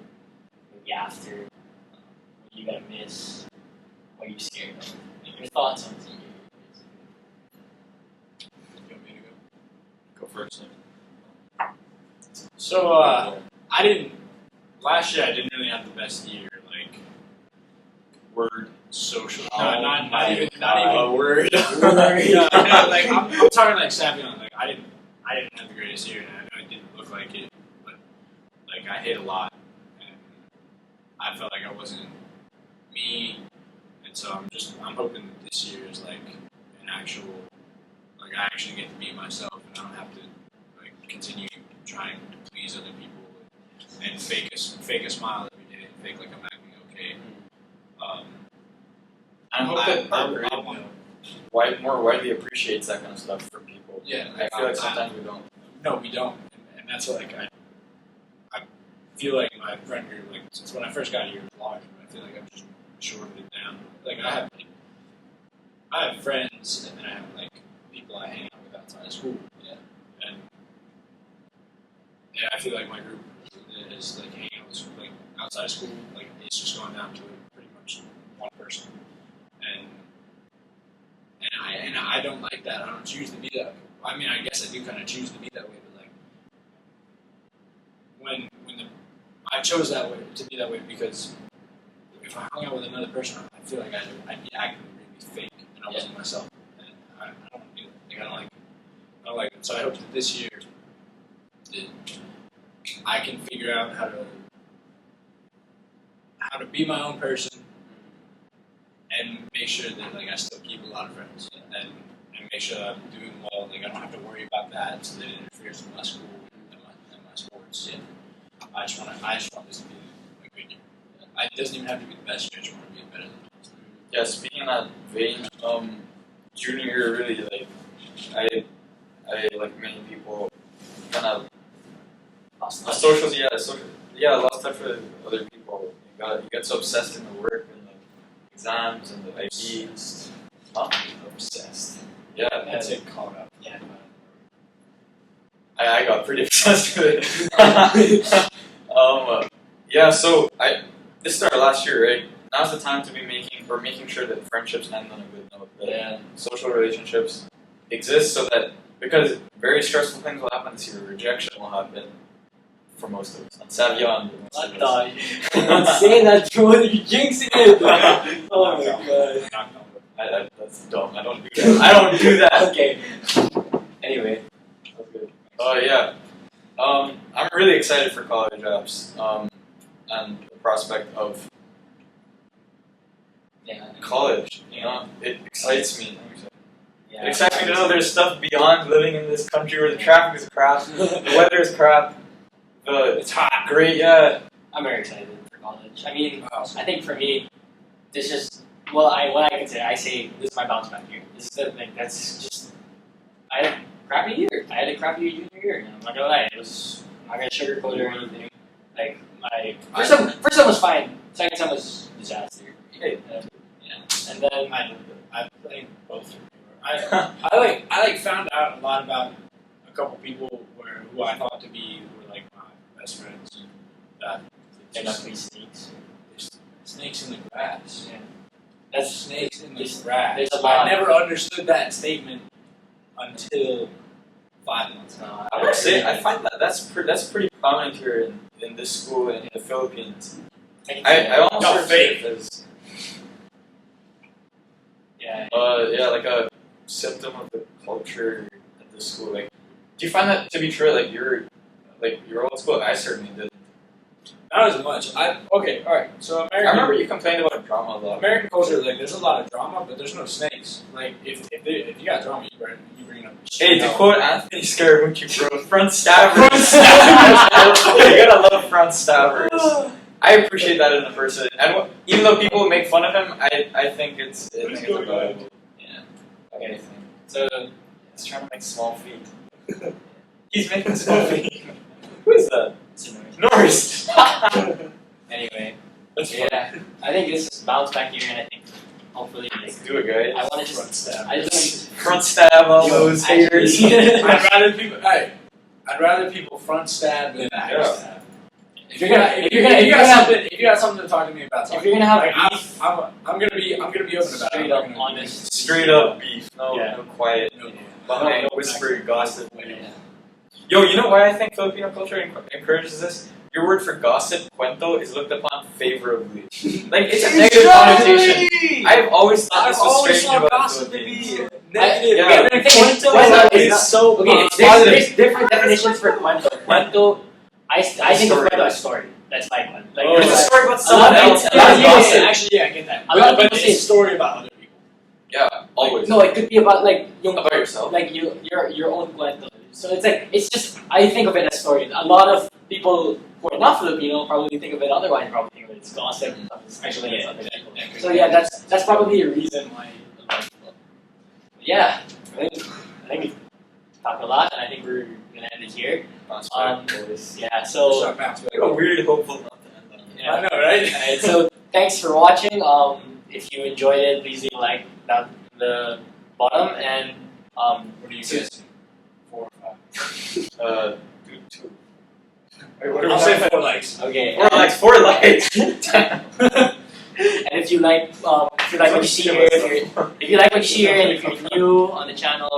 maybe after, what you gonna miss, what are you scared of, like your thoughts on senior year. You want me to go? Go first. So I didn't. Last year I didn't really have the best year. Like word social. Not even a word. Like I'm talking like Savion. Like I didn't have the greatest year, and I know it didn't look like it, but like I hit a lot, and I felt like I wasn't me, and so I'm hoping that this year is like an actual, like I actually get to be myself, and I don't have to like continue trying to please other people and fake a smile every day, and fake like I'm acting okay. I hope that our grade more widely appreciates that kind of stuff from people. Yeah, I feel like sometimes we don't. No, we don't, and that's what like I feel like my friend group, like since when I first got here, was large, but I feel like I've just shortened it down. Like I have friends, and then I have like people I hang out with outside of school. Yeah, and I feel like my group is like hanging out with like outside of school. Like it's just going down to pretty much one person, and I don't like that. I don't choose to be that way. I mean, I guess I do kind of choose to be that way, but like I chose that way to be that way because if I hung out with another person, I feel like I'd be acting really fake, and I wasn't myself. And I don't do it. Like, I don't like it. So I hope that this year that I can figure out how to be my own person and make sure that like I still keep a lot of friends and make sure that I'm doing well. Like I don't have to worry about that, so that it interferes with my school and my sports. And I just want this to be a good year. It doesn't even have to be the best year. I just want to be better than the best. Yeah, speaking of that vein, junior year really like I like many people kind of lost touch with other people. You get so obsessed in the work and the exams and the IBs. Obsessed. Yeah, That's it. Caught up. Yeah. I got pretty obsessed with it. Yeah, so this is our last year, right? Now's the time to be making sure that friendships end on a good note. That social relationships exist so that, because very stressful things will happen this year. Rejection will happen for most of us. And Savion. What the? I'm not saying that, Joe. You're jinxing it. Oh my god. That's dumb. I don't do that. I don't do that. Okay. Anyway. That's good. Oh yeah. I'm really excited for college apps. And the prospect of college. You know, it excites me. Yeah. It excites me to know there's stuff beyond living in this country where the traffic is crap, the weather is crap, it's hot, great, yeah. I'm very excited for college. I mean, I think for me, this just, what I can say, I say this is my bounce back year. This is the thing, that's just, I had a crappy year. I had a crappy junior year. I'm not gonna lie, I'm not gonna sugarcoat it or anything. Like, my first time was fine, second time was disaster. And then I played both. I found out a lot about a couple people who I thought to be were like my best friends. That they're not really snakes. Snakes in the grass. Yeah. That's snakes in the grass. There's a lot. I never understood that statement until 5 months ago. I would say I find that's pretty prominent here in this school in the Philippines. I almost fake. Like a symptom of the culture at the school. Like, do you find that to be true? Like your old school, I certainly didn't. Not as much. Okay, all right. So I remember you complained about drama a lot. American culture, like, there's a lot of drama, but there's no snakes. Like, if you got drama, you bring it up. Hey, to quote Anthony Scaramucci, bro, front stabbers. You gotta love front stabbers. I appreciate that in a person, and even though people make fun of him, I think it's valuable. Yeah. Okay. So he's trying to make small feet. He's making small feet. Who is that? It's a noise. Norris. Anyway, That's fun. yeah, I think this is bounce back here, and I think hopefully Let's do it, guys. I want to Front just stab. I just Front stab all Yo, those actually- haters. I'd rather people front stab than back Yeah. stab. If you're gonna- If you got something to talk to me about, if you're gonna have like, beef, I'm gonna be open about it. straight I'm up not gonna be- honest. Straight up beef. No, Yeah. no quiet. No, Behind no, whisper gossip. Yeah. Yo, you know why I think Filipino culture encourages this? Your word for gossip, cuento, is looked upon favorably. Like, it's a negative connotation. I've always thought I've this was always strange thought about gossip to Philippines. be negative. Yeah. Okay, but the thing is, Cuento cuento is not- so okay, positive. there's different definitions for cuento. Cuento, I think of Story. cuento as story. That's my one. Like, Oh, there's It's a a- story about a someone lot of else. it- not yeah, gossip. Actually, I get that. A lot of But people it's say- a story about other people. Yeah, always. No, it could be about like About yourself. like your own cuento. So it's like it's just I think of it as story. A lot of people who are not Filipino probably think of it otherwise. Probably think of it as gossip. Actually, it's other people. So yeah, that's probably a reason why. A lot of people. Yeah, I think we talked a lot, and I think we're gonna end it here. Yeah. So You're really hopeful not to end on yeah. I know, right? Alright, so thanks for watching. If you enjoyed it, please leave a like down the bottom, and What do you guys? 4 or 5. do two. Wait, what I'll say 4 likes. okay. Four likes. And if you like what you see here, if you like what you see here, and if you're new on the channel,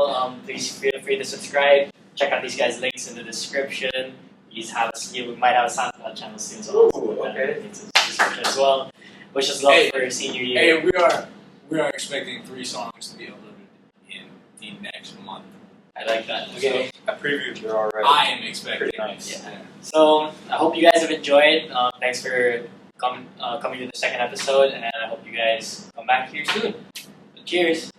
please feel free to subscribe. Check out these guys' links in the description. You might have a SoundCloud channel soon, so I'll put that in the links in the description as well. Wish us luck Hey, for senior year. Hey, we are expecting 3 songs to be uploaded in the next month. I like that. Okay. I previewed, they're already I am expecting. pretty nice. Yeah. So I hope you guys have enjoyed. Thanks for coming to the second episode, and I hope you guys come back here soon. Cheers.